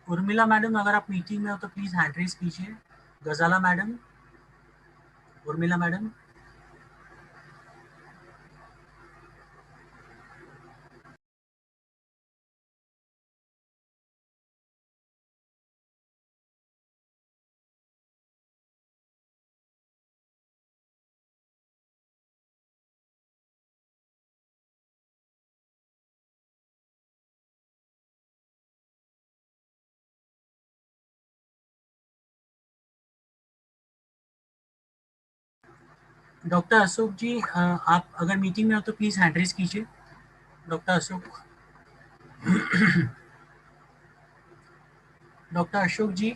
Urmila madam, अगर आप meeting में हो तो प्लीज हैंड रेज कीजिए। Ghazala madam, Urmila madam. Doctor Ashok ji, आप अगर मीटिंग में हो तो प्लीज हैंड रेज कीजिए। Doctor Ashok, doctor Ashok ji.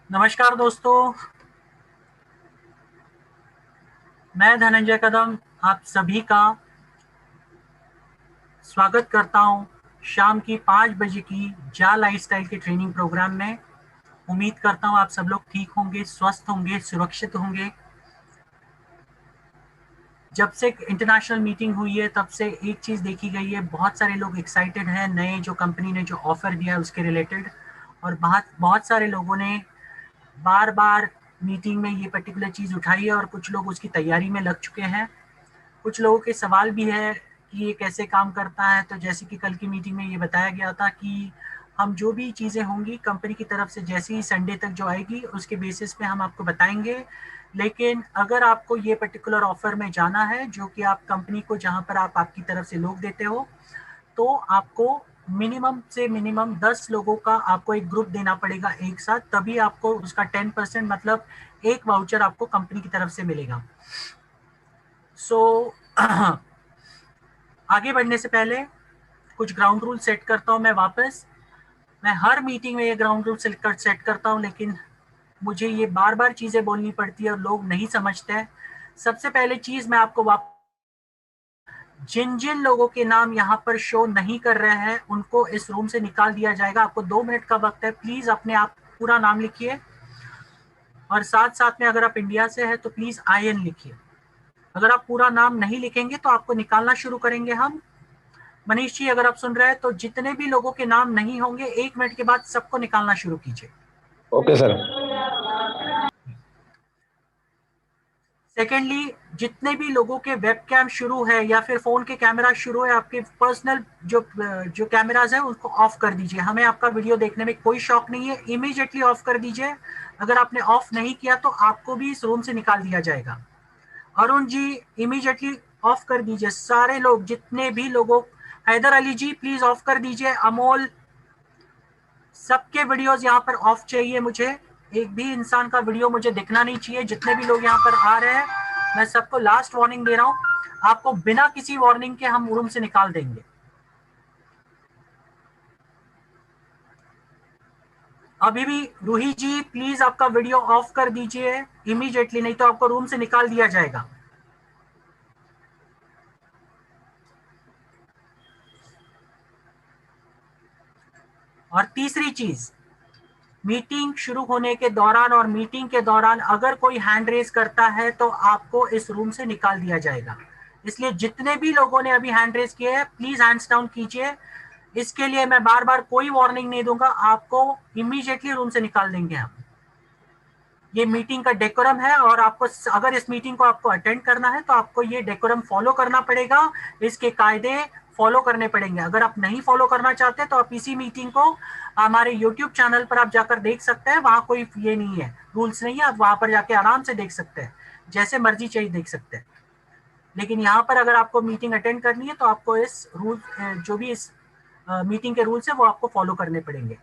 नमस्कार दोस्तों, मैं धनंजय कदम आप सभी का स्वागत करता हूं शाम की 5 बजे की जा लाइफस्टाइल के ट्रेनिंग प्रोग्राम में। उम्मीद करता हूं आप सब लोग ठीक होंगे, स्वस्थ होंगे, सुरक्षित होंगे। जब से इंटरनेशनल मीटिंग हुई है तब से एक चीज देखी गई है, बहुत सारे लोग एक्साइटेड हैं नए जो कंपनी ने जो ऑफर दिया है उसके रिलेटेड। और बहुत बहुत सारे लोगों ने बार बार मीटिंग में ये पर्टिकुलर चीज उठाई है और कुछ लोग उसकी तैयारी में लग चुके हैं। कुछ लोगों के सवाल भी है कि ये कैसे काम करता है। तो जैसे कि कल की मीटिंग में ये बताया गया था कि हम जो भी चीज़ें होंगी कंपनी की तरफ से जैसे ही संडे तक जो आएगी उसके बेसिस पे हम आपको बताएंगे। लेकिन अगर आपको ये पर्टिकुलर ऑफर में जाना है जो कि आप कंपनी को जहां पर आप आपकी तरफ से लोग देते हो, तो आपको मिनिमम से मिनिमम 10 लोगों का आपको एक ग्रुप देना पड़ेगा एक साथ, तभी आपको उसका 10% मतलब एक वाउचर आपको कंपनी की तरफ से मिलेगा। सो आगे बढ़ने से पहले कुछ ग्राउंड रूल सेट करता हूं मैं वापस। मैं हर मीटिंग में ये ग्राउंड रूल सेट करता हूं, लेकिन मुझे ये बार बार चीजें बोलनी पड़ती है और लोग नहीं समझते हैं। सबसे पहले चीज मैं आपको जिन जिन लोगों के नाम यहाँ पर शो नहीं कर रहे हैं उनको इस रूम से निकाल दिया जाएगा। आपको 2 मिनट का वक्त है, प्लीज अपने आप पूरा नाम लिखिए और साथ साथ में अगर आप इंडिया से है तो प्लीज IN लिखिए। अगर आप पूरा नाम नहीं लिखेंगे तो आपको निकालना शुरू करेंगे हम। मनीष जी, अगर आप सुन रहे हैं तो जितने भी लोगों के नाम नहीं होंगे 1 मिनट के बाद सबको निकालना शुरू कीजिए। Okay sir. सेकेंडली, जितने भी लोगों के वेब कैम शुरू है या फिर फोन के कैमरा शुरू है, आपके पर्सनल जो जो कैमराज है उसको ऑफ कर दीजिए। हमें आपका वीडियो देखने में कोई शौक नहीं है, इमीडिएटली ऑफ कर दीजिए। अगर आपने ऑफ नहीं किया तो आपको भी इस रूम से निकाल दिया जाएगा। अरुण जी, इमीडिएटली ऑफ कर दीजिए। सारे लोग, जितने भी लोगों, हैदर अली जी प्लीज ऑफ कर दीजिए। अमोल, सबके वीडियोस यहाँ पर ऑफ चाहिए मुझे। एक भी इंसान का वीडियो मुझे दिखना नहीं चाहिए। जितने भी लोग यहाँ पर आ रहे हैं मैं सबको लास्ट वार्निंग दे रहा हूँ, आपको बिना किसी वार्निंग के हम रूम से निकाल देंगे। अभी भी रूही जी प्लीज आपका वीडियो ऑफ कर दीजिए इमीडिएटली, नहीं तो आपको रूम से निकाल दिया जाएगा। और तीसरी चीज, मीटिंग शुरू होने के दौरान और मीटिंग के दौरान अगर कोई हैंड रेज करता है तो आपको इस रूम से निकाल दिया जाएगा। इसलिए जितने भी लोगों ने अभी हैंड रेज किए हैं प्लीज हैंड्स डाउन कीजिए। इसके लिए मैं बार बार कोई वार्निंग नहीं दूंगा, आपको इमीडिएटली रूम से निकाल देंगे हम। ये मीटिंग का डेकोरम है और आपको अगर इस मीटिंग को आपको अटेंड करना है तो आपको ये डेकोरम फॉलो करना पड़ेगा, इसके कायदे फॉलो करने पड़ेंगे। अगर आप नहीं फॉलो करना चाहते तो आप इसी मीटिंग को हमारे यूट्यूब चैनल पर आप जाकर देख सकते हैं, वहां कोई ये नहीं है, रूल्स नहीं है, आप वहां पर जाके आराम से देख सकते हैं, जैसे मर्जी चाहिए देख सकते हैं। लेकिन यहाँ पर अगर आपको मीटिंग अटेंड करनी है तो आपको इस रूल, जो भी इस मीटिंग के रूल्स है वो आपको फॉलो करने पड़ेंगे।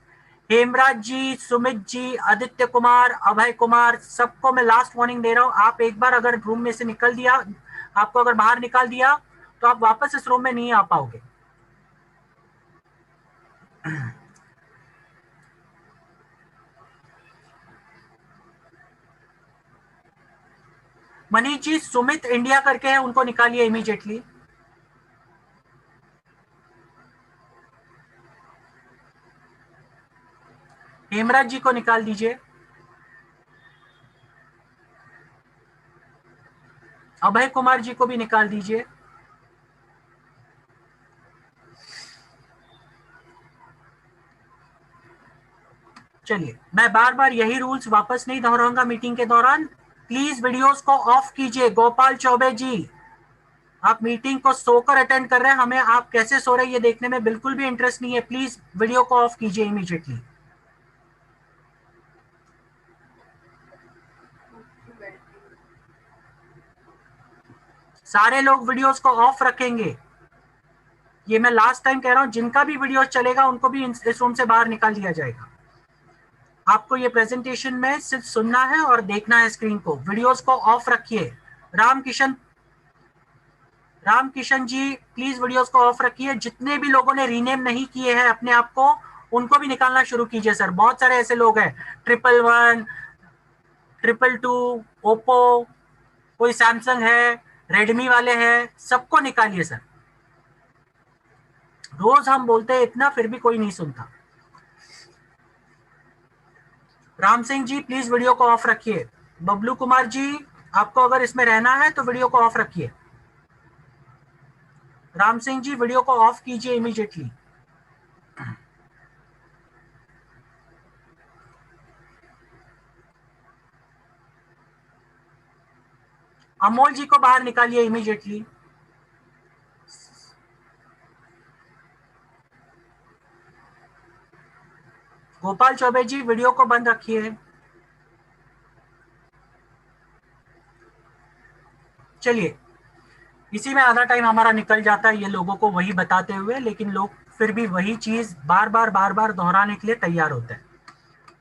हेमराज जी, सुमित जी, आदित्य कुमार, अभय कुमार, सबको मैं लास्ट वार्निंग दे रहा हूँ, आप एक बार अगर रूम में से निकल दिया, आपको अगर बाहर निकाल दिया तो आप वापस इस रूम में नहीं आ पाओगे। मनीष जी, सुमित इंडिया करके है, उनको निकालिए इमीडिएटली। हेमराज जी को निकाल दीजिए। अभय कुमार जी को भी निकाल दीजिए। चलिए, मैं बार बार यही रूल्स वापस नहीं दोहराऊंगा मीटिंग के दौरान। प्लीज वीडियोस को ऑफ कीजिए। गोपाल चौबे जी, आप मीटिंग को सोकर अटेंड कर रहे हैं, हमें आप कैसे सो रहे हैं ये देखने में बिल्कुल भी इंटरेस्ट नहीं है। प्लीज वीडियो को ऑफ कीजिए इमीडिएटली। सारे लोग वीडियोस को ऑफ रखेंगे। ये मैं लास्ट टाइम कह रहा हूं, जिनका भी वीडियो चलेगा उनको भी इस रूम से बाहर निकाल दिया जाएगा। आपको ये प्रेजेंटेशन में सिर्फ सुनना है और देखना है स्क्रीन को। वीडियोस को ऑफ रखिए। राम किशन जी, प्लीज वीडियोस को ऑफ रखिए। जितने भी लोगों ने रीनेम नहीं किए हैं अपने आप को, उनको भी निकालना शुरू कीजिए सर। बहुत सारे ऐसे लोग हैं, 111, 222, ओप्पो, कोई सैमसंग है, रेडमी वाले हैं, सबको निकालिए सर। रोज हम बोलते हैं इतना, फिर भी कोई नहीं सुनता। राम सिंह जी, प्लीज वीडियो को ऑफ रखिए। बबलू कुमार जी, आपको अगर इसमें रहना है तो वीडियो को ऑफ रखिए। राम सिंह जी, वीडियो को ऑफ कीजिए इमीडिएटली। अमोल जी को बाहर निकालिए इमीडिएटली। गोपाल चौबे जी, वीडियो को बंद रखिए। चलिए, इसी में आधा टाइम हमारा निकल जाता है ये लोगों को वही बताते हुए, लेकिन लोग फिर भी वही चीज बार बार दोहराने के लिए तैयार होते हैं।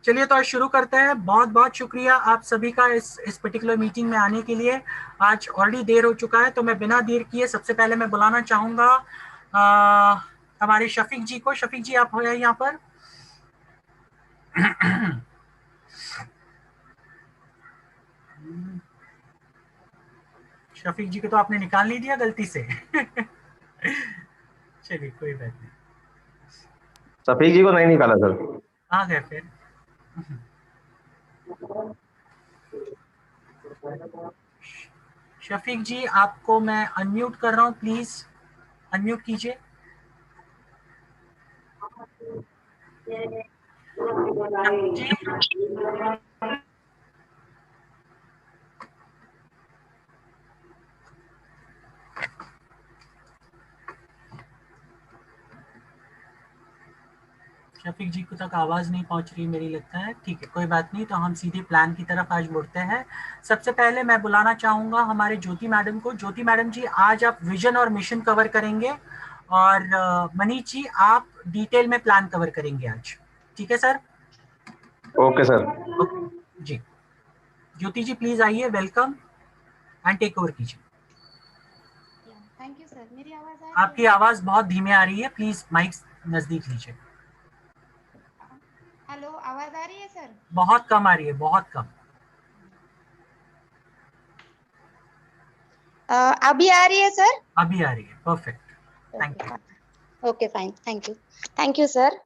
चलिए, तो आज शुरू करते हैं। बहुत बहुत शुक्रिया आप सभी का इस पर्टिकुलर मीटिंग में आने के लिए। आज ऑलरेडी देर हो चुका है, तो मैं बिना देर किए सबसे पहले मैं बुलाना चाहूंगा हमारे शफीक जी को। शफीक जी, आप हो यहाँ पर? शफीक जी को तो आपने निकाल नहीं दिया गलती से। चलिए, कोई बात नहीं। सफीक जी को नहीं निकाला सर। आ गए फिर। शफीक जी, आपको मैं अनम्यूट कर रहा हूँ, प्लीज अनम्यूट कीजिए। शफीक जी, शफीक जी को तक आवाज नहीं पहुंच रही मेरी, लगता है। ठीक है, कोई बात नहीं, तो हम सीधे प्लान की तरफ आज बढ़ते हैं। सबसे पहले मैं बुलाना चाहूंगा हमारे ज्योति मैडम को। ज्योति मैडम जी, आज आप विजन और मिशन कवर करेंगे और मनीष जी आप डिटेल में प्लान कवर करेंगे आज। ठीक है सर? Okay sir. जी, ज्योति जी प्लीज आइए, वेलकम एंड टेक ओवर कीजिए। Thank you sir. मेरी आवाज आ रही है? आपकी आवाज बहुत धीमे आ रही है, प्लीज माइक नजदीक लीजिए। हेलो, आवाज आ रही है सर? बहुत कम आ रही है, बहुत कम। अभी आ रही है सर? अभी आ रही है, perfect. Thank you. Okay fine, thank you sir.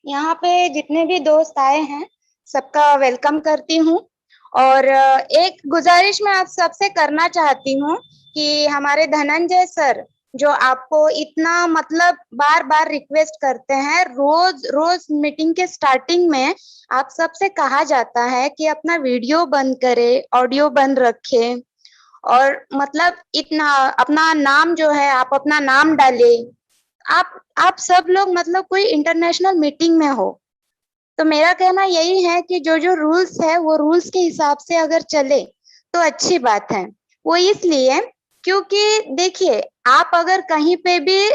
यहाँ पे जितने भी दोस्त आए हैं सबका वेलकम करती हूँ। और एक गुजारिश मैं आप सबसे करना चाहती हूँ कि हमारे धनंजय सर जो आपको इतना मतलब बार बार रिक्वेस्ट करते हैं, रोज रोज मीटिंग के स्टार्टिंग में आप सबसे कहा जाता है कि अपना वीडियो बंद करे, ऑडियो बंद रखे, और मतलब इतना अपना नाम जो है आप अपना नाम डाले। आप सब लोग मतलब कोई इंटरनेशनल मीटिंग में हो, तो मेरा कहना यही है कि जो जो रूल्स है वो रूल्स के हिसाब से अगर चले तो अच्छी बात है। वो इसलिए क्योंकि देखिए, आप अगर कहीं पे भी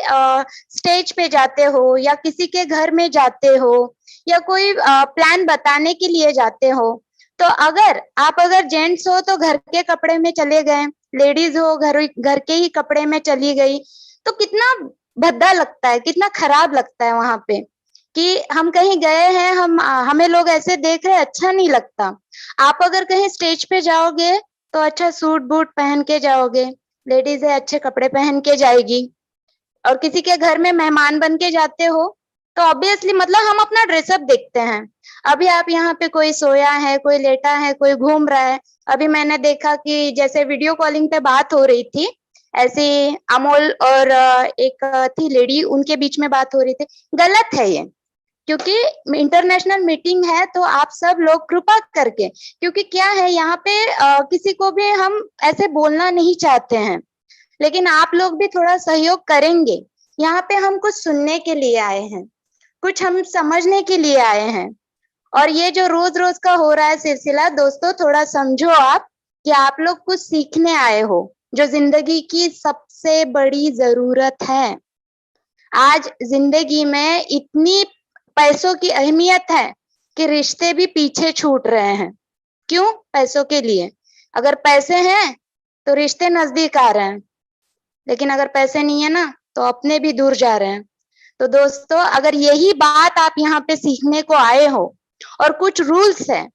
स्टेज पे जाते हो या किसी के घर में जाते हो या कोई प्लान बताने के लिए जाते हो, तो अगर जेंट्स हो तो घर के कपड़े में चले गए, लेडीज हो घर घर के ही कपड़े में चली गई, तो कितना भद्दा लगता है, कितना खराब लगता है वहां पे कि हम कहीं गए हैं, हमें लोग ऐसे देख रहे हैं, अच्छा नहीं लगता। आप अगर कहीं स्टेज पे जाओगे तो अच्छा सूट बूट पहन के जाओगे, लेडीज है अच्छे कपड़े पहन के जाएगी। और किसी के घर में मेहमान बन के जाते हो तो ऑब्वियसली मतलब हम अपना ड्रेसअप देखते हैं। अभी आप यहाँ पे कोई सोया है, कोई लेटा है, कोई घूम रहा है। अभी मैंने देखा कि जैसे वीडियो कॉलिंग पे बात हो रही थी, ऐसे अमोल और एक थी लेडी, उनके बीच में बात हो रही थी। गलत है ये, क्योंकि इंटरनेशनल मीटिंग है तो आप सब लोग कृपा करके, क्योंकि क्या है यहाँ पे किसी को भी हम ऐसे बोलना नहीं चाहते हैं, लेकिन आप लोग भी थोड़ा सहयोग करेंगे। यहाँ पे हम कुछ सुनने के लिए आए हैं, कुछ हम समझने के लिए आए हैं। और ये जो रोज रोज का हो रहा है सिलसिला, दोस्तों थोड़ा समझो आप कि आप लोग कुछ सीखने आए हो, जो जिंदगी की सबसे बड़ी जरूरत है। आज जिंदगी में इतनी पैसों की अहमियत है कि रिश्ते भी पीछे छूट रहे हैं। क्यों? पैसों के लिए। अगर पैसे हैं तो रिश्ते नजदीक आ रहे हैं, लेकिन अगर पैसे नहीं है ना तो अपने भी दूर जा रहे हैं। तो दोस्तों, अगर यही बात आप यहाँ पे सीखने को आए हो और कुछ रूल्स है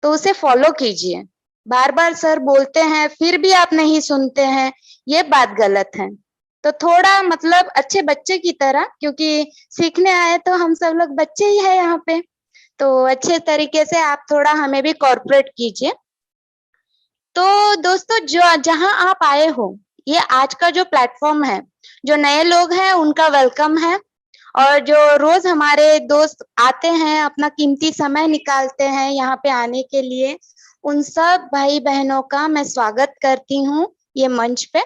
तो उसे फॉलो कीजिए। बार बार सर बोलते हैं फिर भी आप नहीं सुनते हैं, ये बात गलत है। तो थोड़ा मतलब अच्छे बच्चे की तरह, क्योंकि सीखने आए तो हम सब लोग बच्चे ही है यहाँ पे, तो अच्छे तरीके से आप थोड़ा हमें भी कॉर्पोरेट कीजिए। तो दोस्तों, जो जहां आप आए हो, ये आज का जो प्लेटफॉर्म है, जो नए लोग हैं उनका वेलकम है। और जो रोज हमारे दोस्त आते हैं, अपना कीमती समय निकालते हैं यहाँ पे आने के लिए, उन सब भाई बहनों का मैं स्वागत करती हूँ ये मंच पे।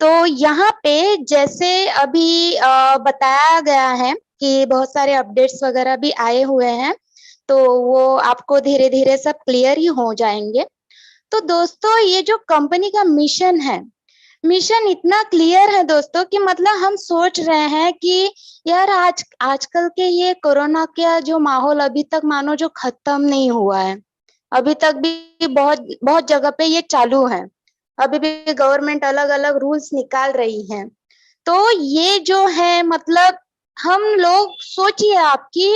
तो यहाँ पे जैसे अभी बताया गया है कि बहुत सारे अपडेट्स वगैरह भी आए हुए हैं, तो वो आपको धीरे धीरे सब क्लियर ही हो जाएंगे। तो दोस्तों, ये जो कंपनी का मिशन है, मिशन इतना क्लियर है दोस्तों कि मतलब हम सोच रहे हैं कि यार आजकल के ये कोरोना का जो माहौल अभी तक मानो जो खत्म नहीं हुआ है, अभी तक भी बहुत बहुत जगह पे ये चालू है। अभी भी गवर्नमेंट अलग अलग रूल्स निकाल रही है। तो ये जो है मतलब हम लोग सोचिए आपकी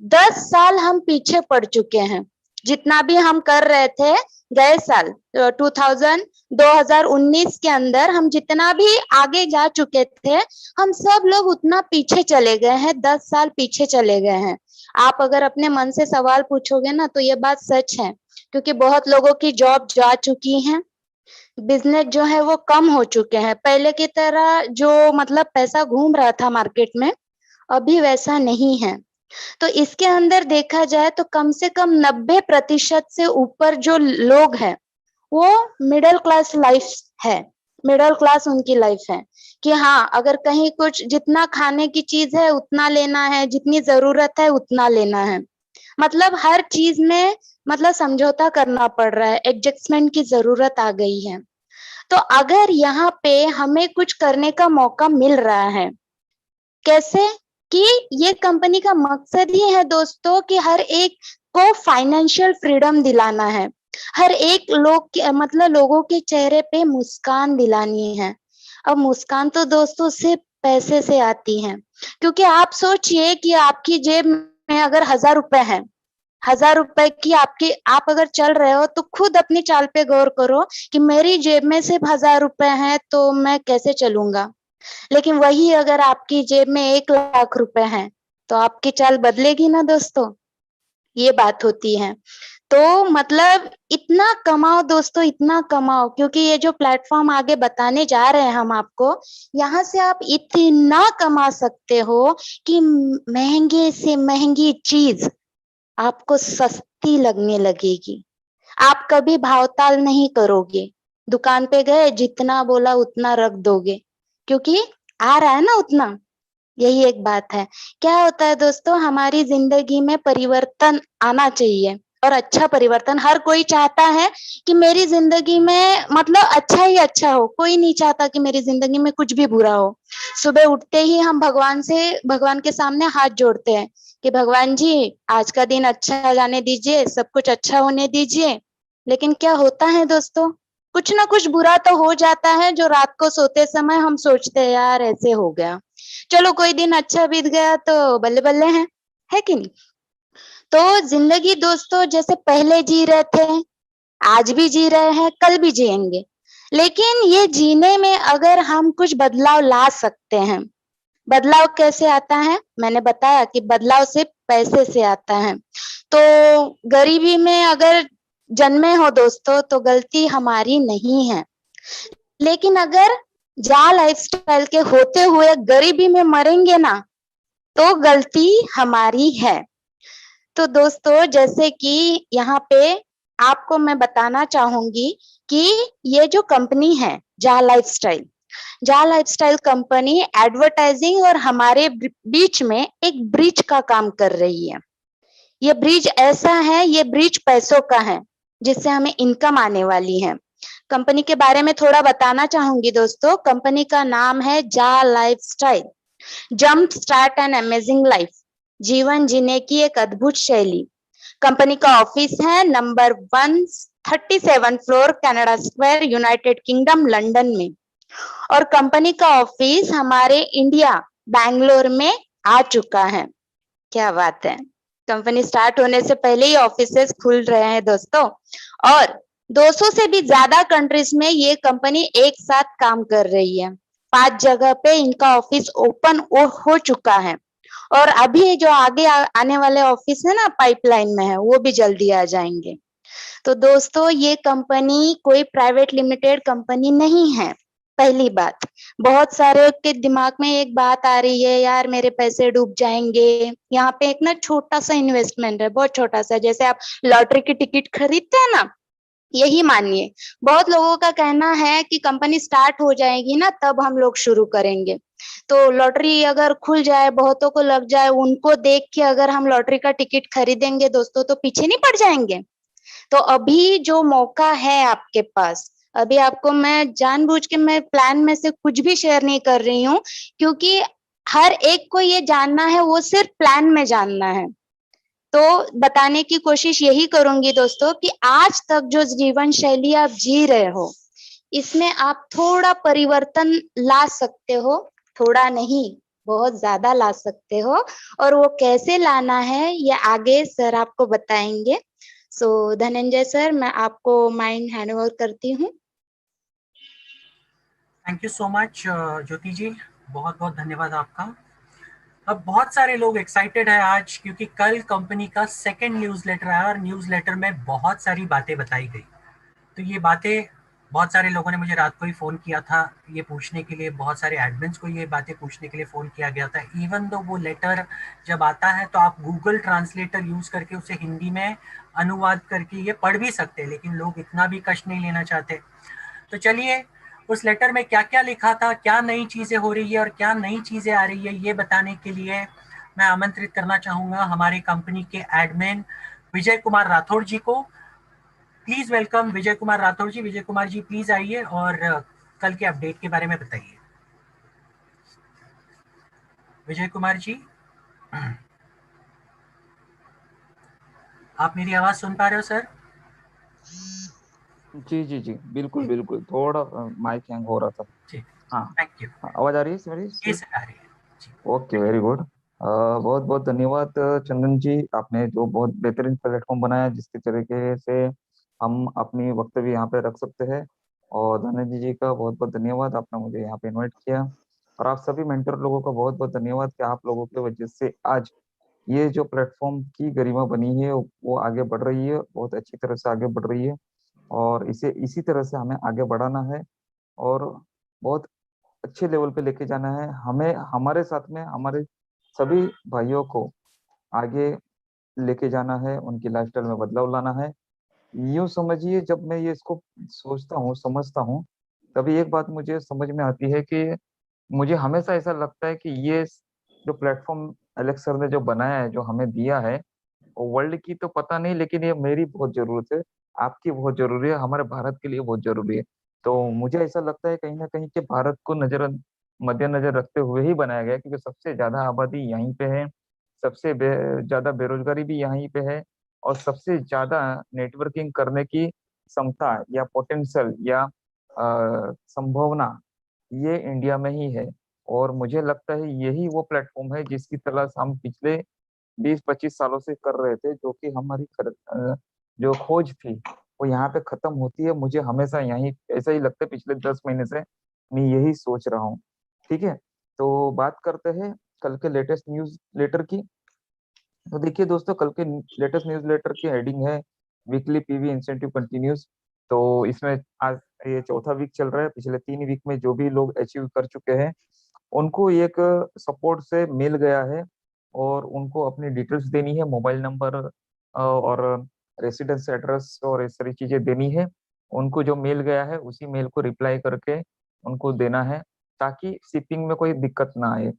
10 साल हम पीछे पड़ चुके हैं। जितना भी हम कर रहे थे गए साल 2019 के अंदर, हम जितना भी आगे जा चुके थे, हम सब लोग उतना पीछे चले गए हैं, 10 साल पीछे चले गए हैं। आप अगर अपने मन से सवाल पूछोगे ना तो ये बात सच है, क्योंकि बहुत लोगों की जॉब जा चुकी है, बिजनेस जो है वो कम हो चुके हैं। पहले की तरह जो मतलब पैसा घूम रहा था मार्केट में, अभी वैसा नहीं है। तो इसके अंदर देखा जाए तो कम से कम 90% से ऊपर जो लोग हैं वो मिडिल क्लास लाइफ है, मिडिल क्लास उनकी लाइफ है कि हाँ, अगर कहीं कुछ जितना खाने की चीज है उतना लेना है, जितनी जरूरत है उतना लेना है। मतलब हर चीज में मतलब समझौता करना पड़ रहा है, एडजस्टमेंट की जरूरत आ गई है। तो अगर यहाँ पे हमें कुछ करने का मौका मिल रहा है, कैसे? कि ये कंपनी का मकसद ही है दोस्तों कि हर एक को फाइनेंशियल फ्रीडम दिलाना है, हर एक लोग के मतलब लोगों के चेहरे पे मुस्कान दिलानी है। अब मुस्कान तो दोस्तों सिर्फ पैसे से आती है, क्योंकि आप सोचिए कि आपकी जेब में अगर 1000 रुपए है, 1000 रुपए की आपकी आप अगर चल रहे हो तो खुद अपनी चाल पे गौर करो कि मेरी जेब में सिर्फ 1000 रुपए हैं तो मैं कैसे चलूंगा। लेकिन वही अगर आपकी जेब में 1 लाख रुपए हैं तो आपकी चाल बदलेगी ना दोस्तों, ये बात होती है। तो मतलब इतना कमाओ दोस्तों, इतना कमाओ, क्योंकि ये जो प्लेटफॉर्म आगे बताने जा रहे हैं हम आपको, यहाँ से आप इतना कमा सकते हो कि महंगे से महंगी चीज आपको सस्ती लगने लगेगी। आप कभी भावताल नहीं करोगे, दुकान पे गए जितना बोला उतना रख दोगे, क्योंकि आ रहा है ना उतना। यही एक बात है। क्या होता है दोस्तों, हमारी जिंदगी में परिवर्तन आना चाहिए, और अच्छा परिवर्तन हर कोई चाहता है कि मेरी जिंदगी में मतलब अच्छा ही अच्छा हो। कोई नहीं चाहता कि मेरी जिंदगी में कुछ भी बुरा हो। सुबह उठते ही हम भगवान के सामने हाथ जोड़ते हैं कि भगवान जी आज का दिन अच्छा जाने दीजिए, सब कुछ अच्छा होने दीजिए। लेकिन क्या होता है दोस्तों, कुछ ना कुछ बुरा तो हो जाता है, जो रात को सोते समय हम सोचते हैं यार ऐसे हो गया। चलो कोई दिन अच्छा बीत गया तो बल्ले बल्ले है कि नहीं। तो जिंदगी दोस्तों जैसे पहले जी रहे थे, आज भी जी रहे हैं, कल भी जिएंगे। लेकिन ये जीने में अगर हम कुछ बदलाव ला सकते हैं। बदलाव कैसे आता है, मैंने बताया कि बदलाव सिर्फ पैसे से आता है। तो गरीबी में अगर जन्मे हो दोस्तों तो गलती हमारी नहीं है, लेकिन अगर जा लाइफस्टाइल के होते हुए गरीबी में मरेंगे ना तो गलती हमारी है। तो दोस्तों जैसे कि यहाँ पे आपको मैं बताना चाहूंगी कि ये जो कंपनी है जा लाइफस्टाइल कंपनी एडवर्टाइजिंग और हमारे बीच में एक ब्रिज का काम कर रही है। ये ब्रिज ऐसा है, ये ब्रिज पैसों का है जिससे हमें इनकम आने वाली है। कंपनी के बारे में थोड़ा बताना चाहूंगी दोस्तों। कंपनी का नाम है जा lifestyle, jump start and amazing life, जीवन जीने की एक अद्भुत शैली। कंपनी का ऑफिस है number 137 floor Canada square, United kingdom, London में। और कंपनी का ऑफिस हमारे इंडिया बैंगलोर में आ चुका है। क्या बात है, कंपनी स्टार्ट होने से पहले ही ऑफिसेस खुल रहे हैं दोस्तों। और 200 से भी ज्यादा कंट्रीज में ये कंपनी एक साथ काम कर रही है। 5 जगह पे इनका ऑफिस ओपन हो चुका है। और अभी जो आगे आने वाले ऑफिस है ना, पाइपलाइन में है, वो भी जल्दी आ जाएंगे। तो दोस्तों ये कंपनी कोई प्राइवेट लिमिटेड कंपनी नहीं है। पहली बात, बहुत सारे के दिमाग में एक बात आ रही है, यार मेरे पैसे डूब जाएंगे। यहाँ पे एक ना छोटा सा इन्वेस्टमेंट है, बहुत छोटा सा, जैसे आप लॉटरी की टिकट खरीदते हैं ना, यही मानिए। बहुत लोगों का कहना है कि कंपनी स्टार्ट हो जाएगी ना तब हम लोग शुरू करेंगे। तो लॉटरी अगर खुल जाए, बहुतों को लग जाए, उनको देख के अगर हम लॉटरी का टिकट खरीदेंगे दोस्तों तो पीछे नहीं पड़ जाएंगे। तो अभी जो मौका है आपके पास, अभी आपको मैं जानबूझ के मैं प्लान में से कुछ भी शेयर नहीं कर रही हूँ, क्योंकि हर एक को ये जानना है, वो सिर्फ प्लान में जानना है। तो बताने की कोशिश यही करूंगी दोस्तों कि आज तक जो जीवन शैली आप जी रहे हो, इसमें आप थोड़ा परिवर्तन ला सकते हो। थोड़ा नहीं, बहुत ज्यादा ला सकते हो। और वो कैसे लाना है ये आगे सर आपको बताएंगे। सो धनंजय सर, मैं आपको माइंड हैंड ओवर करती हूँ। थैंक यू सो मच ज्योति जी, बहुत बहुत धन्यवाद आपका। अब बहुत सारे लोग एक्साइटेड हैं आज, क्योंकि कल कंपनी का सेकंड न्यूज़लेटर आया और न्यूज़लेटर में बहुत सारी बातें बताई गई। तो ये बातें, बहुत सारे लोगों ने मुझे रात को ही फ़ोन किया था ये पूछने के लिए, बहुत सारे एडमिन्स को ये बातें पूछने के लिए फ़ोन किया गया था। इवन दो वो लेटर जब आता है तो आप गूगल ट्रांसलेटर यूज़ करके उसे हिंदी में अनुवाद करके ये पढ़ भी सकते हैं, लेकिन लोग इतना भी कष्ट नहीं लेना चाहते। तो चलिए, उस लेटर में क्या क्या लिखा था, क्या नई चीज़ें हो रही है और क्या नई चीज़ें आ रही है, ये बताने के लिए मैं आमंत्रित करना चाहूँगा हमारे कंपनी के एडमिन विजय कुमार राठौड़ जी को। Please welcome Vijay Kumar Rathore ji. Vijay Kumar ji please आइए और कल के अपडेट के बारे में बताइए। विजय कुमार जी, आप मेरी आवाज सुन पा रहे हो सर? जी जी जी, बिल्कुल बिल्कुल, थोड़ा माइक हैंग हो रहा था। जी, हाँ थैंक यू। हाँ, आवाज आ रही है मेरी? ये सर आ रही है जी। Okay, very good. बहुत बहुत धन्यवाद चंदन जी, आपने जो बहुत बेहतरीन प्लेटफॉर्म बनाया जिसके तरीके से हम अपनी वक्तव्य यहाँ पे रख सकते हैं। और धनंजय जी का बहुत बहुत धन्यवाद, आपने मुझे यहाँ पे इनवाइट किया। और आप सभी मेंटर लोगों का बहुत बहुत धन्यवाद कि आप लोगों की वजह से आज ये जो प्लेटफॉर्म की गरिमा बनी है वो आगे बढ़ रही है, बहुत अच्छी तरह से आगे बढ़ रही है। और इसे इसी तरह से हमें आगे बढ़ाना है और बहुत अच्छे लेवल पे लेके जाना है। हमें हमारे साथ में हमारे सभी भाइयों को आगे लेके जाना है, उनकी लाइफस्टाइल में बदलाव लाना है। यूं समझिए, जब मैं ये इसको सोचता हूँ समझता हूँ, तभी एक बात मुझे समझ में आती है कि मुझे हमेशा ऐसा लगता है कि ये जो प्लेटफॉर्म एलेक्स सर ने जो बनाया है, जो हमें दिया है, वर्ल्ड की तो पता नहीं, लेकिन ये मेरी बहुत जरूरत है, आपकी बहुत जरूरी है, हमारे भारत के लिए बहुत जरूरी है। तो मुझे ऐसा लगता है कहीं ना कहीं कि भारत को मद्देनजर रखते हुए ही बनाया गया है, क्योंकि सबसे ज्यादा आबादी यहीं पे है, सबसे ज्यादा बेरोजगारी भी यहीं पे है, और सबसे ज्यादा नेटवर्किंग करने की क्षमता या पोटेंशियल या संभावना ये इंडिया में ही है। और मुझे लगता है यही वो प्लेटफॉर्म है जिसकी तलाश हम पिछले 20-25 सालों से कर रहे थे, जो कि हमारी जो खोज थी वो यहाँ पे खत्म होती है। मुझे हमेशा यही ऐसा ही लगता है, पिछले 10 महीने से मैं यही सोच रहा हूँ। ठीक है, तो बात करते हैं कल के लेटेस्ट न्यूज लेटर की। तो देखिए दोस्तों, कल के लेटेस्ट न्यूज लेटर की हेडिंग है वीकली पीवी इंसेंटिव कंटिन्यूज। तो इसमें आज ये चौथा वीक चल रहा है। पिछले 3 वीक में जो भी लोग अचीव कर चुके हैं उनको एक सपोर्ट से मिल गया है, और उनको अपनी डिटेल्स देनी है, मोबाइल नंबर और रेसिडेंस एड्रेस और इस सारी चीजें देनी है। उनको जो मेल गया है उसी मेल को रिप्लाई करके उनको देना है, ताकि शिपिंग में कोई दिक्कत ना आए।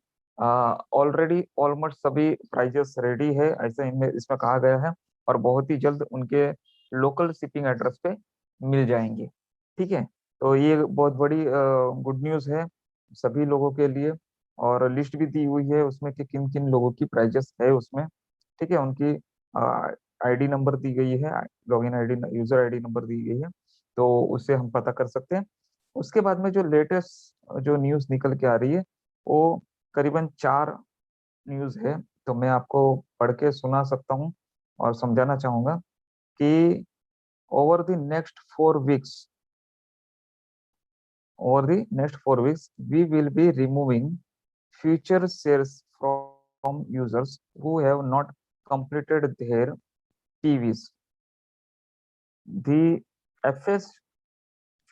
ऑलरेडी ऑलमोस्ट सभी प्राइजेस रेडी है, ऐसा इनमें इसमें कहा गया है, और बहुत ही जल्द उनके लोकल शिपिंग एड्रेस पे मिल जाएंगे। ठीक है, तो ये बहुत बड़ी गुड न्यूज़ है सभी लोगों के लिए। और लिस्ट भी दी हुई है उसमें कि किन किन लोगों की प्राइजेस है उसमें। ठीक है, उनकी आईडी नंबर दी गई है, login ID user ID number दी गई है, तो उससे हम पता कर सकते हैं। उसके बाद में जो लेटेस्ट जो न्यूज़ निकल के आ रही है वो करीबन 4 न्यूज़ है। तो मैं आपको पढ़ के सुना सकता हूँ और समझाना चाहूंगा कि over the next 4 weeks over the next 4 weeks, we will be removing future shares from users who have not completed their PVs. The FS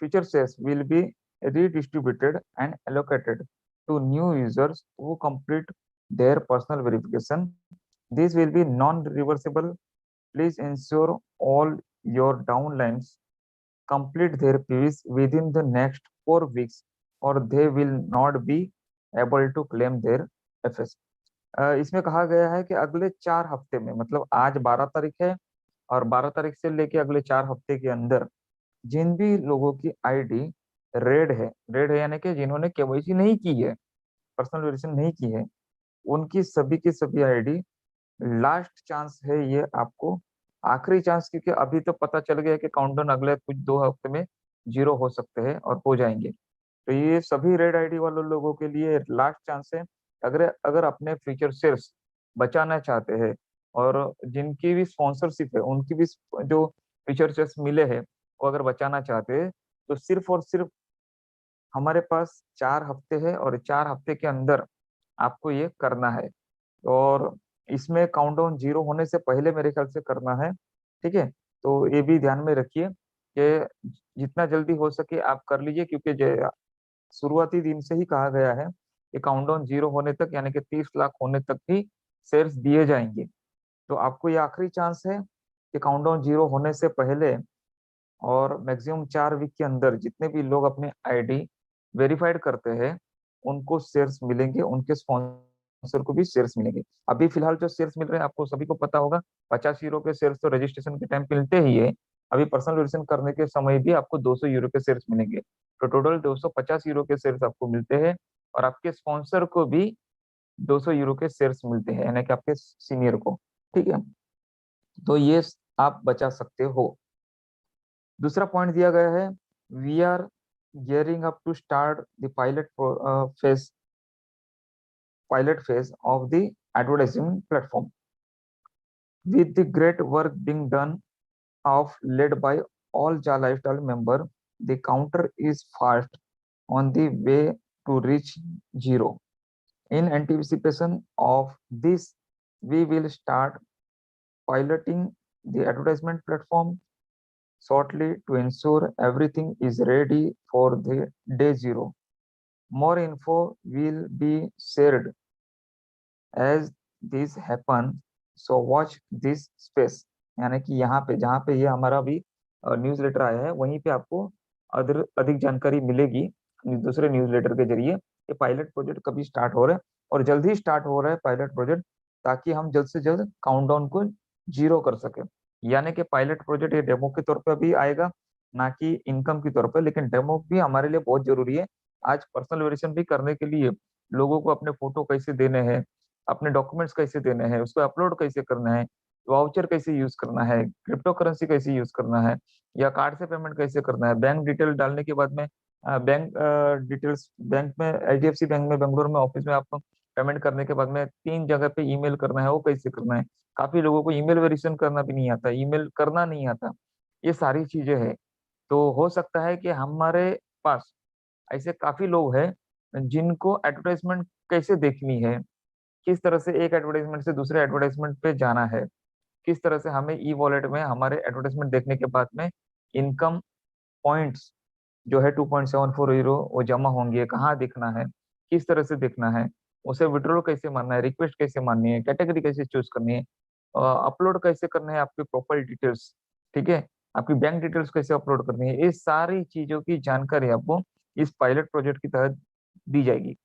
future shares will be redistributed and allocated to new users who complete their personal verification. This will be non-reversible. Please ensure all your downlines complete their PVs within the next 4 weeks, or they will not be able to claim their FS। इसमें कहा गया है कि अगले 4 हफ्ते में, मतलब आज 12 तारीख है, और 12 तारीख से लेके अगले 4 हफ्ते के अंदर जिन भी लोगों की आईडी रेड है यानी कि जिन्होंने केवाईसी नहीं की है, पर्सनल वेरिफिकेशन नहीं की है, उनकी सभी की सभी आईडी लास्ट चांस है ये आपको, आखिरी चांस, क्योंकि अभी तो पता चल गया कि काउंटडाउन अगले कुछ 2 हफ्ते में 0 हो सकते हैं और हो जाएंगे। तो ये सभी रेड आईडी वाले लोगों के लिए लास्ट चांस है। अगर अगर अपने फ्यूचर शेयर्स बचाना चाहते हैं, और जिनकी भी स्पॉन्सरशिप है उनकी भी जो फ्यूचर शेयर्स मिले हैं वो अगर बचाना चाहते हैं, तो सिर्फ और सिर्फ हमारे पास 4 हफ्ते है, और 4 हफ्ते के अंदर आपको ये करना है। और इसमें काउंटडाउन 0 होने से पहले मेरे ख्याल से करना है। ठीक है, तो ये भी ध्यान में रखिए कि जितना जल्दी हो सके आप कर लीजिए, क्योंकि शुरुआती दिन से ही कहा गया है कि काउंटडाउन 0 होने तक, यानी कि 30 लाख होने तक ही शेयर्स दिए जाएंगे। तो आपको ये आखिरी चांस है कि काउंटडाउन 0 होने से पहले और मैक्सिमम 4 वीक के अंदर जितने भी लोग अपने आईडी वेरीफाइड करते हैं उनको शेयर्स मिलेंगे, उनके स्पॉन्सर को भी शेयर्स मिलेंगे। अभी फिलहाल जो शेयर्स मिल रहे हैं आपको सभी को पता होगा, 50 यूरो के शेयर्स तो रजिस्ट्रेशन के टाइम पे मिलते ही है। अभी पर्सनल वेरिफिकेशन करने के समय भी आपको 200 यूरो के शेयर्स मिलेंगे, तो टोटल 250 यूरो के शेयर्स आपको मिलते हैं, और आपके स्पॉन्सर को भी 200 यूरो के शेयर्स मिलते हैं, यानी कि आपके सीनियर को। ठीक है, तो ये आप बचा सकते हो। दूसरा पॉइंट दिया गया है, we are gearing up to start the pilot phase of the advertising platform. With the great work being done of led by all Ja Lifestyle member, the counter is fast on the way to reach zero. In anticipation of this, we will start piloting the advertisement platform shortly to ensure everything is ready for the day zero. More info will be shared as this happen, so watch this space. यानी कि यहाँ पे जहाँ पे ये हमारा भी newsletter आया है वहीं पे आपको अधिक जानकारी मिलेगी दूसरे न्यूज़लेटर के जरिए। ये पायलट प्रोजेक्ट कभी स्टार्ट हो रहा है और जल्द ही स्टार्ट हो रहा है पायलट प्रोजेक्ट, ताकि हम जल्द से जल्द काउंटडाउन को जीरो कर सके। यानी कि पायलट प्रोजेक्ट ये डेमो के तौर पे अभी आएगा, ना कि इनकम के तौर पे, लेकिन डेमो भी हमारे लिए बहुत जरूरी है। आज पर्सनल वेरिएशन भी करने के लिए लोगों को अपने फोटो कैसे देने हैं, अपने डॉक्यूमेंट्स कैसे देने हैं, उसको अपलोड कैसे करना है, वाउचर कैसे यूज करना है, क्रिप्टो करेंसी कैसे यूज करना है, या कार्ड से पेमेंट कैसे करना है, बैंक डिटेल डालने के बाद में बैंक डिटेल्स बैंक में एचडीएफसी बैंक में बेंगलोर में ऑफिस में आपको पेमेंट करने के बाद में 3 जगह पे ईमेल करना है, वो कैसे करना है। काफी लोगों को ईमेल वेरिएशन करना भी नहीं आता, ईमेल करना नहीं आता, ये सारी चीजें है। तो हो सकता है कि हमारे पास ऐसे काफी लोग हैं जिनको एडवर्टाइजमेंट कैसे देखनी है, किस तरह से एक एडवर्टाइजमेंट से दूसरे एडवर्टाइजमेंट पे जाना है, किस तरह से हमें ई वॉलेट में हमारे एडवर्टाइजमेंट देखने के बाद में इनकम पॉइंट्स जो है 2.740 वो जमा होंगे, कहाँ देखना है, किस तरह से देखना है, उसे विड्रॉल कैसे मानना है, रिक्वेस्ट कैसे माननी है, कैटेगरी कैसे चूज करनी है, अपलोड कैसे करना है आपके प्रोफाइल डिटेल्स, ठीक है, आपकी बैंक डिटेल्स कैसे अपलोड करनी है, ये सारी चीजों की जानकारी आपको इस पायलट प्रोजेक्ट की तहत दी जाएगी।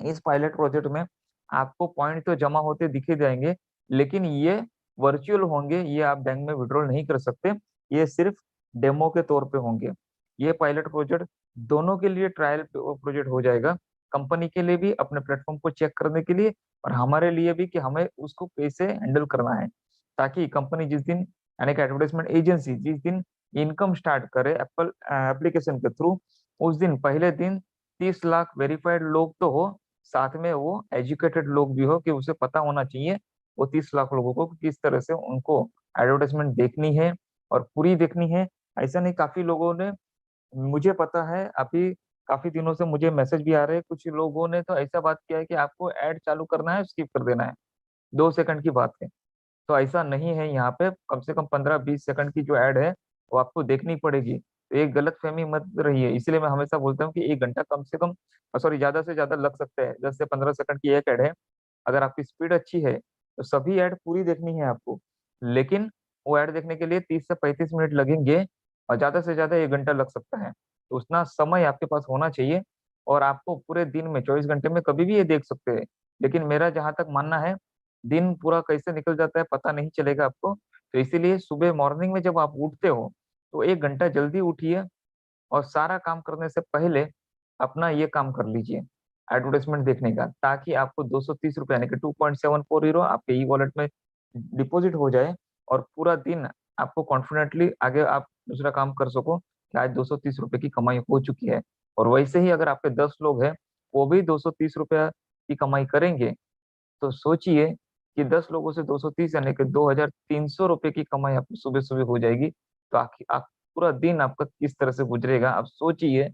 इस पायलट प्रोजेक्ट में आपको पॉइंट तो जमा होते दिखे जाएंगे, लेकिन ये वर्चुअल होंगे, ये आप बैंक में विड्रॉल नहीं कर सकते, ये सिर्फ डेमो के तौर पे होंगे। ये पायलट प्रोजेक्ट दोनों के लिए ट्रायल प्रोजेक्ट हो जाएगा, कंपनी के लिए भी अपने प्लेटफॉर्म को चेक करने के लिए, और हमारे लिए भी कि हमें उसको कैसे हैंडल करना है, ताकि कंपनी जिस दिन यानी कि एडवर्टाइजमेंट एजेंसी जिस दिन इनकम स्टार्ट करे एप्पल एप्लीकेशन के थ्रू, उस दिन पहले दिन 30 लाख वेरीफाइड लोग तो हो, साथ में वो एजुकेटेड लोग भी हो, कि उसे पता होना चाहिए वो 30 लाख लोगों को किस तरह से उनको एडवर्टाइजमेंट देखनी है और पूरी देखनी है। ऐसा नहीं, काफी लोगों ने, मुझे पता है अभी काफी दिनों से मुझे मैसेज भी आ रहे हैं, कुछ लोगों ने तो ऐसा बात किया है कि आपको ऐड चालू करना है स्किप कर देना है, 2 सेकंड की बात है। तो ऐसा नहीं है, यहाँ पे कम से कम 15-20 सेकंड की जो ऐड है वो आपको देखनी पड़ेगी। तो एक गलत फहमी मत रही है, इसलिए मैं हमेशा बोलता हूँ कि 1 घंटा कम से कम, सॉरी ज्यादा से ज्यादा लग सकता है, 10 से 15 सेकंड की एक ऐड है, अगर आपकी स्पीड अच्छी है तो सभी ऐड पूरी देखनी है आपको, लेकिन वो ऐड देखने के लिए 30 से 35 मिनट लगेंगे और ज्यादा से ज्यादा 1 घंटा लग सकता है। तो उतना समय आपके पास होना चाहिए, और आपको पूरे दिन में 24 घंटे में कभी भी ये देख सकते हैं। लेकिन मेरा जहां तक मानना है, दिन पूरा कैसे निकल जाता है पता नहीं चलेगा आपको, तो इसीलिए सुबह मॉर्निंग में जब आप उठते हो तो 1 घंटा जल्दी उठिए, और सारा काम करने से पहले अपना ये काम कर लीजिए एडवर्टाइजमेंट देखने का, ताकि आपको 230 रुपये यानी कि 2.740 आपके ई वॉलेट में डिपॉजिट हो जाए, और पूरा दिन आपको कॉन्फिडेंटली आगे आप दूसरा काम कर सको कि आज 230 रुपये की कमाई हो चुकी है। और वैसे ही अगर आपके 10 लोग हैं, वो भी 230 रुपया की कमाई करेंगे, तो सोचिए कि 10 लोगों से 230 यानी कि 2300 रुपए की कमाई आपको सुबह सुबह हो जाएगी। तो आखिर आप पूरा दिन आपका किस तरह से गुजरेगा आप सोचिए,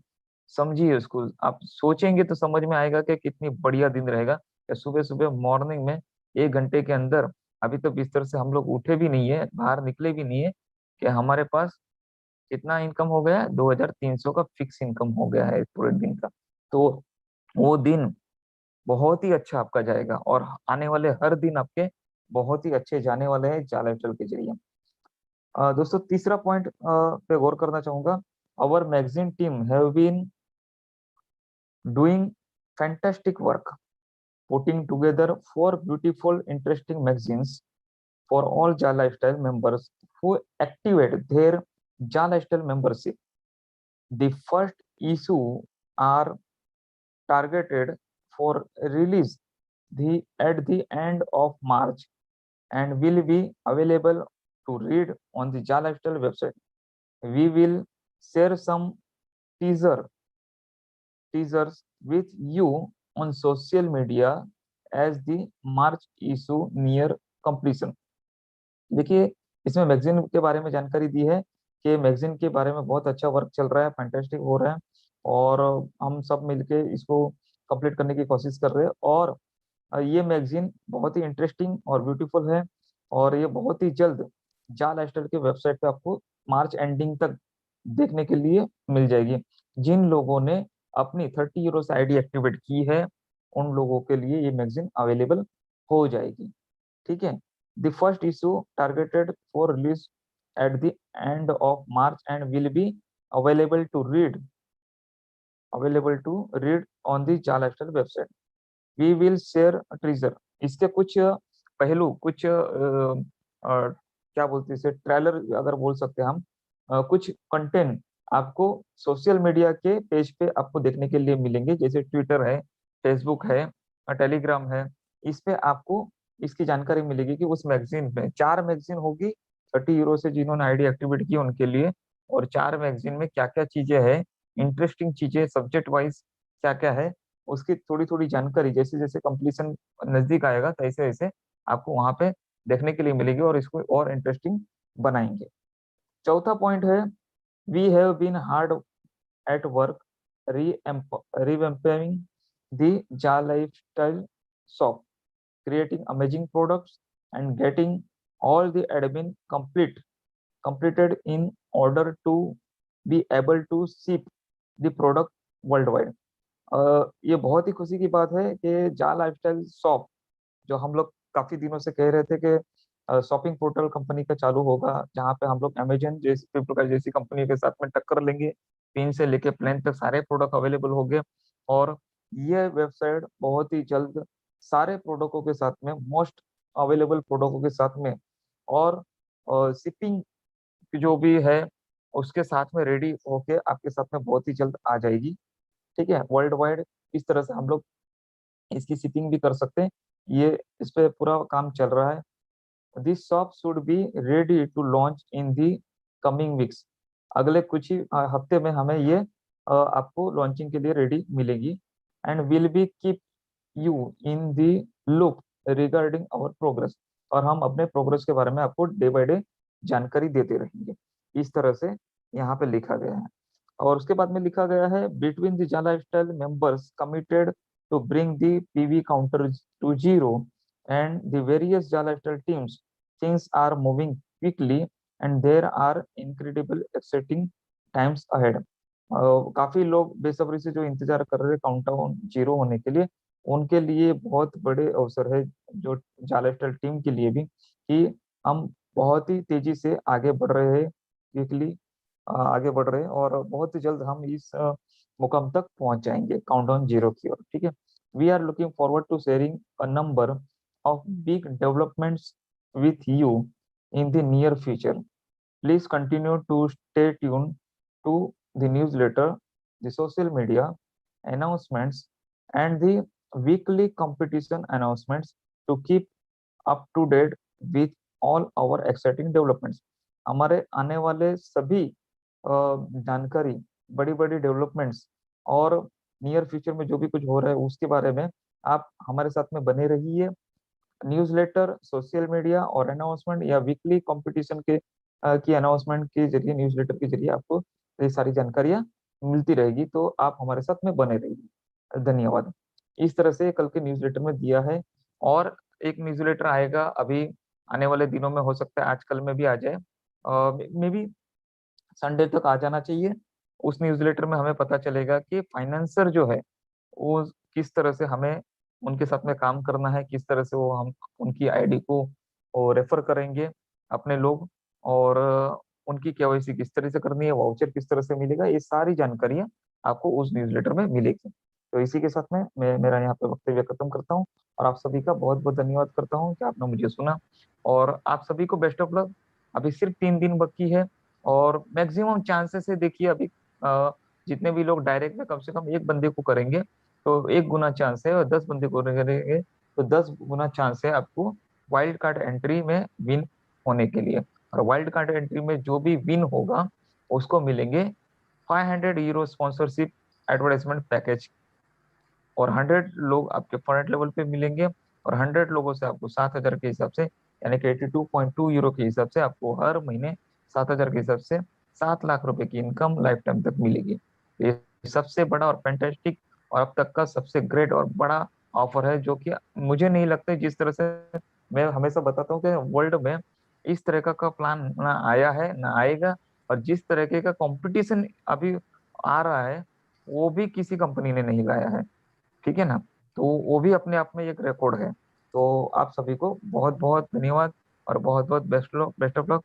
समझिए उसको, आप सोचेंगे तो समझ में आएगा कि कितनी बढ़िया दिन रहेगा। या सुबह सुबह मॉर्निंग में 1 घंटे के अंदर, अभी तो बिस्तर से हम लोग उठे भी नहीं है, बाहर निकले भी नहीं है, कि हमारे पास कितना इनकम हो गया है, 2300 का फिक्स इनकम हो गया है पूरे दिन का। तो वो दिन बहुत ही अच्छा आपका जाएगा, और आने वाले हर दिन आपके बहुत ही अच्छे जाने वाले हैं जाला लाइफस्टाइल के जरिए। दोस्तों तीसरा पॉइंट पे गौर करना चाहूंगा। Our magazine team have been doing fantastic work putting together 4 beautiful interesting magazines for all Ja Lifestyle members who activate their Ja Lifestyle membership. The first issue are targeted for release at the end of March and will be available to read on the Ja Lifestyle website. We will share some teasers with you on social media as the March issue near completion. देखिए इसमें magazine के बारे में जानकारी दी है कि magazine के बारे में बहुत अच्छा वर्क चल रहा है, फैंटास्टिक हो रहा है, और हम सब मिलके इसको कंप्लीट करने की कोशिश कर रहे हैं। और ये मैगजीन बहुत ही इंटरेस्टिंग और ब्यूटीफुल है, और ये बहुत ही जल्द जा लाइफस्टाइल के वेबसाइट पे आपको मार्च एंडिंग तक देखने के लिए मिल जाएगी। जिन लोगों ने अपनी 30 यूरो से आईडी एक्टिवेट की है, उन लोगों के लिए ये मैगजीन अवेलेबल हो जाएगी। ठीक है। The first issue targeted for release at the end of March and will be available to read on the जा lifestyle website. We will share teaser. इसके कुछ पहलू, कुछ क्या बोलते हैं इसे, ट्रेलर अगर बोल सकते हैं हम, कुछ कंटेंट आपको सोशल मीडिया के पेज पे आपको देखने के लिए मिलेंगे, जैसे ट्विटर है, फेसबुक है, टेलीग्राम है। इस पे आपको इसकी जानकारी मिलेगी कि उस मैगजीन में 4 मैगजीन होगी 30 यूरो से जिन्होंने आईडी एक्टिवेट की उनके लिए, और 4 मैगजीन में क्या क्या चीजें हैं, इंटरेस्टिंग चीजें सब्जेक्ट वाइज क्या क्या है, उसकी थोड़ी थोड़ी जानकारी जैसे जैसे कंप्लीशन नजदीक आएगा तैसे वैसे आपको वहां पे देखने के लिए मिलेगी, और इसको और इंटरेस्टिंग बनाएंगे। चौथा पॉइंट है, we have been hard at work revamping the Ja lifestyle shop, creating amazing products and getting all the admin completed in order to be able to ship the product worldwide। ये बहुत ही खुशी की बात है कि जा lifestyle shop, जो हम लोग काफी दिनों से कह रहे थे कि शॉपिंग पोर्टल कंपनी का चालू होगा, जहाँ पे हम लोग अमेजन जैसी, फ्लिपकार्ट जैसी कंपनी के साथ में टक्कर लेंगे, पिन से लेके प्लेन तक सारे प्रोडक्ट अवेलेबल होंगे। और ये वेबसाइट बहुत ही जल्द सारे प्रोडक्टों के साथ में, मोस्ट अवेलेबल प्रोडक्टों के साथ में, और शिपिंग जो भी है उसके साथ में रेडी होके आपके साथ में बहुत ही जल्द आ जाएगी। ठीक है। वर्ल्ड वाइड इस तरह से हम लोग इसकी शिपिंग भी कर सकते हैं। ये इस पे पूरा काम चल रहा है। This shop should be ready to launch in the coming weeks. अगले कुछ ही हफ्ते में हमें ये आपको लॉन्चिंग के लिए रेडी मिलेगी। And will be keep you in the loop regarding our progress. और हम अपने प्रोग्रेस के बारे में आपको डे बाय डे जानकारी देते रहेंगे। इस तरह से यहाँ पे लिखा गया है। और उसके बाद में लिखा गया है, बिटवीन द जा lifestyle members committed to bring the PV counter to zero and the various Ja lifestyle teams, things are moving quickly and there are incredible exciting times ahead। काफी लोग बेसब्री से जो इंतजार कर रहे हैं काउंटडाउन जीरो होने के लिए, उनके लिए बहुत बड़े अवसर है, जो जा लाइफस्टाइल टीम के लिए भी, कि हम बहुत ही तेजी से आगे बढ़ रहे हैं, क्विकली आगे बढ़ रहे हैं, और बहुत ही जल्द हम इस मुकाम तक पहुंच जाएंगे काउंटडाउन जीरो की ओर। ठीक है। We are looking forward to sharing a number of big developments with you in the near future. Please continue to stay tune to the newsletter, the social media announcements and the weekly competition announcements to keep up to date with all our exciting developments। हमारे आने वाले सभी जानकारी, बड़ी बड़ी developments और near future में जो भी कुछ हो रहा है उसके बारे में आप हमारे साथ में बने रहिए। न्यूज़लेटर, सोशल मीडिया और अनाउंसमेंट या वीकली कंपटीशन के की अनाउंसमेंट के जरिए, न्यूज़लेटर के जरिए आपको ये सारी जानकारियां मिलती रहेगी, तो आप हमारे साथ में बने रहिए। धन्यवाद। इस तरह से कल के न्यूज़लेटर में दिया है। और एक न्यूज़लेटर आएगा अभी आने वाले दिनों में, हो सकता है आजकल में भी आ जाए, मे बी संडे तक आ जाना चाहिए। उस न्यूज़लेटर में हमें पता चलेगा कि फाइनेंसर जो है वो किस तरह से हमें उनके साथ में काम करना है, किस तरह से वो हम उनकी आईडी को रेफर करेंगे अपने लोग, और उनकी केवाईसी किस तरह से करनी है, वाउचर किस तरह से मिलेगा, ये सारी जानकारियां आपको उस न्यूज़लेटर में मिलेगी। तो इसी के साथ में मैं मेरा यहाँ पे वक्तव्य खत्म करता हूँ, और आप सभी का बहुत बहुत धन्यवाद करता हूँ कि आपने मुझे सुना, और आप सभी को बेस्ट ऑफ लक। अभी सिर्फ 3 दिन बाकी है, और मैक्सिमम चांसेस है, देखिए अभी जितने भी लोग डायरेक्ट में कम से कम 1 बंदे को करेंगे तो 1 गुना चांस है, और 10 बंदे को करेंगे तो 10 गुना चांस है आपको वाइल्ड कार्ड एंट्री में विन होने के लिए। और वाइल्ड कार्ड एंट्री में जो भी विन होगा उसको मिलेंगे 500 यूरो स्पॉन्सरशिप एडवर्टाइजमेंट पैकेज, और 100 लोग आपके फंड लेवल पे मिलेंगे, और 100 लोगों से आपको 7,000 के हिसाब से, यानी कि 82.2 यूरो के हिसाब से आपको हर महीने 7,000 के हिसाब से 7 लाख रुपए की इनकम लाइफ टाइम तक मिलेगी। ये सबसे बड़ा और फैंटास्टिक और अब तक का सबसे ग्रेट और बड़ा ऑफर है, जो कि मुझे नहीं लगता जिस तरह से मैं हमेशा बताता हूँ कि वर्ल्ड में इस तरह का प्लान ना आया है ना आएगा। और जिस तरीके का कंपटीशन अभी आ रहा है वो भी किसी कंपनी ने नहीं लाया है, ठीक है ना। तो वो भी अपने आप में एक रिकॉर्ड है। तो आप सभी को बहुत बहुत धन्यवाद और बहुत बहुत बेस्ट ऑफ लक।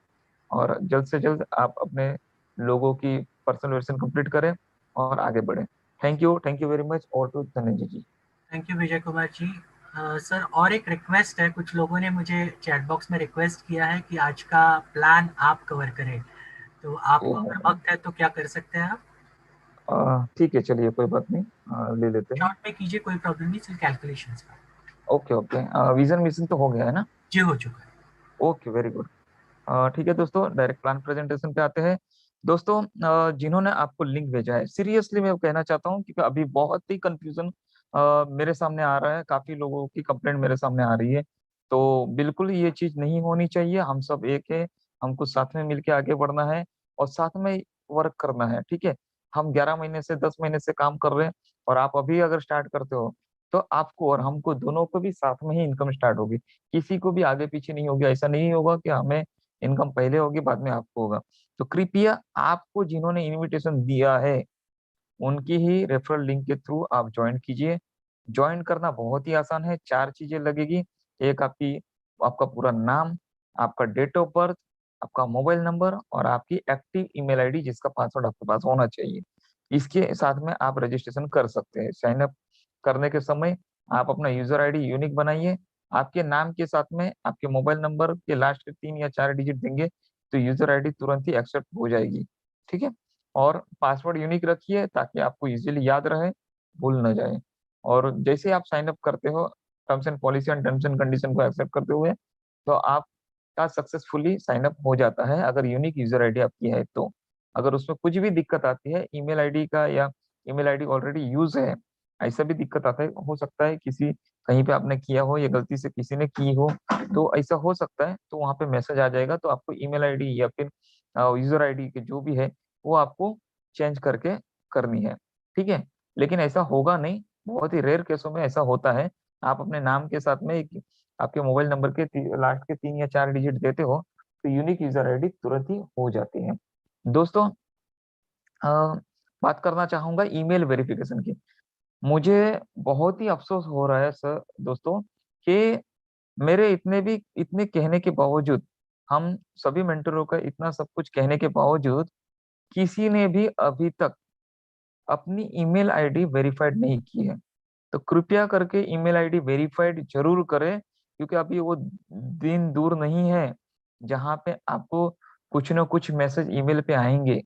और जल्द से जल्द आप अपने लोगों की पर्सनल वर्जन कंप्लीट करें और आगे बढ़ें। Thank you very much. और to Dhananjay ji. Thank you Vijay Kumar ji. Sir और एक रिक्वेस्ट है, कुछ लोगों ने मुझे चैट बॉक्स में रिक्वेस्ट किया है कि आज का प्लान आप कवर करें, तो आपको ओहो। अगर वक्त है तो क्या कर सकते हैं आप? ठीक है, चलिए कोई बात नहीं, ले लेते हैं। शॉर्ट में कीजिए, कोई प्रॉब्लम नहीं, सिर्फ कैलकुलेशंस का। Okay okay. विजन मिशन तो हो गया है ना। जी हो चुका है। Okay, very good. ठीक है दोस्तों, डायरेक्ट प्लान प्रेजेंटेशन पे आते हैं। दोस्तों, जिन्होंने आपको लिंक भेजा है, सीरियसली मैं कहना चाहता हूँ क्योंकि अभी बहुत ही कंफ्यूजन मेरे सामने आ रहा है, काफी लोगों की कंप्लेंट मेरे सामने आ रही है। तो बिल्कुल ये चीज नहीं होनी चाहिए। हम सब एक है, हमको साथ में मिलके आगे बढ़ना है और साथ में वर्क करना है, ठीक है। हम 11 महीने से 10 महीने से काम कर रहे हैं और आप अभी अगर स्टार्ट करते हो तो आपको और हमको दोनों को भी साथ में ही इनकम स्टार्ट होगी। किसी को भी आगे पीछे नहीं होगी। ऐसा नहीं होगा कि हमें इनकम पहले होगी बाद में आपको होगा। तो कृपया आपको जिन्होंने इनविटेशन दिया है उनकी ही रेफरल लिंक के थ्रू आप ज्वाइन कीजिए। ज्वाइन करना बहुत ही आसान है। 4 चीजें लगेगी। एक आपकी आपका पूरा नाम, आपका डेट ऑफ बर्थ, आपका मोबाइल नंबर और आपकी एक्टिव ईमेल आईडी जिसका पासवर्ड आपके पास होना चाहिए। इसके साथ में आप रजिस्ट्रेशन कर सकते हैं। साइन अप करने के समय आप अपना यूजर आईडी यूनिक बनाइए। आपके नाम के साथ में आपके मोबाइल नंबर के लास्ट के 3 या 4 डिजिट देंगे तो यूजर आईडी तुरंत ही एक्सेप्ट हो जाएगी, ठीक है। और पासवर्ड यूनिक रखिए ताकि आपको इजीली याद रहे, भूल ना जाए। और जैसे आप साइन अप करते हो, terms and policy and terms and condition को एक्सेप्ट करते हुए, तो आपका सक्सेसफुली साइन अप हो जाता है अगर यूनिक यूजर आईडी आपकी है तो। अगर उसमें कुछ भी दिक्कत आती है ईमेल आईडी का या ईमेल आईडी ऑलरेडी यूज है, ऐसा भी दिक्कत आता है, हो सकता है किसी कहीं पे आपने किया हो या गलती से किसी ने की हो, तो ऐसा हो सकता है। तो वहां पे मैसेज आ जाएगा तो आपको ईमेल आईडी या फिर यूजर आईडी के जो भी है वो आपको चेंज करके करनी है, ठीक है। लेकिन ऐसा होगा नहीं, बहुत ही रेयर केसों में ऐसा होता है। आप अपने नाम के साथ में आपके मोबाइल नंबर के लास्ट के 3 या 4 डिजिट देते हो तो यूनिक यूजर आईडी तुरंत ही हो जाती है। दोस्तों, अ, बात करना चाहूंगा ईमेल वेरिफिकेशन की। मुझे बहुत ही अफसोस हो रहा है सर दोस्तों कि मेरे इतने कहने के बावजूद, हम सभी मेंटरों का इतना सब कुछ कहने के बावजूद किसी ने भी अभी तक अपनी ईमेल आईडी वेरीफाइड नहीं की है। तो कृपया करके ईमेल आईडी वेरीफाइड जरूर करें क्योंकि अभी वो दिन दूर नहीं है जहां पे आपको कुछ ना कुछ मैसेज ईमेल पे आएंगे,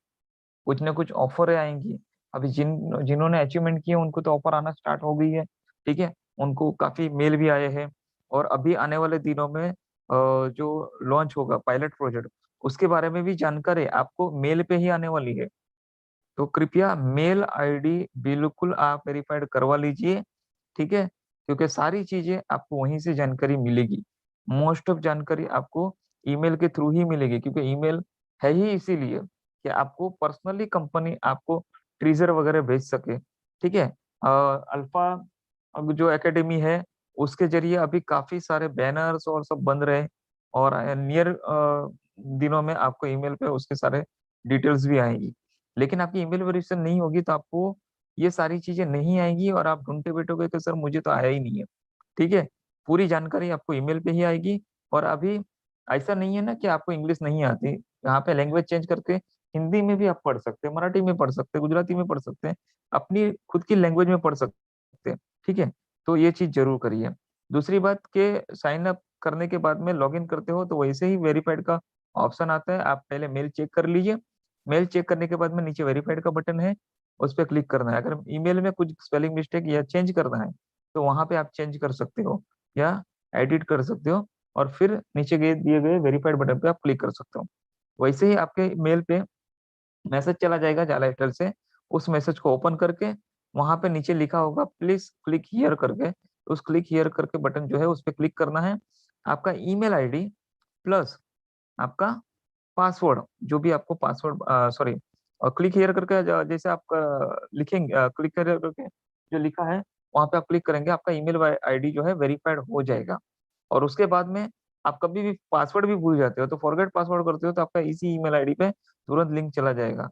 कुछ ना कुछ ऑफर आएंगी। अभी जिन्होंने अचीवमेंट किए उनको तो ऑफर आना स्टार्ट हो गई है, ठीक है। उनको काफी मेल भी आए हैं। और अभी आने वाले दिनों में जो लॉन्च होगा पायलट प्रोजेक्ट, उसके बारे में भी जानकारी आपको मेल पे ही आने वाली है। तो कृपया मेल आईडी बिल्कुल आप वेरीफाइड करवा लीजिए, ठीक है। क्योंकि सारी चीजें आपको वहीं से जानकारी मिलेगी। मोस्ट ऑफ जानकारी आपको ईमेल के थ्रू ही मिलेगी क्योंकि ईमेल है ही इसीलिए कि आपको पर्सनली कंपनी आपको ट्रीजर वगैरह भेज सके, ठीक है। अल्फा अब जो एकेडमी है उसके जरिए अभी काफी सारे बैनर्स और सब बन रहे हैं और नियर दिनों में आपको ईमेल पे उसके सारे डिटेल्स भी आएंगी। लेकिन आपकी ईमेल वेरिफिकेशन नहीं होगी तो आपको ये सारी चीजें नहीं आएंगी और आप ढूंढते बैठोगे कि सर मुझे तो आया ही नहीं है, ठीक है। पूरी जानकारी आपको ईमेल पे ही आएगी। और अभी ऐसा नहीं है ना कि आपको इंग्लिश नहीं आती, यहाँ पे लैंग्वेज चेंज करके हिंदी में भी आप पढ़ सकते हैं, मराठी में पढ़ सकते हैं, गुजराती में पढ़ सकते हैं, अपनी खुद की लैंग्वेज में पढ़ सकते हैं, ठीक है। तो ये चीज जरूर करिए। दूसरी बात के साइन अप करने के बाद में लॉग इन करते हो तो वैसे ही वेरीफाइड का ऑप्शन आता है। आप पहले मेल चेक कर लीजिए। मेल चेक करने के बाद में नीचे वेरीफाइड का बटन है, उस पर क्लिक करना है। अगर ईमेल में कुछ स्पेलिंग मिस्टेक या चेंज करना है तो वहां पे आप चेंज कर सकते हो या एडिट कर सकते हो और फिर नीचे गए दिए गए वेरीफाइड बटन पे आप क्लिक कर सकते हो। वैसे ही आपके मेल पे मैसेज चला जाएगा जाला एयरटेल से। उस मैसेज को ओपन करके वहां पे नीचे लिखा होगा प्लीज क्लिक हियर करके, उस क्लिक हियर करके बटन जो है उस पर क्लिक करना है। आपका ईमेल आईडी प्लस आपका पासवर्ड, जो भी आपको पासवर्ड सॉरी, क्लिक हियर करके जैसे आप लिखेंगे क्लिक करके जो लिखा है वहां पे आप क्लिक करेंगे, आपका ईमेल आईडी जो है वेरीफाइड हो जाएगा। और उसके बाद में आप कभी भी पासवर्ड भी भूल जाते हो तो फॉरगेट पासवर्ड करते हो तो आपका इसी ईमेल आईडी पे तुरंत लिंक चला जाएगा।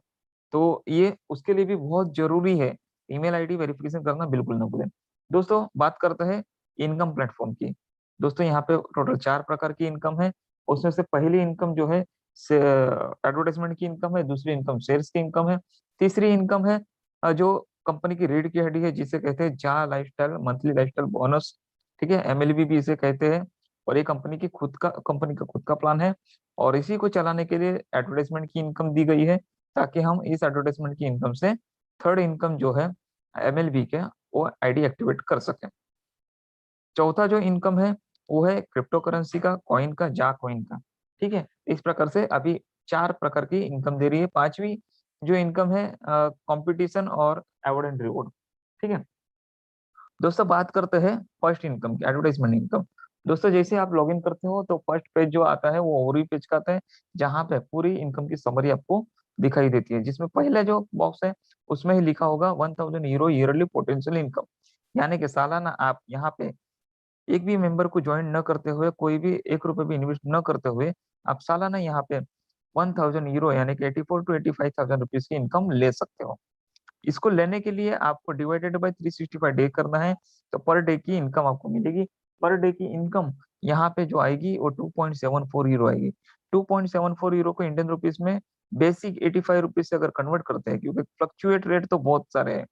तो ये उसके लिए भी बहुत जरूरी है, ईमेल आईडी वेरिफिकेशन करना बिल्कुल ना भूलें। दोस्तों बात करते हैं इनकम प्लेटफॉर्म की। दोस्तों यहाँ पे टोटल 4 प्रकार की इनकम है। उसमें से पहली इनकम जो है एडवर्टाइजमेंट की इनकम है, दूसरी इनकम शेयर्स की इनकम है, तीसरी इनकम है जो कंपनी की रीढ़ की हड्डी है जिसे कहते हैं जा लाइफस्टाइल मंथली लाइफस्टाइल बोनस। ठीक है, एमएलबी भी इसे कहते हैं। और ये कंपनी का खुद का प्लान है और इसी को चलाने के लिए एडवर्टाइजमेंट की इनकम दी गई है, ताकि हम इस एडवर्टाइजमेंट की इनकम से थर्ड इनकम जो है एमएलबी के वो आईडी एक्टिवेट कर सकें। चौथा जो इनकम है वो है क्रिप्टो करेंसी का, कॉइन का, जा कॉइन का। ठीक है, इस प्रकार से अभी 4 प्रकार की इनकम दे रही है। पांचवी जो इनकम है कंपटीशन और अवार्ड एंड रिवॉर्ड। ठीक है दोस्तों, बात करते हैं फर्स्ट इनकम की, एडवर्टाइजमेंट इनकम। दोस्तों जैसे आप लॉगिन करते हो तो फर्स्ट पेज जो आता है वो ओवरव्यू पेज का आता है, जहां पे पूरी इनकम की समरी आपको दिखाई देती है, जिसमें पहला जो बॉक्स है उसमें ही लिखा होगा 1000 यूरो ईयरली पोटेंशियल इनकम। यानी कि सालाना आप यहाँ पे एक भी मेंबर को ज्वाइन न करते हुए, कोई भी 1 रुपए भी इन्वेस्ट न करते हुए, आप सालाना यहाँ पे 1000 यूरो यानी कि 84 to 85,000 रुपीज की इनकम ले सकते हो। इसको लेने के लिए आपको डिवाइडेड बाय 365 डे करना है, तो पर डे की इनकम आपको मिलेगी। पर डे की इनकम यहाँ पे जो आएगी वो 2.74 यूरो आएगी। 2.74 यूरो को इंडियन रुपीज में बेसिक 85 रुपीज से अगर कन्वर्ट करते हैं, क्योंकि फ्लक्चुएट रेट तो बहुत सारे हैं,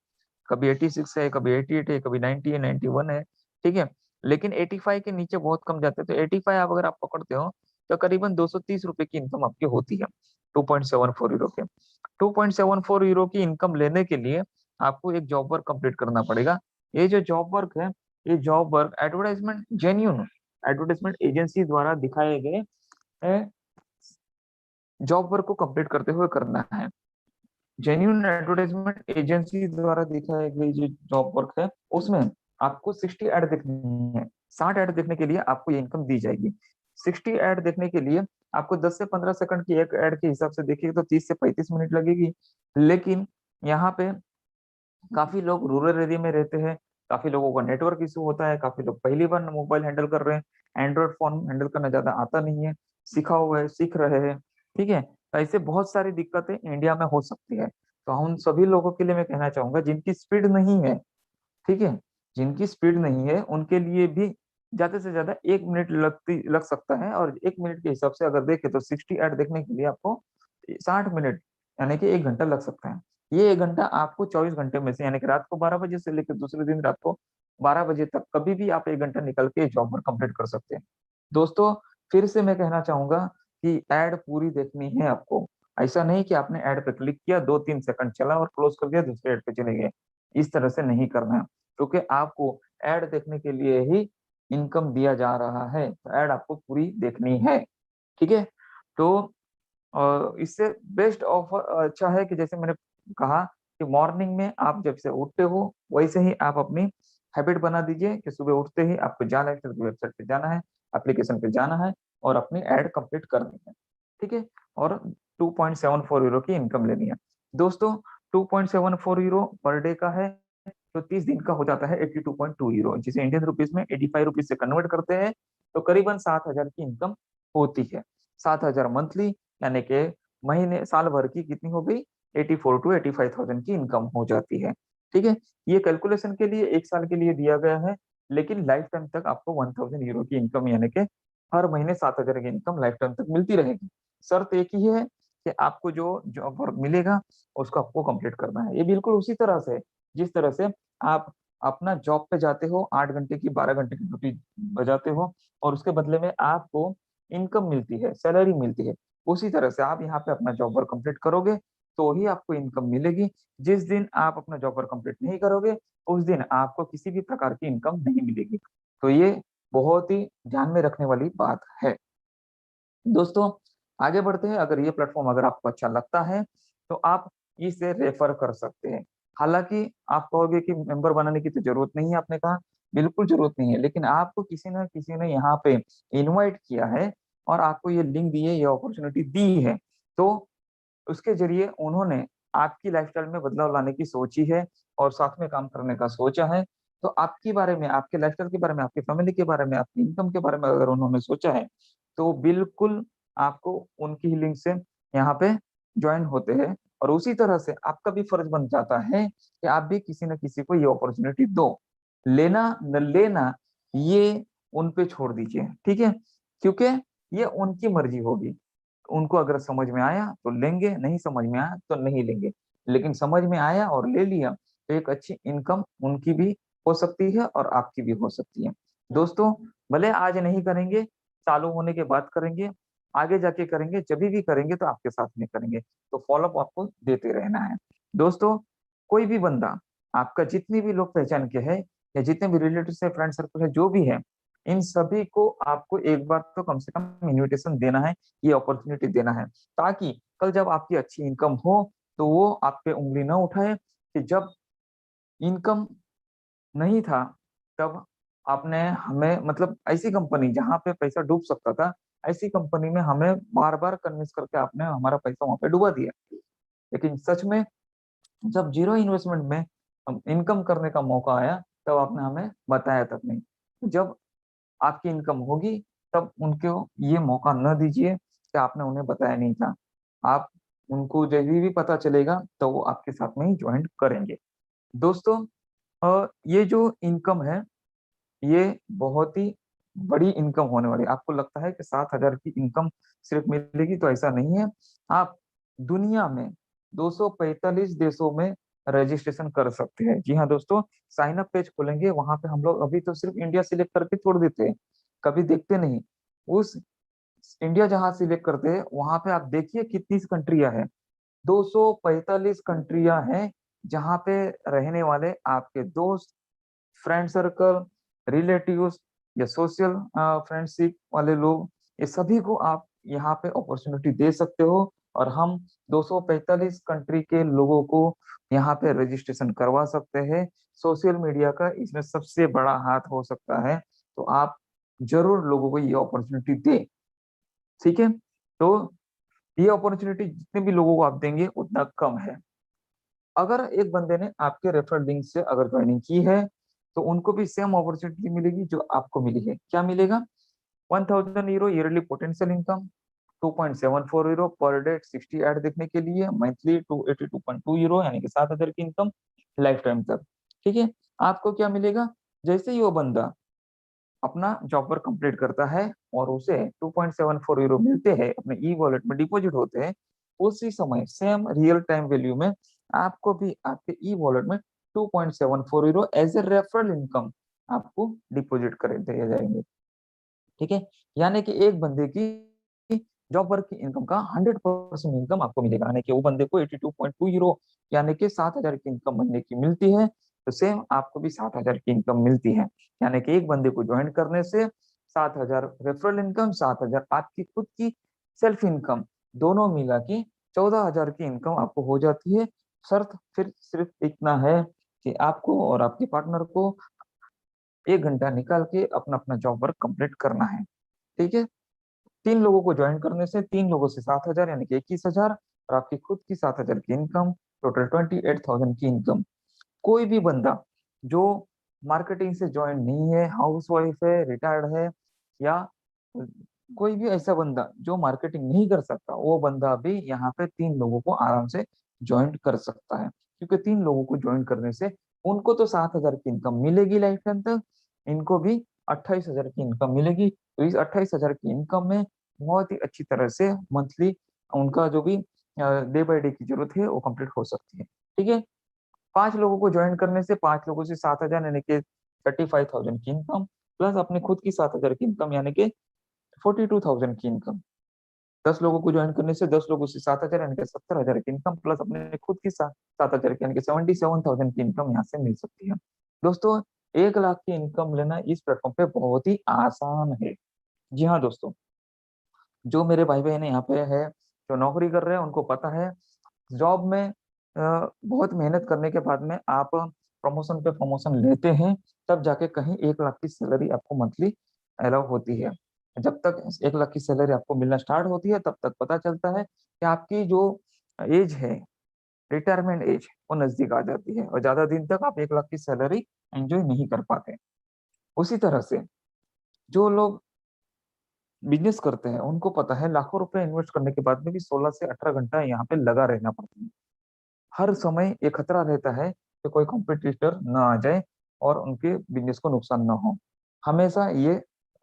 कभी 86 है, कभी 88 है, कभी 90 है, 91 है। ठीक है, लेकिन 85 के नीचे बहुत कम जाते हैं, तो 85 आप अगर आप पकड़ते हो तो करीबन 230 रुपए की इनकम आपकी होती है 2.74 यूरो के। 2.74 यूरो की इनकम लेने के लिए आपको एक जॉब वर्क कंप्लीट करना पड़ेगा। ये जो जॉब वर्क है, ये job work advertisement genuine advertisement agency द्वारा दिखाए गए जॉब वर्क को कंप्लीट करते हुए करना है। जेन्यून एडवर्टाइजमेंट एजेंसी द्वारा दिखाई गई जो जॉब वर्क है उसमें आपको 60 ऐड देखनी है। 60 ऐड देखने के लिए आपको ये इनकम दी जाएगी। 60 ऐड देखने के लिए आपको 10 से 15 सेकंड की एक ऐड के हिसाब से देखिए तो 30 से 35 मिनट लगेगी। लेकिन यहाँ पे काफी लोग रूरल एरिया में रहते हैं, काफी लोगों का नेटवर्क इशू होता है, काफी लोग पहली बार मोबाइल हैंडल कर रहे हैं, एंड्रॉइड फोन हैंडल करना ज्यादा आता नहीं है, सीखा हुआ है, सीख रहे हैं। ठीक है, तो ऐसे बहुत सारी दिक्कतें इंडिया में हो सकती है। तो उन सभी लोगों के लिए मैं कहना चाहूंगा जिनकी स्पीड नहीं है, ठीक है, जिनकी स्पीड नहीं है उनके लिए भी ज्यादा से ज्यादा 1 मिनट लग सकता है। और 1 मिनट के हिसाब से अगर देखें तो 60 ऐड देखने के लिए आपको 60 मिनट यानी कि 1 घंटा लग सकता है। ये 1 घंटा आपको 24 घंटे में से यानी कि रात को 12 बजे से लेकर दूसरे दिन रात को 12 बजे तक कभी भी आप 1 घंटा निकल के जॉब पर कंप्लीट कर सकते हैं। दोस्तों फिर से मैं कहना चाहूंगा कि एड पूरी देखनी है आपको। ऐसा नहीं कि आपने एड पे क्लिक किया, 2-3 सेकंड चला और क्लोज कर दिया, दूसरे एड पे चले गए। इस तरह से नहीं करना है, क्योंकि आपको एड देखने के लिए ही इनकम दिया जा रहा है, तो एड आपको पूरी देखनी है। ठीक है, तो इससे बेस्ट ऑफर अच्छा है कि जैसे मैंने कहा कि मॉर्निंग में आप जब से उठते हो वैसे ही आप अपनी हैबिट बना दीजिए कि सुबह उठते ही आपको जाना है, वेबसाइट पे जाना है, एप्लीकेशन पे जाना है और अपनी एड कंप्लीट करनी है। ठीक है, और 2.74 यूरो की इनकम लेनी है। दोस्तों 2.74 यूरो पर डे का है, तो 30 दिन का हो जाता है 82.2 यूरो, जिसे इंडियन रुपीज में 85 रुपीज से कन्वर्ट करते हैं तो करीबन 7,000 की इनकम होती है। 7,000 मंथली यानी कि महीने साल भर की कितनी हो गई 84 to 85,000 की इनकम हो जाती है। ठीक है, ये कैलकुलेशन के लिए 1 साल के लिए दिया गया है, लेकिन लाइफ टाइम तक आपको 1000 यूरो की इनकम यानी कि हर महीने 7,000 की इनकम लाइफ टाइम तक मिलती रहेगी। शर्त एक ही है कि आपको जो जॉब वर्क मिलेगा उसको आपको कंप्लीट करना है। ये बिल्कुल उसी तरह से जिस तरह से आप अपना जॉब पे जाते हो, 8 घंटे की 12 घंटे की ड्यूटी बजाते हो और उसके बदले में आपको इनकम मिलती है, सैलरी मिलती है, उसी तरह से आप यहाँ पे अपना जॉब वर्क कंप्लीट करोगे तो ही आपको इनकम मिलेगी। जिस दिन आप अपना जॉब वर्क कंप्लीट नहीं करोगे उस दिन आपको किसी भी प्रकार की इनकम नहीं मिलेगी। तो ये बहुत ही ध्यान में रखने वाली बात है। दोस्तों आगे बढ़ते हैं। अगर ये प्लेटफॉर्म अगर आपको अच्छा लगता है तो आप इसे रेफर कर सकते हैं। हालांकि आप कहोगे कि मेंबर बनाने की तो जरूरत नहीं है, आपने कहा बिल्कुल जरूरत नहीं है, लेकिन आपको किसी न किसी ने यहाँ पे इनवाइट किया है और आपको ये लिंक दी है, ये अपॉर्चुनिटी दी है, तो उसके जरिए उन्होंने आपकी लाइफस्टाइल में बदलाव लाने की सोची है, और साथ में काम करने का सोचा है, तो आपके बारे में, आपके लाइफस्टाइल के बारे में, आपकी फैमिली के बारे में, आपकी इनकम के बारे में अगर उन्होंने सोचा है, तो बिल्कुल आपको उनकी ही लिंक से यहाँ पे ज्वाइन होते हैं। और उसी तरह से आपका भी फर्ज बन जाता है कि आप भी किसी न किसी को ये अपॉर्चुनिटी दो। लेना न लेना ये उन पे छोड़ दीजिए, ठीक है, क्योंकि ये उनकी मर्जी होगी। उनको अगर समझ में आया तो लेंगे, नहीं समझ में आया तो नहीं लेंगे। लेकिन समझ में आया और ले लिया तो एक अच्छी इनकम उनकी भी हो सकती है और आपकी भी हो सकती है। दोस्तों, भले आज नहीं करेंगे, चालू होने के बाद करेंगे, आगे जाके करेंगे, जब भी करेंगे तो आपके साथ में करेंगे। तो फॉलोअप आपको देते रहना है। दोस्तों, कोई भी बंदा आपका, जितनी भी लोग पहचान के है या जितने भी रिलेटिव है, फ्रेंड सर्कल है, जो भी है, इन सभी को आपको एक बार तो कम से कम इन्विटेशन देना है, ये अपॉर्चुनिटी देना है, ताकि कल जब आपकी अच्छी इनकम हो तो वो आप पे उंगली ना उठाए कि जब इनकम नहीं था तब आपने हमें, मतलब ऐसी कंपनी जहां पे पैसा डूब सकता था, ऐसी कंपनी में हमें बार बार कन्विंस करके आपने हमारा पैसा वहां पे डुबा दिया। लेकिन सच में जब जीरो इन्वेस्टमेंट में इनकम करने का मौका आया, तब आपने हमें बताया तक नहीं। जब आपकी इनकम होगी तब उनको ये मौका न दीजिए कि आपने उन्हें बताया नहीं था। आप उनको जब भी पता चलेगा तो वो आपके साथ में ही ज्वाइन करेंगे। दोस्तों, ये जो इनकम है, ये बहुत ही बड़ी इनकम होने वाली है। आपको लगता है कि 7,000 की इनकम सिर्फ मिलेगी, तो ऐसा नहीं है। आप दुनिया में 245 देशों में रजिस्ट्रेशन कर सकते हैं। जी हाँ दोस्तों, साइन अप पेज खोलेंगे, वहां पे हम लोग अभी तो सिर्फ इंडिया सिलेक्ट करके छोड़ देते हैं, कभी देखते नहीं। उस इंडिया जहां सिलेक्ट करते हैं वहां पे आप देखिए कितनी कंट्रियां हैं। 245 कंट्रियां हैं जहां पे रहने वाले आपके दोस्त, फ्रेंड सर्कल, रिलेटिव्स या सोशल फ्रेंडशिप वाले लोग, ये सभी को आप यहाँ पे अपॉर्चुनिटी दे सकते हो। और हम 245 कंट्री के लोगों को यहाँ पे रजिस्ट्रेशन करवा सकते हैं। सोशल मीडिया का इसमें सबसे बड़ा हाथ हो सकता है, तो आप जरूर लोगों को ये अपॉर्चुनिटी दें, ठीक है। तो ये अपॉर्चुनिटी जितने भी लोगों को आप देंगे उतना कम है। अगर एक बंदे ने आपके रेफरल लिंक से अगर ज्वाइनिंग की है, तो उनको भी सेम अपॉर्चुनिटी मिलेगी जो आपको मिली है। क्या मिलेगा? 1,000 euro yearly potential income, 2.74 euro per day 60 add देखने के लिए, मंथली 282.2 यूरो यानी कि 7,000 की इनकम लाइफ टाइम तक, ठीक है। आपको क्या मिलेगा? जैसे ही वो बंदा अपना जॉब वर्क कंप्लीट करता है और उसे 2.74 यूरो मिलते हैं, अपने ई वॉलेट में डिपॉजिट होते हैं, उसी समय सेम रियल टाइम वैल्यू में आपको भी आपके ई वॉलेट में 2.74 euro as a referral income आपको डिपॉजिट कर दिए जाएंगे, ठीक है। यानी कि एक बंदे की जॉब वर्क की इनकम का 100% इनकम आपको मिलेगा, यानी कि वो बंदे को 82.2 यूरो यानी कि 7,000 की इनकम महीने की मिलती है, तो सेम आपको भी 7,000 की इनकम मिलती है। यानी कि एक बंदे को ज्वाइन करने से 7,000 रेफरल इनकम, 7,000 आपकी खुद की सेल्फ इनकम, दोनों मिला के 14,000 की इनकम आपको हो जाती है। शर्त फिर सिर्फ इतना है कि आपको और आपके पार्टनर को 1 घंटा निकाल के अपना अपना जॉब वर्क कंप्लीट करना है, ठीक है। 3 लोगों को ज्वाइन करने से 3 लोगों से 7,000 यानी कि 21,000, और आपकी खुद की 7,000 की इनकम, टोटल 28,000 की इनकम। कोई भी बंदा जो मार्केटिंग से ज्वाइन नहीं है, हाउस वाइफ है, रिटायर्ड है, या कोई भी ऐसा बंदा जो मार्केटिंग नहीं कर सकता, वो बंदा भी यहाँ पे 3 लोगों को आराम से ज्वाइन कर सकता है। क्योंकि 3 लोगों को ज्वाइन करने से उनको तो 7,000 की इनकम मिलेगी लाइफ टाइम तक, इनको भी 28,000 की इनकम मिलेगी। तो इस 28,000 की इनकम में बहुत ही अच्छी तरह से मंथली उनका जो भी डे बाय डे की जरूरत है वो कंप्लीट हो सकती है, ठीक है। 5 लोगों को ज्वाइन करने से 5 लोगों से 7,000 यानी कि 35,000 की इनकम, प्लस अपने खुद की 7,000 की इनकम यानी कि 42,000 की इनकम। 10 लोगों को ज्वाइन करने से 10 लोगों से 7,000 यानी कि 70,000 की इनकम, प्लस अपने खुद की 7,000 की यानी कि 77,000 की इनकम यहाँ से मिल सकती है। दोस्तों, 1 लाख की इनकम लेना इस प्लेटफॉर्म पे बहुत ही आसान है। जी हाँ दोस्तों, जो मेरे भाई बहन यहाँ पे है, जो नौकरी कर रहे हैं, उनको पता है जॉब में बहुत मेहनत करने के बाद में आप प्रमोशन पे प्रमोशन लेते हैं, तब जाके कहीं 1 लाख की सैलरी आपको मंथली अलाउ होती है। जब तक 1 लाख की सैलरी आपको मिलना स्टार्ट होती है, तब तक पता चलता है कि आपकी जो एज है रिटायरमेंट एज वो नजदीक आ जाती है और ज्यादा दिन तक आप 1 लाख की सैलरी एंजॉय नहीं कर पाते। उसी तरह से जो लोग बिजनेस करते हैं उनको पता है लाखों रुपए इन्वेस्ट करने के बाद में भी 16 से 18 घंटा यहाँ पे लगा रहना पड़ता है। हर समय एक खतरा रहता है कि कोई कॉम्पिटिटर ना आ जाए और उनके बिजनेस को नुकसान ना हो, हमेशा ये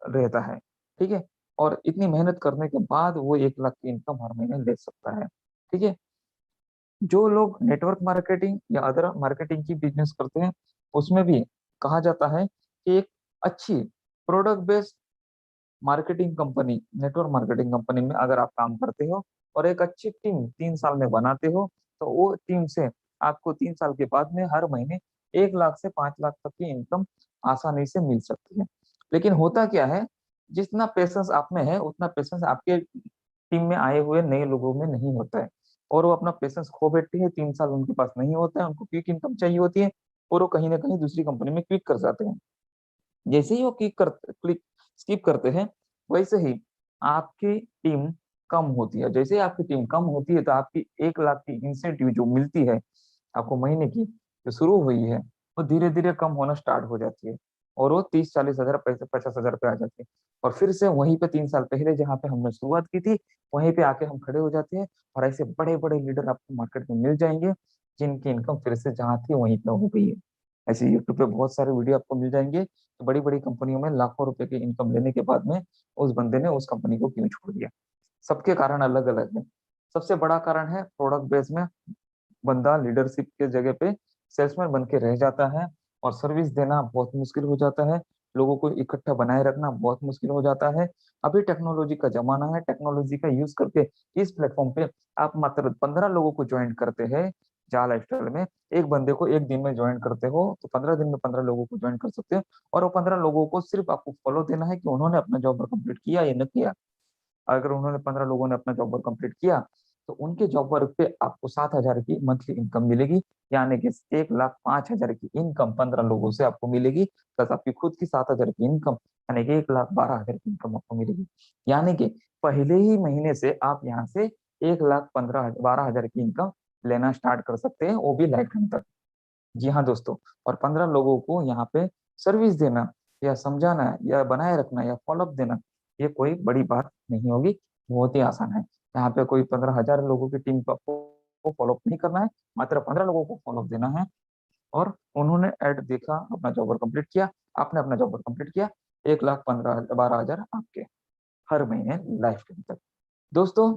रहता है। ठीक है, और इतनी मेहनत करने के बाद वो 1 लाख की इनकम हर महीने ले सकता है। ठीक है, जो लोग नेटवर्क मार्केटिंग या अदर मार्केटिंग की बिजनेस करते हैं उसमें भी कहा जाता है कि एक अच्छी product based marketing company, network marketing company में अगर आप काम करते हो और एक अच्छी टीम 3 साल में बनाते हो, तो वो टीम से आपको 3 साल के बाद में हर महीने 1 लाख से 5 लाख तक की इनकम आसानी से मिल सकती है। लेकिन होता क्या है, जितना पेशेंस आप में है उतना पेशेंस आपके टीम में आए हुए नए लोगों में नहीं होता है, और वो अपना पेशेंस खो बैठते हैं। 3 साल उनके पास नहीं होता है, उनको क्विक इनकम चाहिए होती है और वो कहीं ना कहीं दूसरी कंपनी में क्विक कर जाते हैं। जैसे ही वो क्लिक स्किप करते हैं, वैसे ही आपकी टीम कम होती है। जैसे ही आपकी टीम कम होती है तो आपकी 1 लाख की इंसेंटिव जो मिलती है आपको महीने की, जो शुरू हुई है, वो धीरे धीरे कम होना स्टार्ट हो जाती है और वो 30-40 हजार, 50-50 हजार पे आ जाती है। और फिर से वहीं पे 3 साल पहले जहाँ पे हमने शुरुआत की थी वहीं पे आके हम खड़े हो जाते हैं। और ऐसे बड़े बड़े लीडर आपको मार्केट में मिल जाएंगे जिनकी इनकम फिर से जहाँ थी वहीं पे हो गई है। ऐसे यूट्यूब पे बहुत सारे वीडियो आपको मिल जाएंगे कि बड़ी बड़ी कंपनियों में लाखों रुपए की इनकम लेने के बाद में उस बंदे ने उस कंपनी को क्यों छोड़ दिया। सबके कारण अलग अलग है। सबसे बड़ा कारण है प्रोडक्ट बेस में बंदा लीडरशिप के जगह पे सेल्समैन बन के रह जाता है और सर्विस देना बहुत मुश्किल हो जाता है। लोगों को इकट्ठा बनाए रखना बहुत मुश्किल हो जाता है। अभी टेक्नोलॉजी का जमाना है, टेक्नोलॉजी का यूज करके इस प्लेटफॉर्म पे आप मात्र 15 लोगों को ज्वाइन करते हैं। जा लाइफस्टाइल में एक बंदे को एक दिन में ज्वाइन करते हो तो 15 दिन में 15 लोगों को ज्वाइन कर सकते हो, और वो 15 लोगों को सिर्फ आपको फॉलो देना है कि उन्होंने अपना जॉब कंप्लीट किया या न किया। अगर उन्होंने 15 लोगों ने अपना जॉब वर्क कंप्लीट किया तो उनके जॉब वर्क पे आपको 7 हजार की मंथली इनकम मिलेगी, यानी कि 1,05,000 की इनकम 15 लोगों से आपको मिलेगी, प्लस आपकी खुद की 7 हजार की इनकम, यानी कि 1,12,000 की इनकम आपको मिलेगी। यानी कि पहले ही महीने से आप यहाँ से 1,12,000 की इनकम लेना स्टार्ट कर सकते हैं, वो भी लाइफ टाइम तक। जी हाँ दोस्तों, और 15 लोगों को यहाँ पे सर्विस देना या समझाना या बनाए रखना या फॉलोअप देना, ये कोई बड़ी बात नहीं होगी, बहुत ही आसान है। यहाँ पे कोई 15,000 लोगों की टीम को फॉलोअप नहीं करना है, मात्र 15 लोगों को फॉलोअप देना है। और उन्होंने एड देखा, अपना जॉब वर्क कंप्लीट किया, आपने अपना जॉब वर्क कंप्लीट किया, 1,12,000 आपके हर महीने लाइफ टाइम तक। दोस्तों,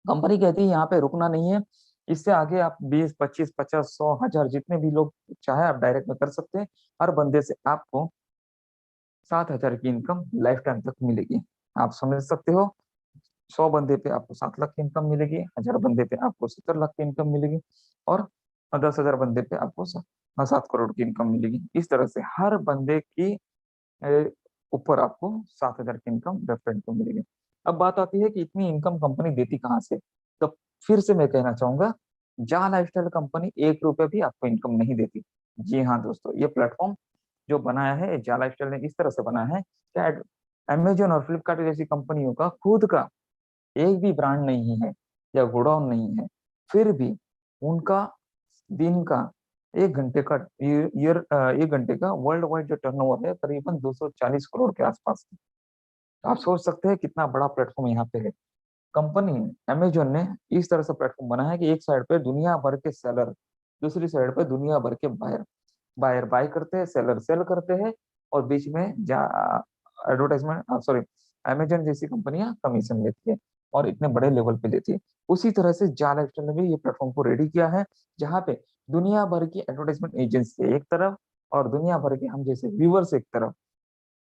कंपनी कहती है यहाँ पे रुकना नहीं है, इससे आगे आप 20, 25, 50, 100, 1000 जितने भी लोग चाहे आप डायरेक्ट में कर सकते हैं। हर बंदे से आपको 7 हजार की इनकम लाइफ टाइम तक मिलेगी। आप समझ सकते हो, 100 बंदे पे आपको 7 लाख की इनकम मिलेगी, 1000 बंदे पे आपको 70 लाख की इनकम मिलेगी, और 10,000 बंदे पे आपको 7 करोड़ की इनकम मिलेगी। इस तरह से हर बंदे की ऊपर आपको 7 हजार की इनकम डेफिनेट को मिलेगी। अब बात आती है कि इतनी इनकम कंपनी देती कहाँ से। तो फिर से मैं कहना चाहूंगा, जा लाइफस्टाइल कंपनी 1 रुपया भी आपको इनकम नहीं देती। जी हाँ दोस्तों, ये प्लेटफॉर्म जो बनाया है जा लाइफस्टाइल ने इस तरह से बनाया है कि अमेजोन और फ्लिपकार्ट जैसी कंपनियों का खुद का एक भी ब्रांड नहीं है या गोडाउन नहीं है, फिर भी उनका दिन का 1 घंटे का 1 घंटे का वर्ल्ड वाइड जो टर्नओवर है करीबन 240 करोड़ के आसपास। तो आप सोच सकते हैं कितना बड़ा प्लेटफॉर्म यहाँ पे है। कंपनी अमेजोन ने इस तरह से प्लेटफॉर्म बनाया है कि एक साइड पे दुनिया भर के सेलर, दूसरी साइड पे दुनिया भर के बायर, बायर बाय करते हैं, सेलर सेल करते हैं, और बीच में एडवर्टाइजमेंट सॉरी अमेजन जैसी कंपनियां कमीशन लेती है और इतने बड़े लेवल पे लेती है। उसी तरह से जा लाइफस्टाइल ने भी ये प्लेटफॉर्म को रेडी किया है, जहाँ पे दुनिया भर की एडवर्टाइजमेंट एजेंसी एक तरफ और दुनिया भर के हम जैसे व्यूवर्स एक तरफ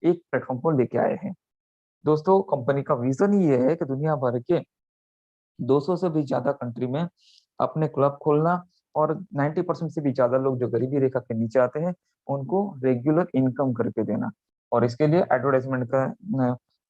एक प्लेटफॉर्म को लेके आए हैं। दोस्तों, कंपनी का विजन ये है कि दुनिया भर के 200 से भी ज्यादा कंट्री में अपने क्लब खोलना, और 90% से भी ज्यादा लोग जो गरीबी रेखा के नीचे आते हैं उनको रेगुलर इनकम करके देना। और इसके लिए एडवर्टाइजमेंट का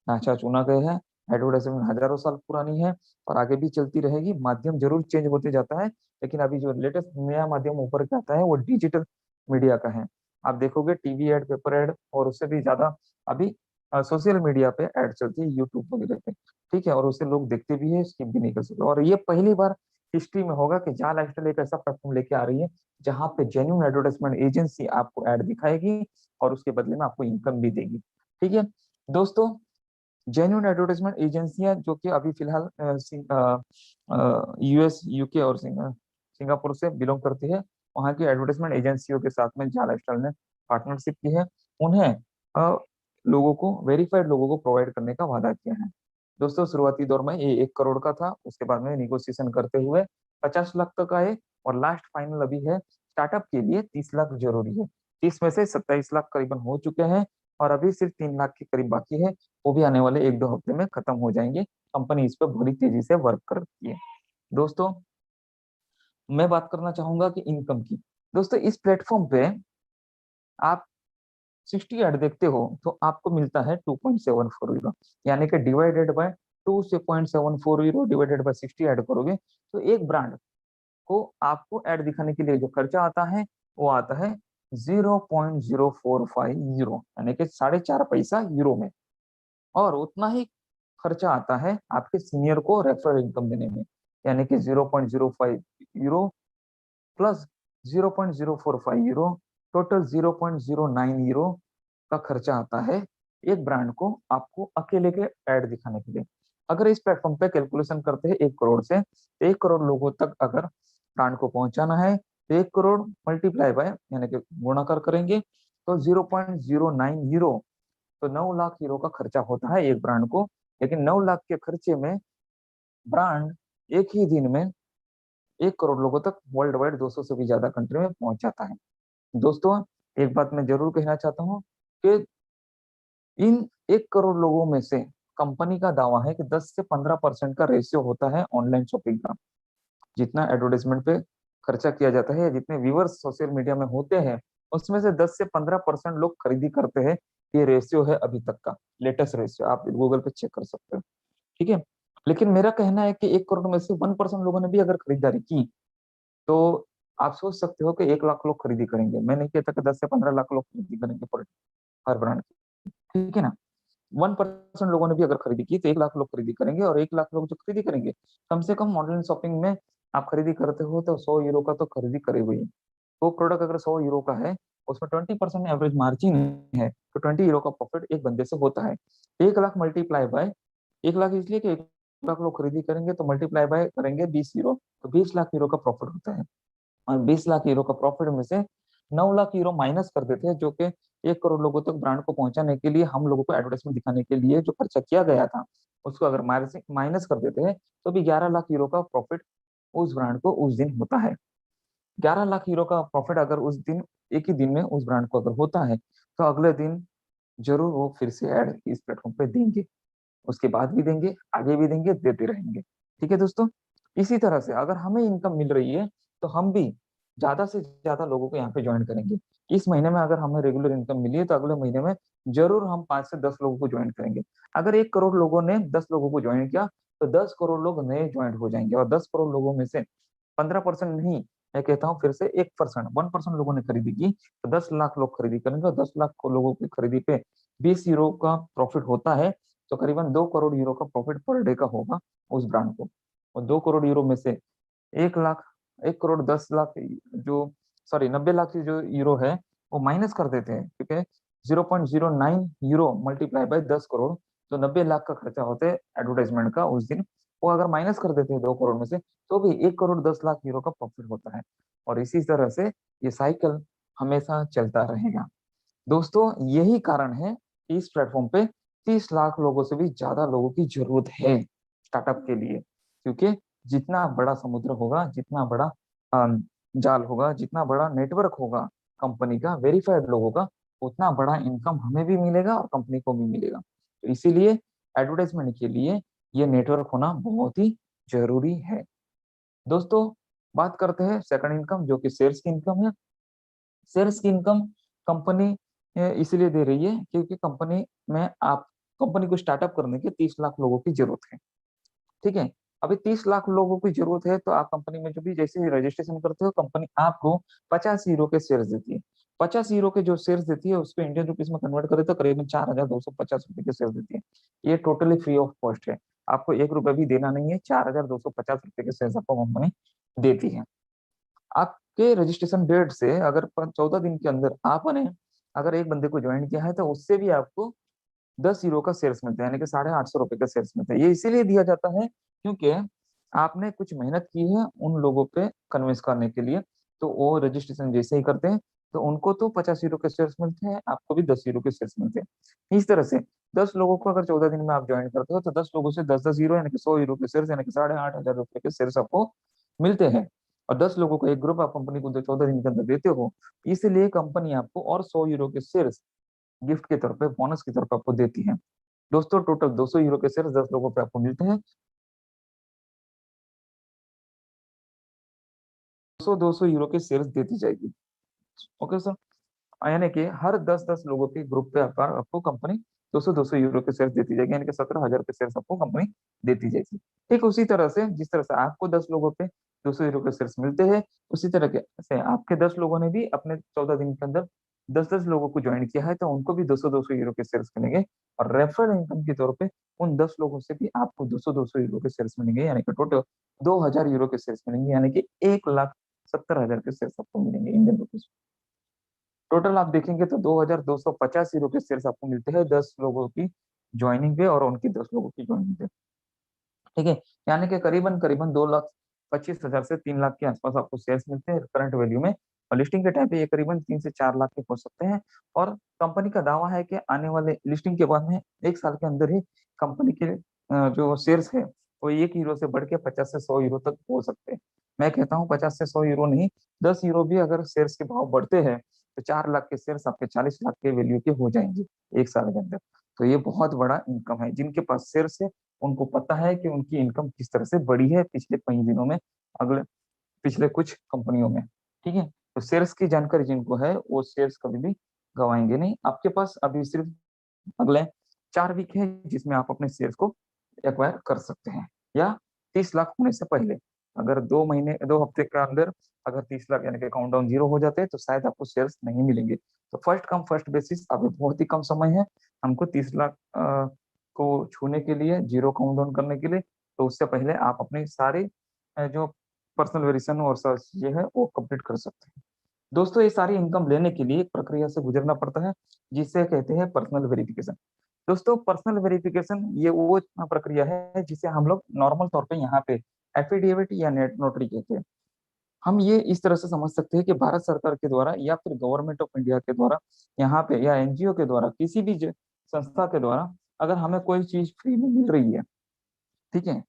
ढांचा चुना गया है। एडवर्टाइजमेंट हजारों साल पुरानी है और आगे भी चलती रहेगी। माध्यम जरूर चेंज होते जाता है, लेकिन अभी जो लेटेस्ट नया माध्यम ऊपर के आता है वो डिजिटल मीडिया का है। आप देखोगे टीवी एड, पेपर एड, और उससे भी ज्यादा अभी सोशल मीडिया पे एड चलती है, यूट्यूब वगैरह पे। ठीक है, और उसे लोग देखते भी है, स्किप भी नहीं कर सकते। और ये पहली बार हिस्ट्री में होगा कि जा लाइफस्टाइल एक ऐसा प्लेटफॉर्म लेके आ रही है जहां पे जेन्युइन एडवर्टाइजमेंट एजेंसी आपको ऐड दिखाएगी और उसके बदले में आपको इनकम भी देगी। ठीक है दोस्तों, जेन्युइन एडवर्टाइजमेंट एजेंसियां जो कि अभी फिलहाल यूएस, यूके और सिंगापुर से बिलोंग करती है, वहाँ की एडवर्टाइजमेंट एजेंसियों के साथ में जा लाइफस्टाइल ने पार्टनरशिप की है। उन्हें लोगों को, वेरीफाइड लोगों को प्रोवाइड करने का वादा किया है। दोस्तों शुरुआती दौर में ये 1 करोड़ का था, उसके बाद में निगोशिएशन करते हुए 50 लाख तक आए और लास्ट फाइनल अभी है स्टार्टअप के लिए 30 लाख जरूरी है। 30 में से 27 लाख करीबन हो चुके हैं और अभी सिर्फ 3 लाख के करीब बाकी है, वो भी आने वाले 1-2 हफ्ते में खत्म हो जाएंगे। कंपनी इस पर बड़ी तेजी से वर्क कर रही है। दोस्तों मैं बात करना चाहूंगा कि इनकम की। दोस्तों इस प्लेटफॉर्म पे आप 60 ऐड देखते हो तो आपको मिलता है 2.74 यूरो, यानी कि डिवाइडेड बाय 2 से 0.74 यूरो डिवाइडेड बाय 60 ऐड करोगे तो एक ब्रांड को आपको ऐड दिखाने के लिए जो खर्चा आता है वो आता है 0.045 यूरो, यानी कि 4.5 पैसा यूरो में। और उतना ही खर्चा आता है आपके सीनियर को रेफरल इनकम देने में, यानी कि 0.05 euro plus 0.045 euro, total 0.09 euro का खर्चा आता है एक ब्रांड को आपको अकेले के ऐड दिखाने के लिए। अगर इस प्लेटफॉर्म पे कैलकुलेशन करते हैं 1 करोड़ से, तो 1 करोड़ लोगों तक अगर ब्रांड को पहुंचाना है तो 1 करोड़ मल्टीप्लाई बाय यानी कि गुणाकार करेंगे तो 0.09 यूरो, तो 9 लाख यूरो का खर्चा होता है एक ब्रांड को। लेकिन 9 लाख के खर्चे में ब्रांड एक ही दिन में 1 करोड़ लोगों तक वर्ल्ड वाइड 200 से भी ज्यादा कंट्री में पहुंच जाता है। दोस्तों एक बात मैं जरूर कहना चाहता हूँ कि इन 1 करोड़ लोगों में से कंपनी का दावा है कि 10 से 15% का रेशियो होता है ऑनलाइन शॉपिंग का। जितना एडवर्टाइजमेंट पे खर्चा किया जाता है, जितने व्यूवर्स सोशल मीडिया में होते हैं, उसमें से 10 से 15% लोग खरीदी करते हैं। ये रेशियो है अभी तक का लेटेस्ट रेशियो, आप गूगल पे चेक कर सकते हो। ठीक है, लेकिन मेरा कहना है कि 1 करोड़ में से 1% लोगों ने भी अगर खरीदारी की तो आप सोच सकते हो कि 1 लाख लोग खरीदी करेंगे। मैं नहीं कहता कि 10 से 15 लाख लोग खरीदी करेंगे हर ब्रांड की, ठीक है ना। 1% लोगों ने भी अगर खरीदी की तो 1 लाख लोग खरीदी करेंगे, और 1 लाख लोग जो खरीदी करेंगे, कम से कम ऑनलाइन शॉपिंग में आप खरीदी करते हो तो 100 यूरो का तो खरीदी करे हुई है। वो प्रोडक्ट अगर 100 यूरो का है, उसमें 20% एवरेज मार्जिन है, तो 20 यूरो का प्रॉफिट एक बंदे से होता है। 1 लाख मल्टीप्लाई बाय 1 लाख, इसलिए कि 1 लाख लोग खरीदी करेंगे तो मल्टीप्लाई बाय करेंगे 20 यूरो, तो 20 लाख यूरो का प्रॉफिट होता है। और 20 लाख यूरो का प्रॉफिट में से 9 लाख यूरो माइनस कर देते हैं, जो कि 1 करोड़ लोगों तक ब्रांड को पहुंचाने के लिए, हम लोगों को एडवर्टाइजमेंट दिखाने के लिए जो खर्चा किया गया था, उसको अगर माइनस कर देते हैं तो भी 11 लाख यूरो का प्रॉफिट उस ब्रांड को उस दिन होता है। 11 लाख यूरो का प्रॉफिट अगर उस दिन, एक ही दिन में उस ब्रांड को अगर होता है, तो अगले दिन जरूर वो फिर से ऐड इस प्लेटफॉर्म पे देंगे, उसके बाद भी देंगे, आगे भी देंगे, देते रहेंगे। ठीक है दोस्तों, इसी तरह से अगर हमें इनकम मिल रही है तो हम भी ज्यादा से ज्यादा लोगों को यहाँ पे ज्वाइन करेंगे। इस महीने में अगर हमें रेगुलर इनकम मिली है तो अगले महीने में जरूर हम 5 से 10 लोगों को ज्वाइन करेंगे। अगर 1 करोड़ लोगों ने 10 लोगों को ज्वाइन किया तो 10 करोड़ लोग नए ज्वाइन हो जाएंगे, और 10 करोड़ लोगों में से 15% नहीं, मैं कहता हूँ फिर से 1% लोगों ने खरीदी की तो 10 लाख लोग खरीदी करेंगे, और 10 लाख लोगों की खरीदी पे 20 यूरो का प्रॉफिट होता है, तो करीबन 2 करोड़ यूरो का प्रॉफिट पर डे का होगा उस ब्रांड को। और 2 करोड़ यूरो में से 1 लाख, 1 करोड़ 10 लाख जो, सॉरी 90 लाख की जो यूरो है वो माइनस कर देते हैं, क्योंकि 0.09 यूरो मल्टीप्लाई बाय 10 करोड़, तो 90 लाख का खर्चा होता है एडवर्टाइजमेंट का उस दिन, वो अगर माइनस कर देते हैं 2 करोड़ में से, तो भी 1 करोड़ 10 लाख यूरो का प्रॉफिट होता है। और इसी तरह से ये साइकिल हमेशा चलता रहेगा। दोस्तों यही कारण है कि इस प्लेटफॉर्म पे 30 लाख लोगों से भी ज्यादा लोगों की जरूरत है स्टार्टअप के लिए, क्योंकि जितना बड़ा समुद्र होगा, जितना बड़ा जाल होगा, जितना बड़ा नेटवर्क होगा कंपनी का वेरीफाइड लोगों का, उतना बड़ा इनकम हमें भी मिलेगा और कंपनी को भी मिलेगा। तो इसीलिए एडवर्टाइजमेंट के लिए ये नेटवर्क होना बहुत ही जरूरी है। दोस्तों बात करते हैं सेकंड इनकम, जो कि सेल्स की इनकम है। शेयर्स की इनकम कंपनी इसलिए दे रही है क्योंकि कंपनी में आप, कंपनी को स्टार्टअप करने के 30 लाख लोगों की जरूरत है। ठीक है, अभी 30 लाख लोगों की जरूरत है, तो आप कंपनी में जो भी जैसे रजिस्ट्रेशन करते हो, कंपनी आपको 50 यूरो के शेयर देती है। 50 यूरो के जो शेयर्स देती है उसको इंडियन रुपीस में कन्वर्ट करें तो करीबन 4,250 रुपए के शेयर देती है। ये टोटली फ्री ऑफ कॉस्ट है, आपको 1 रुपया भी देना नहीं है, 4,250 रुपए के शेयर आपको कंपनी देती है। आपके रजिस्ट्रेशन डेट से अगर 14 दिन के अंदर आपने अगर एक बंदे को ज्वाइन किया है तो उससे भी आपको 10 यूरो का शेयर्स मिलता है, यानी कि 850 रुपए का शेयर्स मिलता है। ये इसीलिए दिया जाता है क्योंकि आपने कुछ मेहनत की है उन लोगों पे कन्विंस करने के लिए, तो वो रजिस्ट्रेशन जैसे ही करते हैं तो उनको तो 50 यूरो के शेयर्स मिलते हैं, आपको भी 10 यूरो के शेयर्स मिलते हैं। इस तरह से 10 लोगों को अगर 14 दिन में आप ज्वाइन करते हो तो 10 लोगों से 10-10 यूरो यानी कि 100 यूरो के शेयर्स यानी कि 8,500 रुपए के शेयर्स आपको मिलते हैं। और 10 लोगों को एक ग्रुप आप कंपनी को 14 दिन के अंदर देते हो, इसलिए कंपनी आपको और 100 यूरो के शेयर्स गिफ्ट के तौर पे, बोनस के तौर पे आपको देती है। दोस्तों टोटल 200 यूरो के शेयर्स 10 लोगों पे आपको मिलते हैं। 200 यूरो के शेयर्स देती जाएगी। ओके सर, यानी कि हर 10-10 लोगों के ग्रुप पे आपको कंपनी 200-200 यूरो के शेयर्स देती जाएगी, यानी कि 17,000 के शेयर्स आपको कंपनी देती जाएगी। ठीक उसी तरह से जिस तरह से आपको 10 लोगों पे 200 यूरो के शेयर्स मिलते हैं, उसी तरह के से आपके 10 लोगों ने भी अपने 14 दिन के अंदर 10-10 लोगों को ज्वाइन किया है तो उनको भी 200-200 यूरो के शेयर्स मिलेंगे। और रेफरल इनकम के तौर पे उन 10 लोगों से भी आपको 200-200 यूरो के शेयर्स मिलेंगे, यानी कि टोटल 2,000 यूरो के शेयर्स मिलेंगे, यानी कि 1,70,000 के शेयर्स आपको मिलेंगे इंडियन रुपीज। टोटल आप देखेंगे तो 2,250 यूरो के शेयर्स आपको मिलते हैं 10 लोगों की ज्वाइनिंग पे और उनकी 10 लोगों की ज्वाइनिंग पे। ठीक है, यानी कि करीबन करीबन 2,25,000 से 3 लाख के आसपास आपको शेयर्स मिलते हैं करंट वैल्यू में। और लिस्टिंग के टाइम पे ये करीबन 3 से 4 लाख के हो सकते हैं। और कंपनी का दावा है कि आने वाले लिस्टिंग के बाद में 1 साल के अंदर ही कंपनी के जो शेयर्स है वो 1 यूरो से बढ़ के 50 से 100 यूरो तक हो सकते हैं। मैं कहता हूँ 50 से 100 यूरो नहीं, 10 यूरो भी अगर शेयर्स के भाव बढ़ते हैं तो 4 लाख के शेयर्स आपके 40 लाख के वैल्यू के हो जाएंगे 1 साल के अंदर। तो ये बहुत बड़ा इनकम है। जिनके पास शेयर्स है उनको पता है कि उनकी इनकम किस तरह से बढ़ी है पिछले कई दिनों में, अगले पिछले कुछ कंपनियों में। ठीक है, तो शेयर्स की जानकारी जिनको है वो शेयर्स कभी भी गवाएंगे नहीं। आपके पास अभी सिर्फ अगले 4 वीक है जिसमें आप अपने शेयर्स को एक्वायर कर सकते हैं, या 30 लाख होने से पहले। अगर 2 महीने 2 हफ्ते के अंदर अगर 30 लाख यानी कि काउंटडाउन 0 हो जाते हैं तो शायद आपको शेयर्स नहीं मिलेंगे। तो फर्स्ट कम फर्स्ट बेसिस, अभी बहुत ही कम समय है हमको 30 लाख को छूने के लिए, 0 काउंटडाउन करने के लिए। तो उससे पहले आप अपनी सारी जो पर्सनल वेरिएशन और सर्च ये है वो कंप्लीट कर सकते हैं। दोस्तों ये सारी इनकम लेने के लिए एक प्रक्रिया से गुजरना पड़ता है जिसे कहते हैं पर्सनल वेरिफिकेशन। दोस्तों पर्सनल वेरिफिकेशन ये वो प्रक्रिया है जिसे हम लोग नॉर्मल तौर पे यहाँ पे एफिडेविट या नेट नोटरी कहते हैं। हम ये इस तरह से समझ सकते हैं कि भारत सरकार के द्वारा या फिर गवर्नमेंट ऑफ इंडिया के द्वारा यहाँ पे, या एनजीओ के द्वारा, किसी भी संस्था के द्वारा अगर हमें कोई चीज फ्री में मिल रही है, ठीक है,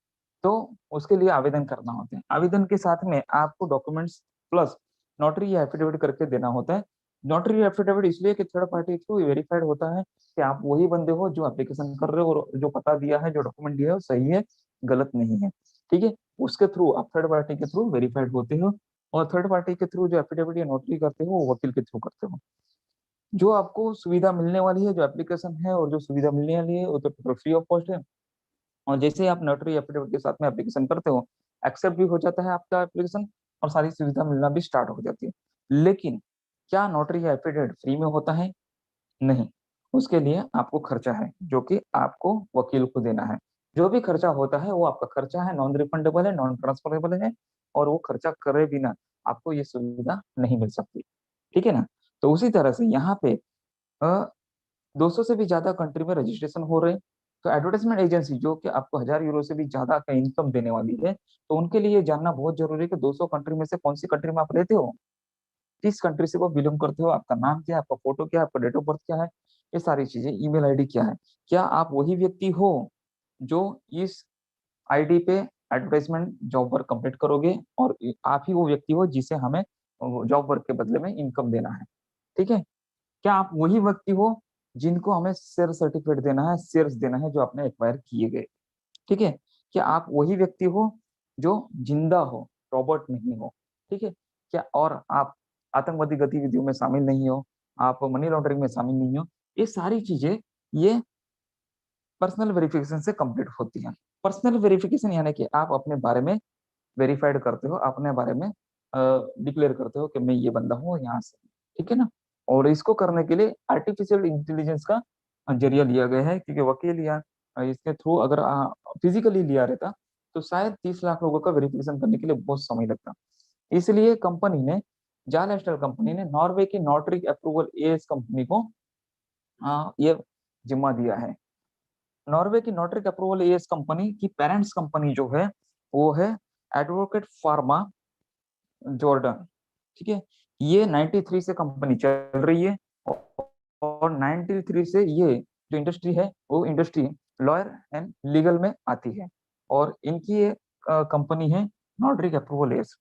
तो उसके लिए आवेदन करना होता है। आवेदन के साथ में आपको डॉक्यूमेंट्स प्लस नोटरी या एफिडेविट करके देना होता है। नोटरी एफिडेविट इसलिए कि थर्ड पार्टी थ्रू वेरीफाइड होता है कि आप वही बंदे हो जो एप्लीकेशन कर रहे हो और जो पता दिया है, जो डॉक्यूमेंट दिया है वो सही है, गलत नहीं है। ठीक है, उसके थ्रू आप थर्ड पार्टी के थ्रू वेरीफाइड होते हो। और थर्ड पार्टी के थ्रू जो एफिडेविट या नोटरी करते हो वो वकील के थ्रू करते हो। जो आपको सुविधा मिलने वाली है, जो एप्लीकेशन है और जो सुविधा मिलने वाली है वो तो फ्री ऑफ कॉस्ट है। और जैसे ही आप नोटरी एफिडेविट के साथ में एप्लीकेशन करते हो, एक्सेप्ट भी हो जाता है आपका एप्लीकेशन और सारी सुविधा मिलना भी स्टार्ट हो जाती है। लेकिन क्या नोटरी या एफिडेविट फ्री में होता है? नहीं, उसके लिए आपको खर्चा है जो कि आपको वकील को देना है। जो भी खर्चा होता है वो आपका खर्चा है, नॉन रिफंडेबल है, नॉन ट्रांसफरेबल है, और वो खर्चा करे बिना आपको ये सुविधा नहीं मिल सकती। ठीक है ना। तो उसी तरह से यहाँ पे 200 से भी ज्यादा कंट्री में रजिस्ट्रेशन हो रहे हैं। तो एडवर्टाइजमेंट एजेंसी जो कि आपको 1,000 यूरो से भी ज्यादा का इनकम देने वाली है, तो उनके लिए जानना बहुत जरूरी है कि 200 कंट्री में से कौन सी कंट्री में आप रहते हो, किस कंट्री से वो बिलोंग करते हो, आपका नाम क्या है, आपका फोटो क्या है, आपका डेट ऑफ बर्थ क्या है, ये सारी चीजें, ईमेल आईडी क्या है, क्या आप वही व्यक्ति हो जो इस आईडी पे एडवर्टाइजमेंट जॉब वर्क कंप्लीट करोगे, और आप ही वो व्यक्ति हो जिसे हमें जॉब वर्क के बदले में इनकम देना है। ठीक है, क्या आप वही व्यक्ति हो जिनको हमें शेयर सर्टिफिकेट देना है, शेयर्स देना है जो आपने एक्वायर किए गए। ठीक है, क्या आप वही व्यक्ति हो जो जिंदा हो, रॉबोट नहीं हो। ठीक है, क्या और आप आतंकवादी गतिविधियों में शामिल नहीं हो, आप मनी लॉन्ड्रिंग में शामिल नहीं हो। ये सारी चीजें ये पर्सनल वेरिफिकेशन से कंप्लीट होती है। पर्सनल वेरिफिकेशन यानी कि आप अपने बारे में वेरीफाइड करते हो, अपने बारे में डिक्लेयर करते हो कि मैं ये बंदा हूँ यहाँ से। ठीक है ना। और इसको करने के लिए आर्टिफिशियल इंटेलिजेंस का जरिया लिया गया है, क्योंकि वकील या इसके थ्रू अगर फिजिकली लिया रहता तो शायद 30 लाख लोगों का वेरिफिकेशन करने के लिए बहुत समय लगता। इसलिए कंपनी ने, जाल एस्ट्रल कंपनी ने नॉर्वे की नोटरी अप्रूवल एएस कंपनी को ये जिम्मा दिया है। नॉर्वे की नोटरी अप्रूवल एएस कंपनी की पेरेंट्स कंपनी जो है वो है एडवोकेट फार्मा जॉर्डन, ठीक है। ये 93 से कंपनी चल रही है और 93 से ये जो इंडस्ट्री है वो इंडस्ट्री लॉयर एंड लीगल में आती है और इनकी ये कंपनी है नॉटरी अप्रूवल एएस।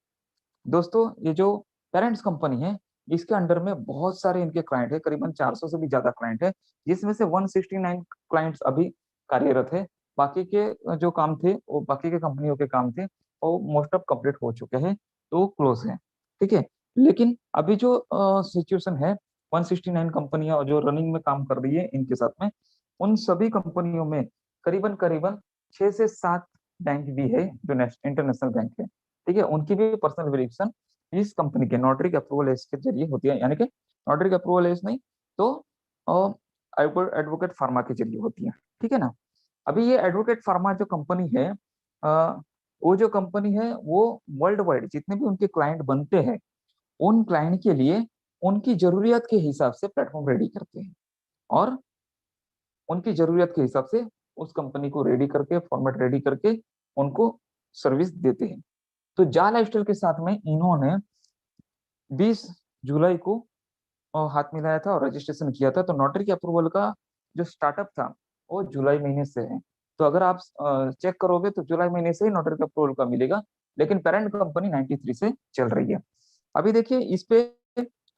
दोस्तों ये जो पेरेंट्स कंपनी है इसके अंडर में बहुत सारे इनके क्लाइंट है, करीबन 400 से भी ज्यादा क्लाइंट है, जिसमें से 169 क्लाइंट्स अभी कार्यरत है। बाकी के जो काम थे वो बाकी के कंपनियों के काम थे वो मोस्ट ऑफ कंप्लीट हो चुके हैं, तो क्लोज है, ठीक है। लेकिन अभी जो सिचुएशन है 169 कंपनियां जो रनिंग में काम कर रही है इनके साथ में, उन सभी कंपनियों में करीबन करीबन 6 से 7 बैंक भी है जो इंटरनेशनल बैंक है, ठीक है। उनकी भी पर्सनल वेरिफिकेशन इस कंपनी के नोटरी अप्रूवल एस के जरिए होती है, यानी कि नोटरी अप्रूवल एस नहीं तो एडवोकेट फार्मा के जरिए होती है, ठीक है ना। अभी ये एडवोकेट फार्मा जो कंपनी है वो जो कंपनी है वो वर्ल्ड वाइड जितने भी उनके क्लाइंट बनते हैं उन क्लाइंट के लिए उनकी जरूरियत के हिसाब से प्लेटफॉर्म रेडी करते हैं और उनकी जरूरियत के हिसाब से उस कंपनी को रेडी करके फॉर्मेट रेडी करके उनको सर्विस देते हैं। तो जाल लाइफस्टाइल के साथ में इन्होंने 20 जुलाई को हाथ मिलाया था और रजिस्ट्रेशन किया था। तो नोटरी के अप्रूवल का जो स्टार्टअप था वो जुलाई महीने से है। तो अगर आप चेक करोगे तो जुलाई महीने से ही नोटरी के अप्रूवल का मिलेगा, लेकिन पेरेंट कंपनी 93 से चल रही है। अभी देखिए इस पे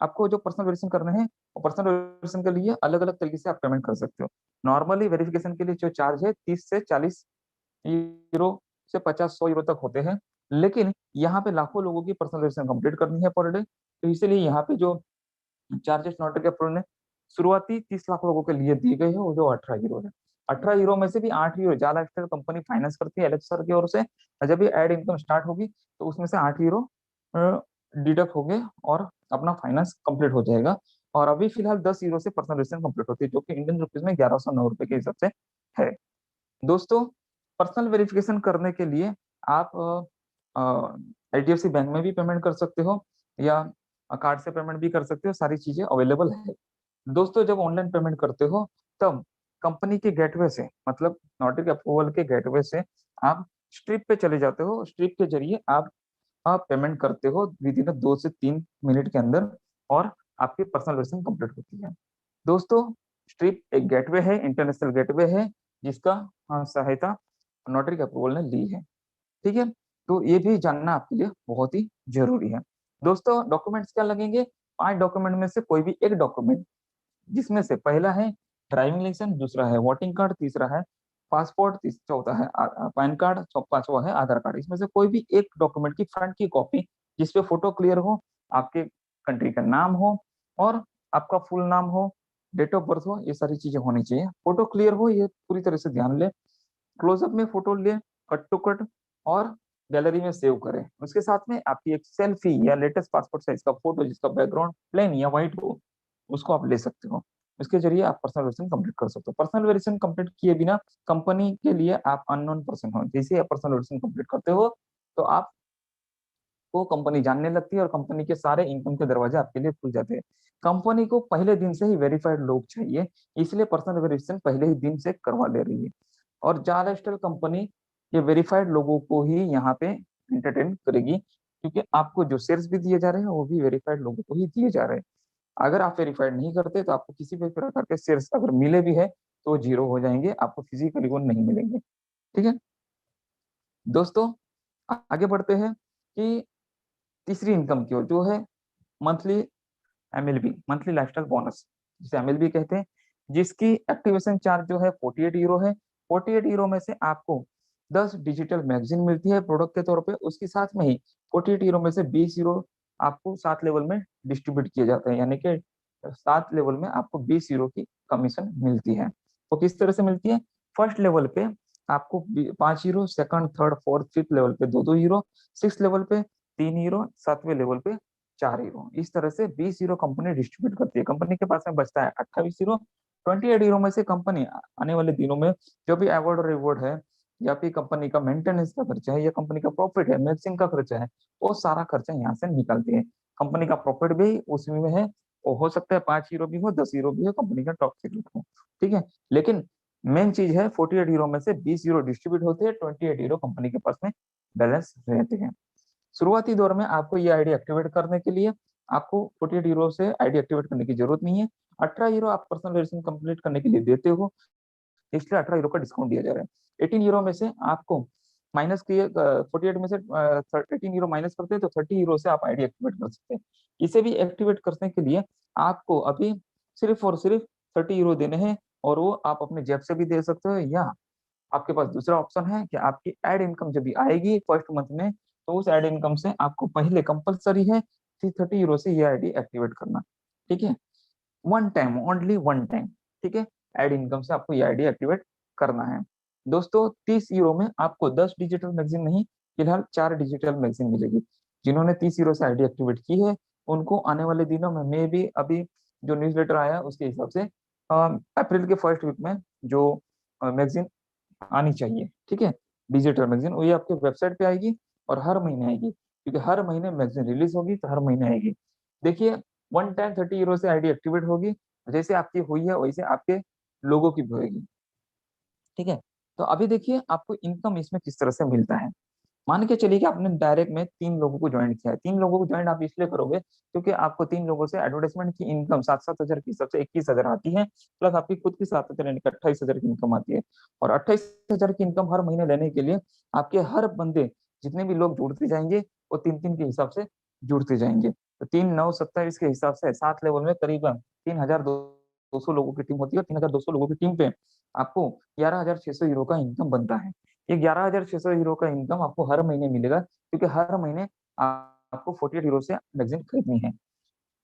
आपको जो पर्सनल वेरिफिकेशन करने हैं और पर्सनल वेरिफिकेशन के लिए अलग अलग तरीके से आप पेमेंट कर सकते हो। नॉर्मली वेरिफिकेशन के लिए जो चार्ज है 30 से 40 यूरो से 50-100 यूरो तक होते हैं, लेकिन यहाँ पे लाखों लोगों की पर्सनल वेरिफिकेशन कंप्लीट करनी है पर डे, तो इसलिए यहाँ पे जो चार्जेस नोटरी के अप्रूवल ने शुरुआती 30 लाख लोगों के लिए दिए गए हैं वो जो 18 यूरो है। 18 यूरो में से भी 8 यूरो जाल लाइफस्टाइल कंपनी फाइनेंस करती है एलेक्सर की ओर से, और जब ये एड इनकम स्टार्ट होगी तो उसमें से 8 यूरो डिडक्ट हो गए और अपना फाइनेंस कंप्लीट हो जाएगा। और अभी फिलहाल 10 यूरो से पर्सनल वेरिफिकेशन कंप्लीट होती है जो कि इंडियन रुपीज में 1109 रुपए के हिसाब से है। दोस्तों पर्सनल वेरिफिकेशन करने के लिए आप एचडीएफसी बैंक में भी पेमेंट कर सकते हो या कार्ड से पेमेंट भी कर सकते हो, सारी चीजें अवेलेबल है। दोस्तों जब ऑनलाइन पेमेंट करते हो तब कंपनी के गेटवे से, मतलब नोटरी अप्रूवल के गेटवे से आप स्ट्रिप पे चले जाते हो, स्ट्रिप के जरिए आप पेमेंट करते हो विद इन 2 से 3 मिनट के अंदर और आपकी पर्सनल वेरिफिकेशन कंप्लीट होती है। दोस्तों स्ट्रिप एक गेटवे है, इंटरनेशनल गेटवे है जिसका सहायता नोटरी अप्रूवल ने ली है, ठीक है। तो ये भी जानना आपके लिए बहुत ही जरूरी है। दोस्तों डॉक्यूमेंट्स क्या लगेंगे? 5 डॉक्यूमेंट में से कोई भी एक डॉक्यूमेंट, जिसमें से पहला है ड्राइविंग लाइसेंस, दूसरा है वोटिंग कार्ड, तीसरा है पासपोर्ट, चौथा है पैन कार्ड, पांचवा है आधार कार्ड। इसमें से कोई भी एक डॉक्यूमेंट की फ्रंट की कॉपी जिसपे फोटो क्लियर हो, आपके कंट्री का नाम हो और आपका फुल नाम हो, डेट ऑफ बर्थ हो, ये सारी चीजें होनी चाहिए। फोटो क्लियर हो ये पूरी तरह से ध्यान ले, क्लोजअप में फोटो ले कट टू कट और गैलरी में सेव करें। उसके साथ में आपकी एक सेल्फी या लेटेस्ट पासपोर्ट साइज का फोटो जिसका बैकग्राउंड प्लेन या व्हाइट हो उसको आप ले सकते हो। इसके जरिए आप पर्सनल वेरिफिकेशन कंप्लीट कर सकते हो। पर्सनल वेरिफिकेशन कंप्लीट किए बिना कंपनी के लिए आप अननोन पर्सन हो, जैसे आप पर्सनल वेरिफिकेशन कंप्लीट करते हो तो आप को कंपनी जानने लगती है और कंपनी के सारे इनकम के दरवाजे आपके लिए खुल जाते हैं। कंपनी को पहले दिन से ही वेरीफाइड लोग चाहिए, इसलिए पर्सनल वेरिफिकेशन पहले ही दिन से करवा ले रही है और जाल लाइफस्टाइल कंपनी ये वेरीफाइड लोगों को ही यहाँ पे एंटरटेन करेगी, क्योंकि आपको जो शेयर्स भी दिए जा रहे हैं वो भी वेरीफाइड लोगों को ही दिए जा रहे हैं। अगर आप वेरीफाइड नहीं करते तो आपको किसी भी प्रकार के शेयर्स अगर मिले भी है तो जीरो हो जाएंगे, आपको फिजिकली वो नहीं मिलेंगे, ठीक है। दोस्तों आगे बढ़ते हैं कि तीसरी इनकम की ओर जो है monthly MLB, monthly lifestyle bonus, जिसे एमएलबी कहते हैं, जिसकी एक्टिवेशन चार्ज जो है 48 यूरो है। 48 यूरो में से आपको 10 डिजिटल मैगजीन मिलती है प्रोडक्ट के तौर पे। उसके साथ में ही 48 यूरो में से 20 यूरो आपको 7 लेवल में डिस्ट्रीब्यूट किए जाते हैं, यानी कि 7 लेवल में आपको 20 यूरो की कमीशन मिलती है। तो किस तरह से मिलती है? फर्स्ट लेवल पे आपको 5 euro, second, third, fourth, fifth level पे 2-2 यूरो, सिक्स लेवल पे 3 यूरो, 7वें लेवल पे 4 यूरो। इस तरह से 20 यूरो कंपनी डिस्ट्रीब्यूट करती है। कंपनी के पास में बचता है 28 यूरो। 28 यूरो में से कंपनी आने वाले दिनों में जो भी अवार्ड और रिवॉर्ड है, या फिर कंपनी का मेंटेनेंस का खर्चा है, या कंपनी का प्रॉफिट है, मैगजीन का खर्चा है, वो सारा खर्चा यहाँ से निकालती है। कंपनी का प्रॉफिट भी उसमें में है, वो हो सकता है 5 यूरो भी हो, 10 यूरो भी हो, कंपनी का टॉप सीक्रेट हो, ठीक है। लेकिन मेन चीज है 48 यूरो में से 20 यूरो डिस्ट्रीब्यूट होते हैं, 28 यूरो कंपनी के पास में बैलेंस रहते हैं। शुरुआती दौर में आपको ये आईडी एक्टिवेट करने के लिए आपको 48 यूरो से आईडी एक्टिवेट करने की जरूरत नहीं है। 18 यूरो आप पर्सनल वेरिफिकेशन कंप्लीट करने के लिए देते हो, इसलिए 18 यूरो का डिस्काउंट दिया जा रहा है। 18 यूरो में से आपको माइनस किए 48 में से 18 यूरो माइनस करते हैं तो 30 यूरो से आप आईडी एक्टिवेट कर सकते हैं। इसे भी एक्टिवेट करने के लिए आपको अभी सिर्फ और सिर्फ 30 यूरो देने हैं, और वो आप अपने जेब से भी दे सकते हो, या आपके पास दूसरा ऑप्शन है कि आपकी एड इनकम जब भी आएगी फर्स्ट मंथ में, तो उस एड इनकम से आपको पहले कंपलसरी है 30 यूरो से ये आईडी एक्टिवेट करना, ठीक है। One time, only one time, ठीक है। एड इनकम से आपको ये आईडी एक्टिवेट करना है। दोस्तों 30 यूरो में आपको 10 डिजिटल मैगजीन नहीं, फिलहाल 4 डिजिटल मैगजीन मिलेगी। जिन्होंने 30 यूरो से आईडी एक्टिवेट की है उनको आने वाले दिनों में मे भी, अभी जो न्यूज़लेटर आया उसके हिसाब से अप्रैल के फर्स्ट वीक में जो मैगजीन आनी चाहिए, ठीक है, डिजिटल मैगजीन, वो ये आपके वेबसाइट पे आएगी और हर महीने आएगी, क्योंकि हर महीने मैगजीन रिलीज होगी तो हर महीने आएगी। देखिए वन टाइम 30 यूरो से आईडी एक्टिवेट होगी, जैसे आपकी हुई है वैसे आपके लोगों की भी होगी, ठीक है। तो अभी देखिए आपको इनकम इसमें किस तरह से मिलता है। मान के चलिए कि आपने डायरेक्ट में 3 लोगों को ज्वाइन किया है। 3 लोगों को ज्वाइन आप इसलिए करोगे क्योंकि आपको 3 लोगों से एडवर्टाइजमेंट की इनकम 7-7 हजार की सबसे 21,000 आती है, प्लस आपकी खुद की 7,000 यानी 28,000 की इनकम आती है। और 28,000 की इनकम हर महीने लेने के लिए आपके हर बंदे, जितने भी लोग जुड़ते जाएंगे वो 3-3 के हिसाब से जुड़ते जाएंगे। तो 3, 9, 27 के हिसाब से 7 लेवल में करीबन 3,200 लोगों की टीम होती है। 3,200 लोगों की टीम पे आपको 11,600 यूरो का इनकम बनता है। ये 11,600 यूरो का इनकम आपको हर महीने मिलेगा, क्योंकि हर महीने आपको 48 यूरो से मैगजीन खरीदनी है।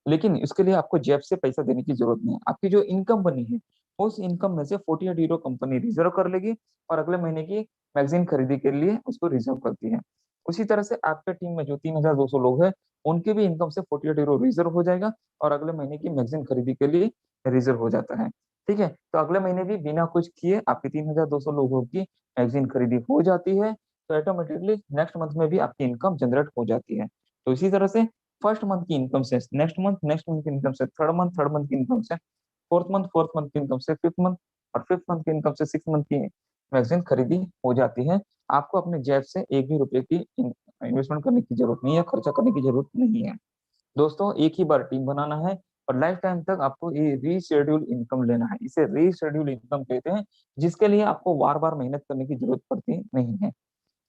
लेकिन इसके लिए आपको जेब से पैसा देने की जरूरत नहीं है। आपकी जो इनकम बनी है उस इनकम में से 48 यूरो कंपनी रिजर्व कर लेगी और अगले महीने की मैगजीन खरीदी के लिए उसको रिजर्व करती है। उसी तरह से आपके टीम में जो 3,200 लोग हैं उनकी भी इनकम से 48 यूरो रिजर्व हो जाएगा और अगले महीने की मैगजीन खरीदी के लिए रिजर्व हो जाता है, ठीक है। तो अगले महीने भी बिना कुछ किए आपकी 3,200 लोगों की मैगजीन खरीदी हो जाती है, तो ऑटोमेटिकली नेक्स्ट मंथ में भी आपकी इनकम जनरेट हो जाती है। तो इसी तरह से फर्स्ट मंथ की इनकम से नेक्स्ट मंथ की इनकम से थर्ड मंथ की इनकम से फोर्थ मंथ की इनकम से फिफ्थ मंथ, और फिफ्थ मंथ की इनकम से सिक्स मंथ की मैगजीन खरीदी हो जाती है। आपको अपने जेब से एक भी रुपए की इन्वेस्टमेंट करने की जरूरत नहीं है, खर्चा करने की जरूरत नहीं है। दोस्तों एक ही बार टीम बनाना है और लाइफ टाइम तक आपको ये रीशेड्यूल इनकम लेना है। इसे रीशेड्यूल इनकम कहते हैं, जिसके लिए आपको बार बार मेहनत करने की जरूरत पड़ती नहीं है।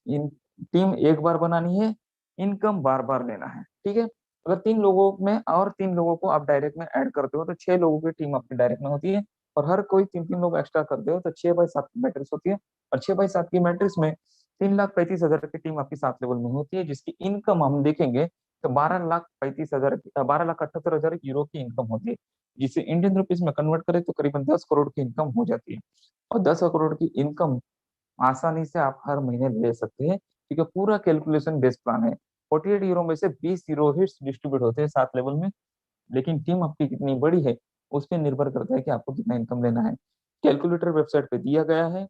इन टीम एक बार बनानी है, इनकम बार बार लेना है, ठीक है। अगर 3 लोगों में और 3 लोगों को आप डायरेक्ट में ऐड करते हो तो 6 लोगों की टीम आपकी डायरेक्ट में होती है, और हर कोई 3-3 लोग एक्स्ट्रा करते हो तो 6/7 की मैट्रिक्स होती है। और 6/7 की मैट्रिक्स में 3,35,000 की टीम आपकी 7 लेवल में होती है, जिसकी इनकम हम देखेंगे तो 12,35,000 12,78,000 यूरो की इनकम होती है, जिसे इंडियन रुपीज में कन्वर्ट करें तो करीबन 10 करोड़ की इनकम हो जाती है। और 10 करोड़ की इनकम आसानी से आप हर महीने ले सकते हैं, क्योंकि पूरा कैलकुलेशन बेस्ड प्लान है। 48 यूरो में से 20 यूरो ही डिस्ट्रीब्यूट होते हैं 7 लेवल में, लेकिन टीम आपकी कितनी बड़ी है उस पर निर्भर करता है कि आपको कितना इनकम लेना है। कैलकुलेटर वेबसाइट पे दिया गया है,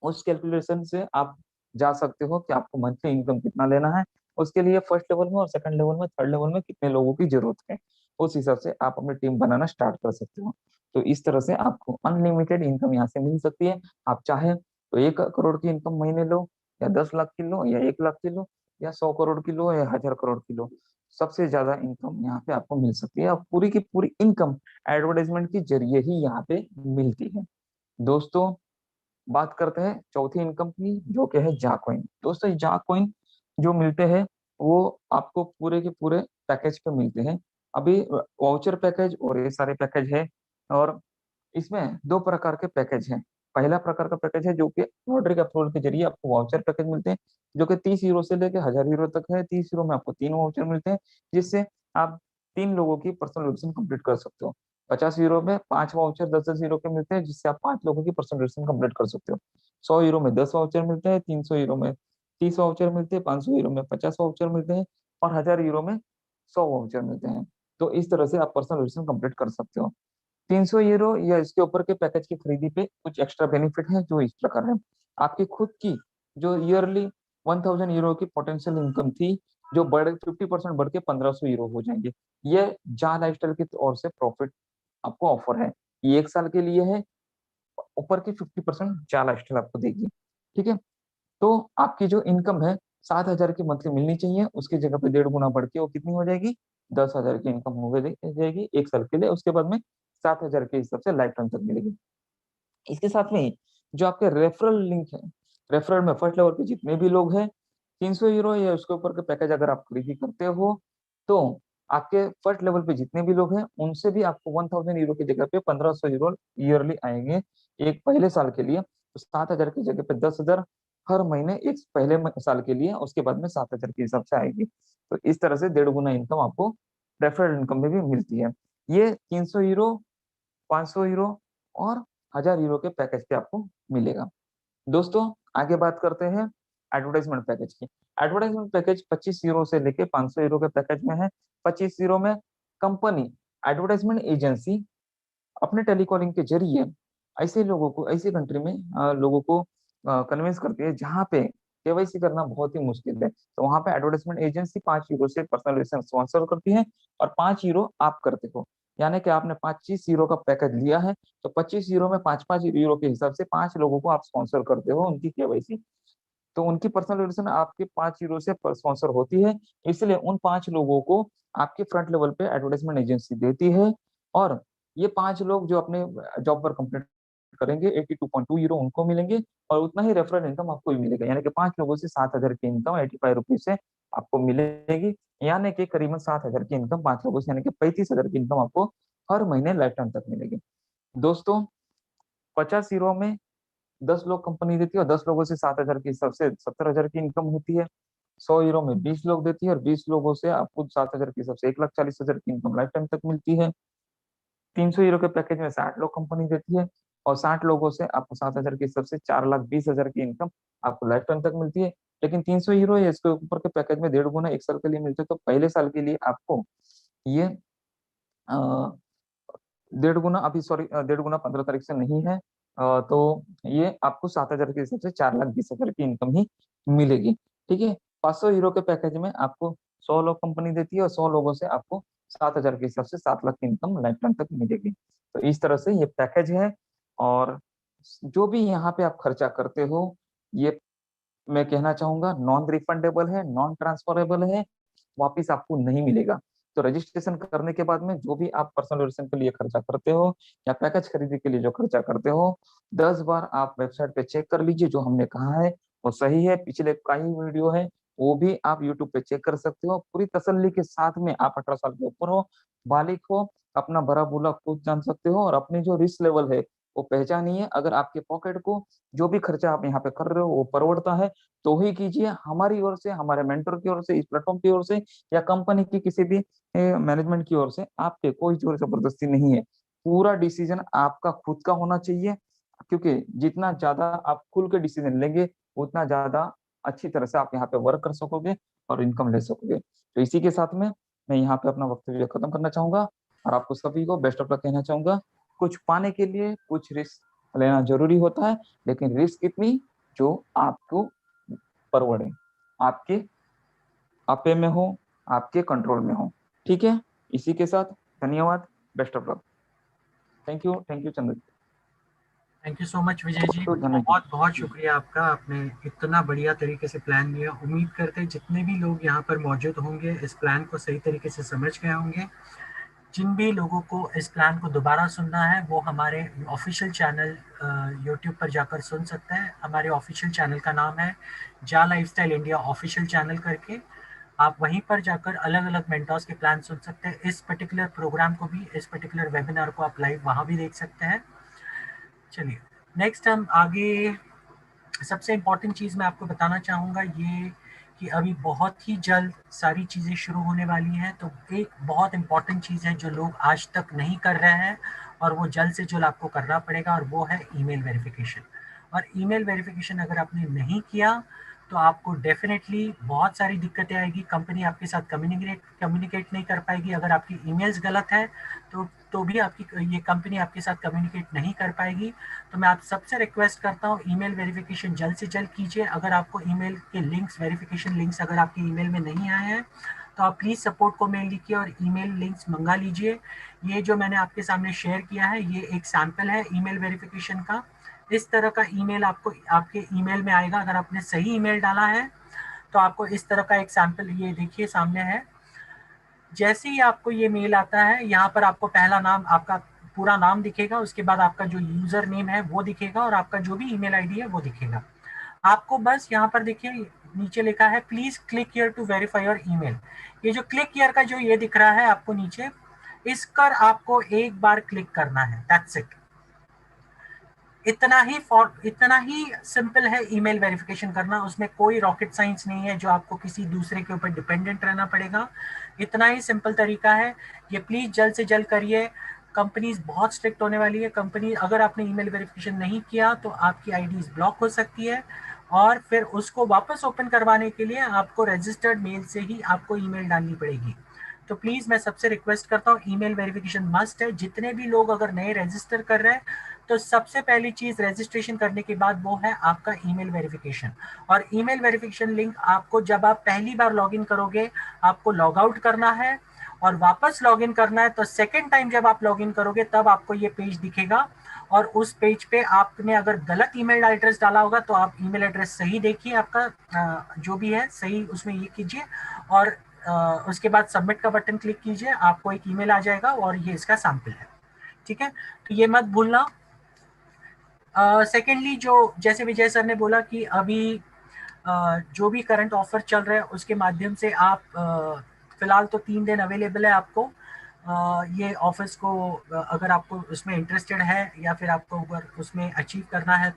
उस कैलकुलेशन से आप जा सकते हो कि आपको मंथली इनकम कितना लेना है। उसके लिए फर्स्ट लेवल में और सेकंड लेवल में थर्ड लेवल में कितने लोगों की जरूरत है, उस हिसाब से आप अपनी टीम बनाना स्टार्ट कर सकते हो। तो इस तरह से आपको अनलिमिटेड इनकम यहाँ से मिल सकती है। आप चाहे तो 1 करोड़ की इनकम महीने लो, या 10 लाख की लो, या 1 लाख की लो, या 100 करोड़ की लो, या 1,000 करोड़ की लो। सबसे ज्यादा इनकम यहाँ पे आपको मिल सकती है, और पूरी की पूरी इनकम एडवर्टाइजमेंट के जरिए ही यहाँ पे मिलती है। दोस्तों बात करते हैं चौथी इनकम की, जो कि है जा कॉइन। दोस्तों जा कॉइन जो मिलते हैं वो आपको पूरे के पूरे पैकेज पे मिलते हैं। अभी वाउचर पैकेज और ये सारे पैकेज है, और इसमें 2 प्रकार के पैकेज हैं। पहला प्रकार का पैकेज है जो कि लॉटरी के अप्रूवल के जरिए आपको वाउचर पैकेज मिलते हैं, जो कि 30 यूरो से लेकर 1,000 यूरो तक है। 30 यूरो में आपको 3 वाउचर मिलते हैं, जिससे आप 3 लोगों की पर्सनल वेरिफिकेशन कंप्लीट कर सकते हो। 50 यूरो में 5 वाउचर 10-10 यूरो के मिलते हैं, जिससे आप 5 लोगों की पर्सनल वेरिफिकेशन कंप्लीट कर सकते हो। 100 यूरो में 10 वाउचर मिलते हैं, 300 यूरो में 30 वाउचर मिलते हैं, 500 यूरो में 50 वाउचर मिलते हैं, और 1,000 यूरो में 100 वाउचर मिलते हैं। तो इस तरह से आप पर्सनल वेरिफिकेशन कंप्लीट कर सकते हो। 300 यूरो या इसके ऊपर के पैकेज की खरीदी पे कुछ एक्स्ट्रा बेनिफिट है जो इस प्रकार है। आपकी खुद की जो ईयरली 1000 यूरो की पोटेंशियल इनकम थी, जो बढ़ 50% बढ़ के 1500 यूरो हो जाएंगे। ये जा लाइफस्टाइल की ओर से प्रॉफिट आपको ऑफर है। ये 1 साल के लिए है, ऊपर की 50% जा लाइफस्टाइल आपको देगी। ठीक है, तो आपकी जो इनकम है 7000 की मंथली मिलनी चाहिए, उसकी जगह पे 1.5 गुना बढ़ के वो कितनी हो जाएगी, 10,000 की इनकम हो जाएगी 1 साल के लिए। उसके बाद में 7000 के हिसाब से लाइफ टाइम तक मिलेगी। इसके साथ में जो आपके रेफरल लिंक है, रेफरल में फर्स्ट लेवल पे जितने भी लोग हैं, 300 यूरो या उसके ऊपर के पैकेज अगर आप खरीदी करते हो, तो आपके फर्स्ट लेवल पे जितने भी लोग हैं उनसे भी आपको 1000 यूरो की जगह पे 1500 यूरो ईयरली आएंगे एक पहले साल के लिए। तो 7000 की जगह पे 10,000 हर महीने एक पहले साल के लिए, उसके बाद में 7000 के हिसाब से आएगी। तो इस तरह से 1.5 गुना इनकम आपको रेफरल इनकम में भी मिलती है। ये 300 यूरो, 500 यूरो और 1000 यूरो के पैकेज पे आपको मिलेगा। दोस्तों आगे बात करते हैं एडवर्टाइजमेंट पैकेज की। एडवर्टाइजमेंट पैकेज 25 यूरो से लेके 500 यूरो के पैकेज में है। 25 यूरो में कंपनी एडवर्टाइजमेंट एजेंसी अपने टेलीकॉलिंग के जरिए ऐसे लोगों को, ऐसी कंट्री में लोगों को कन्विंस करती है जहाँ पे केवाईसी करना बहुत ही मुश्किल है। तो वहां पे एडवर्टाइजमेंट एजेंसी 5 यूरो से पर्सनल स्पॉन्सर करती है और 5 यूरो आप करते हो। यानी कि आपने 25 यूरो का पैकेज लिया है, तो 25 यूरो में 5-5 यूरो के हिसाब से 5 लोगों को आप स्पॉन्सर करते हो उनकी केवाईसी। तो उनकी पर्सनल वेरिफिकेशन आपके 5 यूरो से स्पॉन्सर होती है, इसलिए उन 5 लोगों को आपके फ्रंट लेवल पे एडवर्टाइजमेंट एजेंसी देती है। और ये 5 लोग जो अपने जॉब पर कंप्लीट करेंगे 82.2 यूरो उनको मिलेंगे और उतना ही रेफरल इनकम आपको भी मिलेगा। यानी कि 5 लोगों से 7000 की इनकम 85 रुपीज से आपको मिलेगी। यानी कि करीबन 7000 की इनकम 5 लोगों से, यानी कि 35,000 की इनकम आपको हर महीने लाइफ टाइम तक मिलेगी। दोस्तों 50 यूरो में 10 लोग कंपनी देती है और 10 लोगों से 7000 के हिसाब से 70,000 की इनकम होती है। 100 यूरो में 20 लोग देती है और 20 लोगों से आपको 7000 के हिसाब से 1,40,000 की इनकम लाइफ टाइम तक मिलती है। 300 यूरो के पैकेज में 60 लोग कंपनी देती है और 60 लोगों से आपको 7000 के हिसाब से 4,20,000 की इनकम आपको लाइफ टाइम तक मिलती है। लेकिन 300 यूरो या इसके ऊपर के पैकेज में 1.5 गुना 1 साल के लिए मिलते हैं। तो पहले साल के लिए आपको ये 1.5 गुना, अभी सॉरी 1.5 गुना 15 तारीख से नहीं है, तो ये आपको 7000 के हिसाब से 4,20,000 की इनकम ही मिलेगी। ठीक है, 500 यूरो के पैकेज में आपको 100 लोग कंपनी देती है और 100 लोगों से आपको 7000 के हिसाब से 7 लाख की इनकम लाइफ टाइम तक मिलेगी। तो इस तरह से ये पैकेज है। और जो भी यहाँ पे आप खर्चा करते हो, ये मैं कहना चाहूंगा नॉन रिफंडेबल है, नॉन ट्रांसफरेबल है, वापिस आपको नहीं मिलेगा। तो रजिस्ट्रेशन करने के बाद में जो भी आप पर्सनल वेरिफिकेशन के लिए खर्चा करते हो या पैकेज खरीदने के लिए जो खर्चा करते हो, 10 बार आप वेबसाइट पे चेक कर लीजिए जो हमने कहा है वो सही है। पिछले कई वीडियो है वो भी आप यूट्यूब पे चेक कर सकते हो पूरी तसल्ली के साथ में। आप 18 साल के ऊपर हो, बालिग हो, अपना बड़ा बुरा खुद जान सकते हो और अपनी जो रिस्क लेवल है वो पहचानिए। अगर आपके पॉकेट को जो भी खर्चा आप यहाँ पे कर रहे हो वो परवड़ता है तो ही कीजिए। हमारी ओर से, हमारे मेंटर की ओर से, इस प्लेटफॉर्म की ओर से या कंपनी की किसी भी मैनेजमेंट की ओर से आप पे कोई जोर जबरदस्ती नहीं है। पूरा डिसीजन आपका खुद का होना चाहिए, क्योंकि जितना ज्यादा आप खुल के डिसीजन लेंगे उतना ज्यादा अच्छी तरह से आप यहाँ पे वर्क कर सकोगे और इनकम ले सकोगे। तो इसी के साथ में मैं यहाँ पे अपना वक्तव्य खत्म करना चाहूंगा और आपको सभी को बेस्ट ऑफ लक कहना चाहूंगा। कुछ पाने के लिए कुछ रिस्क लेना जरूरी होता है, लेकिन रिस्क इतनी जो आपको परवड़े, आपके आपे में हो, आपके कंट्रोल में हो। ठीक है, इसी के साथ धन्यवाद, best of luck. Thank you Chandra. Thank you so much Vijay ji, तो बहुत बहुत शुक्रिया आपका। आपने इतना बढ़िया तरीके से प्लान दिया। उम्मीद करते हैं जितने भी लोग यहाँ पर मौजूद होंगे इस प्लान को सही तरीके से समझ गए होंगे। जिन भी लोगों को इस प्लान को दोबारा सुनना है वो हमारे ऑफिशियल चैनल यूट्यूब पर जाकर सुन सकते हैं। हमारे ऑफिशियल चैनल का नाम है जा लाइफस्टाइल इंडिया ऑफिशियल चैनल करके। आप वहीं पर जाकर अलग अलग मेंटर्स के प्लान सुन सकते हैं। इस पर्टिकुलर प्रोग्राम को भी, इस पर्टिकुलर वेबिनार को आप लाइव वहाँ भी देख सकते हैं। चलिए नेक्स्ट हम आगे, सबसे इम्पॉर्टेंट चीज़ मैं आपको बताना चाहूँगा ये कि अभी बहुत ही जल्द सारी चीज़ें शुरू होने वाली हैं। तो एक बहुत इम्पॉर्टेंट चीज़ है जो लोग आज तक नहीं कर रहे हैं और वो जल्द से जल्द आपको करना पड़ेगा, और वो है ईमेल वेरिफिकेशन। और ईमेल वेरिफिकेशन अगर आपने नहीं किया तो आपको डेफिनेटली बहुत सारी दिक्कतें आएगी, कंपनी आपके साथ कम्युनिकेट नहीं कर पाएगी। अगर आपकी ईमेल्स गलत है तो भी आपकी ये कंपनी आपके साथ कम्युनिकेट नहीं कर पाएगी। तो मैं आप सबसे रिक्वेस्ट करता हूँ, ईमेल वेरिफिकेशन जल्द से जल्द कीजिए। अगर आपको ईमेल के लिंक्स, वेरिफिकेशन लिंक्स अगर आपकी ईमेल में नहीं आए हैं तो आप प्लीज़ सपोर्ट को मेल लिखिए और ईमेल लिंक्स मंगा लीजिए। ये जो मैंने आपके सामने शेयर किया है ये एक सैंपल है ईमेल वेरिफिकेशन का। इस तरह का ईमेल आपको आपके ईमेल में आएगा। अगर आपने सही ईमेल डाला है तो आपको इस तरह का एक सैंपल, ये देखिए सामने है। जैसे ही आपको ये मेल आता है, यहाँ पर आपको पहला नाम, आपका पूरा नाम दिखेगा, उसके बाद आपका जो यूजर नेम है वो दिखेगा और आपका जो भी ईमेल आईडी है वो दिखेगा। आपको बस यहाँ पर देखिए नीचे लिखा है please click here to verify your email. ये जो क्लिक हियर का जो ये दिख रहा है आपको नीचे, इस पर आपको एक बार क्लिक करना है, दैट्स इट। इतना ही सिंपल है ईमेल वेरिफिकेशन करना। उसमें कोई रॉकेट साइंस नहीं है जो आपको किसी दूसरे के ऊपर डिपेंडेंट रहना पड़ेगा। इतना ही सिंपल तरीका है। ये प्लीज जल्द से जल्द करिए। कंपनीज बहुत स्ट्रिक्ट होने वाली है। कंपनी, अगर आपने ईमेल वेरिफिकेशन नहीं किया तो आपकी आईडीज ब्लॉक हो सकती है और फिर उसको वापस ओपन करवाने के लिए आपको रजिस्टर्ड मेल से ही आपको ईमेल डालनी पड़ेगी। तो प्लीज मैं सबसे रिक्वेस्ट करता हूँ, ईमेल वेरिफिकेशन मस्ट है। जितने भी लोग अगर नए रजिस्टर कर रहे हैं तो सबसे पहली चीज रजिस्ट्रेशन करने के बाद वो है आपका ईमेल वेरिफिकेशन। और ईमेल वेरिफिकेशन लिंक आपको जब आप पहली बार लॉगिन करोगे आपको लॉग आउट करना है और वापस लॉगिन करना है। तो सेकेंड टाइम जब आप लॉगिन करोगे तब आपको ये पेज दिखेगा और उस पेज पे आपने अगर गलत ईमेल एड्रेस डाला होगा तो आप ईमेल एड्रेस सही देखिए, आपका जो भी है सही उसमें ये कीजिए और उसके बाद सबमिट का बटन क्लिक कीजिए। आपको एक ईमेल आ जाएगा और ये इसका सैंपल है, ठीक है। तो ये मत भूलना। सेकेंडली, जो जैसे विजय सर ने बोला कि अभी जो भी करंट ऑफर चल रहा है उसके माध्यम से आप फिलहाल तो 3 दिन अवेलेबल है आपको ये ऑफर्स को, अगर आपको उसमें इंटरेस्टेड है या फिर आपको अगर उसमें अचीव करना है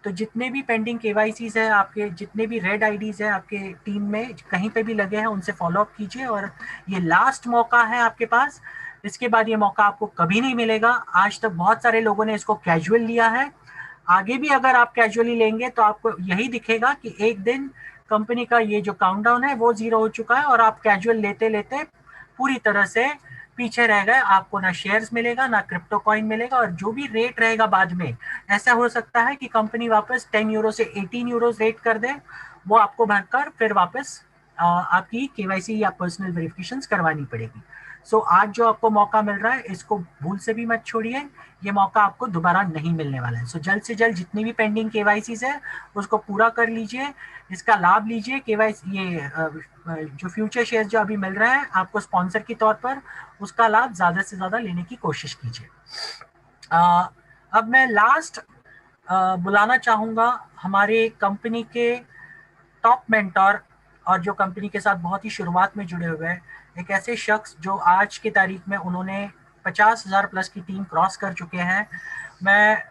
तो जितने भी पेंडिंग केवाईसीज है आपके, जितने भी रेड आईडीज है आपके टीम में कहीं पे भी लगे हैं उनसे फॉलो अप कीजिए। और ये लास्ट मौका है आपके पास, इसके बाद ये मौका आपको कभी नहीं मिलेगा। आज तक बहुत सारे लोगों ने इसको कैजुअल लिया है, आगे भी अगर आप कैजुअली लेंगे तो आपको यही दिखेगा कि एक दिन कंपनी का ये जो काउंटडाउन है वो 0 हो चुका है और आप कैजुअल लेते लेते पूरी तरह से पीछे रह गए। आपको ना शेयर्स मिलेगा ना क्रिप्टो कॉइन मिलेगा और जो भी रेट रहेगा बाद में, ऐसा हो सकता है कि कंपनी वापस 10 यूरो से 18 यूरो रेट कर दे, वो आपको भरकर फिर वापस आपकी केवाईसी या पर्सनल वेरिफिकेशंस करवानी पड़ेगी। सो आज जो आपको मौका मिल रहा है इसको भूल से भी मत छोड़िए, ये मौका आपको दोबारा नहीं मिलने वाला है। सो जल्द से जल्द जितनी भी पेंडिंग केवाईसीज है उसको पूरा कर लीजिए, इसका लाभ लीजिए। केवाईसी ये जो फ्यूचर शेयर जो अभी मिल रहा है आपको स्पॉन्सर के तौर पर, उसका लाभ ज्यादा से ज्यादा लेने की कोशिश कीजिए। अब मैं लास्ट बुलाना चाहूंगा हमारे कंपनी के टॉप मेंटोर और जो कंपनी के साथ बहुत ही शुरुआत में जुड़े हुए हैं, एक ऐसे शख्स जो आज की तारीख में उन्होंने 50,000 प्लस की टीम क्रॉस कर चुके हैं। मैं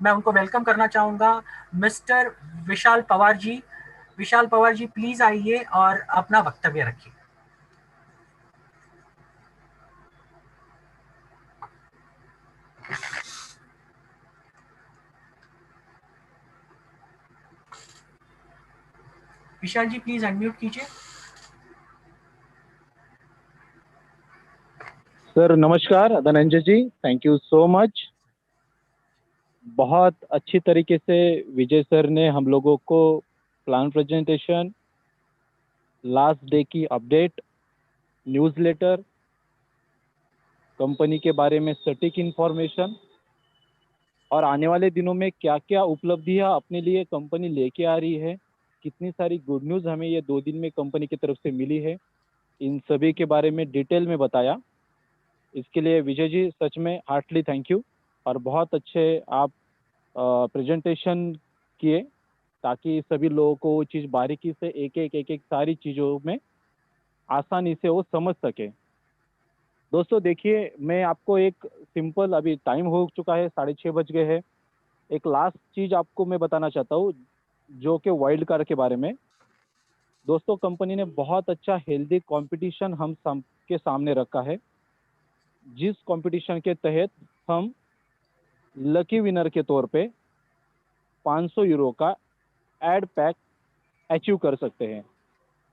मैं उनको वेलकम करना चाहूंगा, मिस्टर विशाल पवार जी। विशाल पवार जी प्लीज आइए और अपना वक्तव्य रखिए। विशाल जी प्लीज अनम्यूट कीजिए। सर नमस्कार Dhananjay ji, thank you so much. बहुत अच्छी तरीके से विजय सर ने हम लोगों को प्लान प्रेजेंटेशन, लास्ट डे की अपडेट, न्यूज़लेटर, कंपनी के बारे में सटीक इन्फॉर्मेशन और आने वाले दिनों में क्या क्या उपलब्धियां अपने लिए कंपनी लेके आ रही है, कितनी सारी गुड न्यूज़ हमें ये 2 दिन में कंपनी की तरफ से मिली है, इन सभी के बारे में डिटेल में बताया। इसके लिए विजय जी सच में हार्टली थैंक यू। और बहुत अच्छे आप प्रेजेंटेशन किए ताकि सभी लोगों को वो चीज़ बारीकी से एक एक सारी चीज़ों में आसानी से वो समझ सके। दोस्तों देखिए, मैं आपको एक सिंपल, अभी टाइम हो चुका है, 6:30 बज गए हैं, एक लास्ट चीज़ आपको मैं बताना चाहता हूँ जो कि वाइल्ड कार्ड के बारे में। दोस्तों कंपनी ने बहुत अच्छा हेल्दी कंपटीशन हम सबके सामने रखा है, जिस कंपटीशन के तहत हम लकी विनर के तौर पे 500 यूरो का एड पैक अचीव कर सकते हैं।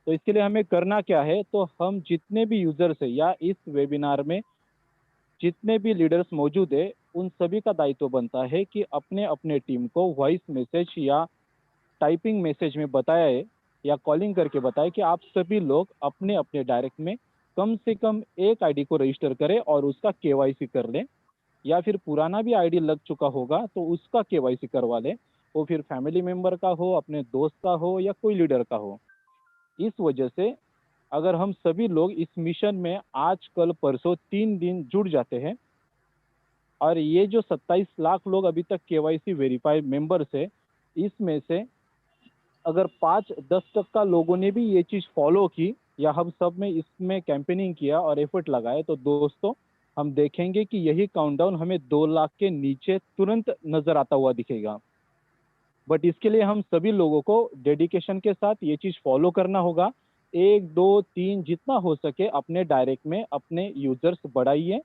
तो इसके लिए हमें करना क्या है, तो हम जितने भी यूजर्स है या इस वेबिनार में जितने भी लीडर्स मौजूद है, उन सभी का दायित्व बनता है कि अपने अपने टीम को वॉइस मैसेज या टाइपिंग मैसेज में बताए या कॉलिंग करके बताए कि आप सभी लोग अपने अपने डायरेक्ट में कम से कम एक आईडी को रजिस्टर करें और उसका केवाईसी कर लें, या फिर पुराना भी आईडी लग चुका होगा तो उसका केवाईसी करवा लें, वो फिर फैमिली मेंबर का हो, अपने दोस्त का हो या कोई लीडर का हो। इस वजह से अगर हम सभी लोग इस मिशन में आज कल परसों 3 दिन जुड़ जाते हैं, और ये जो 27 लाख लोग अभी तक केवाईसी वेरीफाइड मेंबर्स है, इसमें से अगर 5-10% लोगों ने भी ये चीज़ फॉलो की या हम सब में इसमें कैंपेनिंग किया और एफर्ट लगाए, तो दोस्तों हम देखेंगे कि यही काउंटडाउन हमें 2 लाख के नीचे तुरंत नजर आता हुआ दिखेगा। बट इसके लिए हम सभी लोगों को डेडिकेशन के साथ ये चीज़ फॉलो करना होगा। 1, 2, 3 जितना हो सके अपने डायरेक्ट में अपने यूजर्स बढ़ाइए,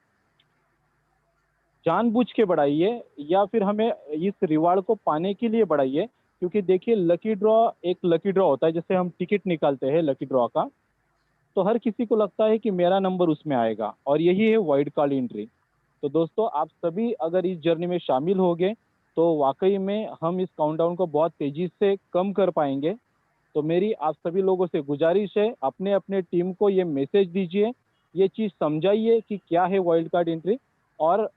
जानबूझ के बढ़ाइए, या फिर हमें इस रिवार्ड को पाने के लिए बढ़ाइए। क्योंकि देखिए, लकी ड्रॉ एक लकी ड्रॉ होता है, जैसे हम टिकट निकालते हैं लकी ड्रॉ का, तो हर किसी को लगता है कि मेरा नंबर उसमें आएगा, और यही है वाइल्ड कार्ड एंट्री। तो दोस्तों आप सभी अगर इस जर्नी में शामिल होंगे तो वाकई में हम इस काउंटडाउन को बहुत तेजी से कम कर पाएंगे। तो मेरी आप सभी लोगों से गुजारिश है, अपने अपने टीम को ये मैसेज दीजिए, ये चीज़ समझाइए कि क्या है वाइल्ड कार्ड एंट्री, और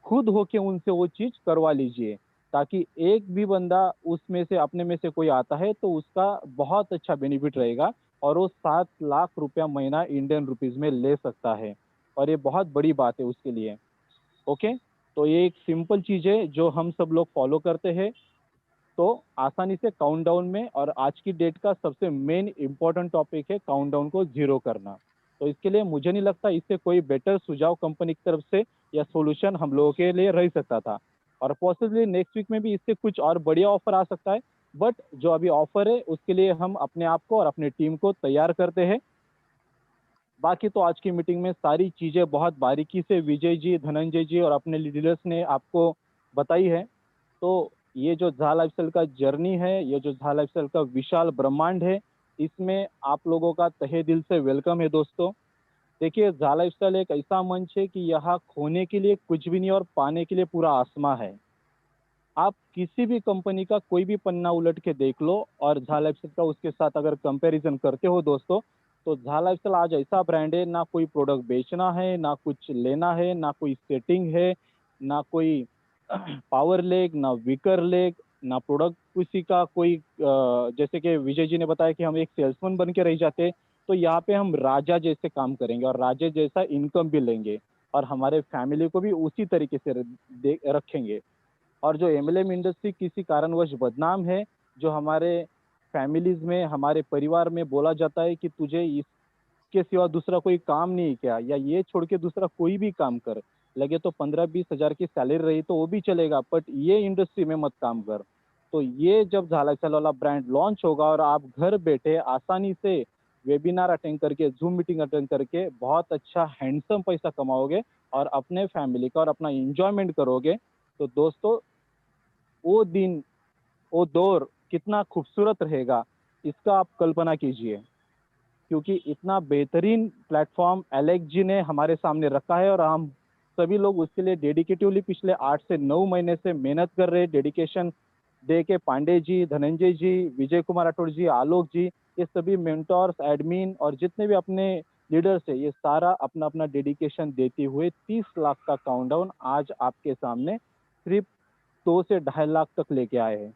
खुद होके उनसे वो चीज़ करवा लीजिए, ताकि एक भी बंदा उसमें से अपने में से कोई आता है तो उसका बहुत अच्छा बेनिफिट रहेगा, और वो 7 लाख रुपया महीना इंडियन रुपीज़ में ले सकता है, और ये बहुत बड़ी बात है उसके लिए। ओके, तो ये एक सिंपल चीज़ है जो हम सब लोग फॉलो करते हैं, तो आसानी से काउंटडाउन में, और आज की डेट का सबसे मेन इंपॉर्टेंट टॉपिक है काउंटडाउन को जीरो करना। तो इसके लिए मुझे नहीं लगता इससे कोई बेटर सुझाव कंपनी की तरफ से या सॉल्यूशन हम लोगों के लिए रह सकता था, और पॉसिबली नेक्स्ट वीक में भी इससे कुछ और बढ़िया ऑफर आ सकता है। बट जो अभी ऑफर है उसके लिए हम अपने आप को और अपनी टीम को तैयार करते हैं। बाकी तो आज की मीटिंग में सारी चीज़ें बहुत बारीकी से विजय जी, धनंजय जी और अपने लीडर्स ने आपको बताई है। तो ये जो झा लाइफस्टाइल का जर्नी है, ये जो झा लाइफस्टाइल का विशाल ब्रह्मांड है, इसमें आप लोगों का तहे दिल से वेलकम है दोस्तों। देखिए, झा लाइफस्टाइल एक ऐसा मंच है कि यहाँ खोने के लिए कुछ भी नहीं और पाने के लिए पूरा आसमां है। आप किसी भी कंपनी का कोई भी पन्ना उलट के देख लो और झा लाइफस्टाइल का उसके साथ अगर कंपैरिजन करते हो दोस्तों, तो झा लाइफस्टाइल आज ऐसा ब्रांड है, ना कोई प्रोडक्ट बेचना है, ना कुछ लेना है, ना कोई सेटिंग है, ना कोई पावर लेग, ना वीकर लेग, ना प्रोडक्ट किसी का कोई जैसे कि विजय जी ने बताया कि हम एक सेल्समैन बन के रह जाते, तो यहाँ पे हम राजा जैसे काम करेंगे और राजा जैसा इनकम भी लेंगे, और हमारे फैमिली को भी उसी तरीके से रखेंगे। और जो एमएलएम इंडस्ट्री किसी कारणवश बदनाम है, जो हमारे फैमिलीज में, हमारे परिवार में बोला जाता है कि तुझे इसके सिवा दूसरा कोई काम नहीं क्या, या ये छोड़ के दूसरा कोई भी काम कर, लगे तो 15-20 हजार की सैलरी रही तो वो भी चलेगा, बट ये इंडस्ट्री में मत काम कर। तो ये जब झाला चल वाला ब्रांड लॉन्च होगा और आप घर बैठे आसानी से वेबिनार अटेंड करके, जूम मीटिंग अटेंड करके बहुत अच्छा हैंडसम पैसा कमाओगे और अपने फैमिली का और अपना इंजॉयमेंट करोगे, तो दोस्तों वो दिन, वो दौर कितना खूबसूरत रहेगा, इसका आप कल्पना कीजिए। क्योंकि इतना बेहतरीन प्लेटफॉर्म एलेक्स जी ने हमारे सामने रखा है, और हम सभी लोग उसके लिए डेडिकेटिवली पिछले 8 से 9 महीने से मेहनत कर रहे हैं, डेडिकेशन दे के पांडे जी, धनंजय जी, विजय कुमार राठौड़ जी, आलोक जी, ये सभी मेंटोर्स, एडमिन और जितने भी अपने लीडर्स है, ये सारा अपना अपना डेडिकेशन देते हुए 30 लाख का काउंटडाउन आज आपके सामने सिर्फ 2 से 2.5 लाख तक लेके आए हैं।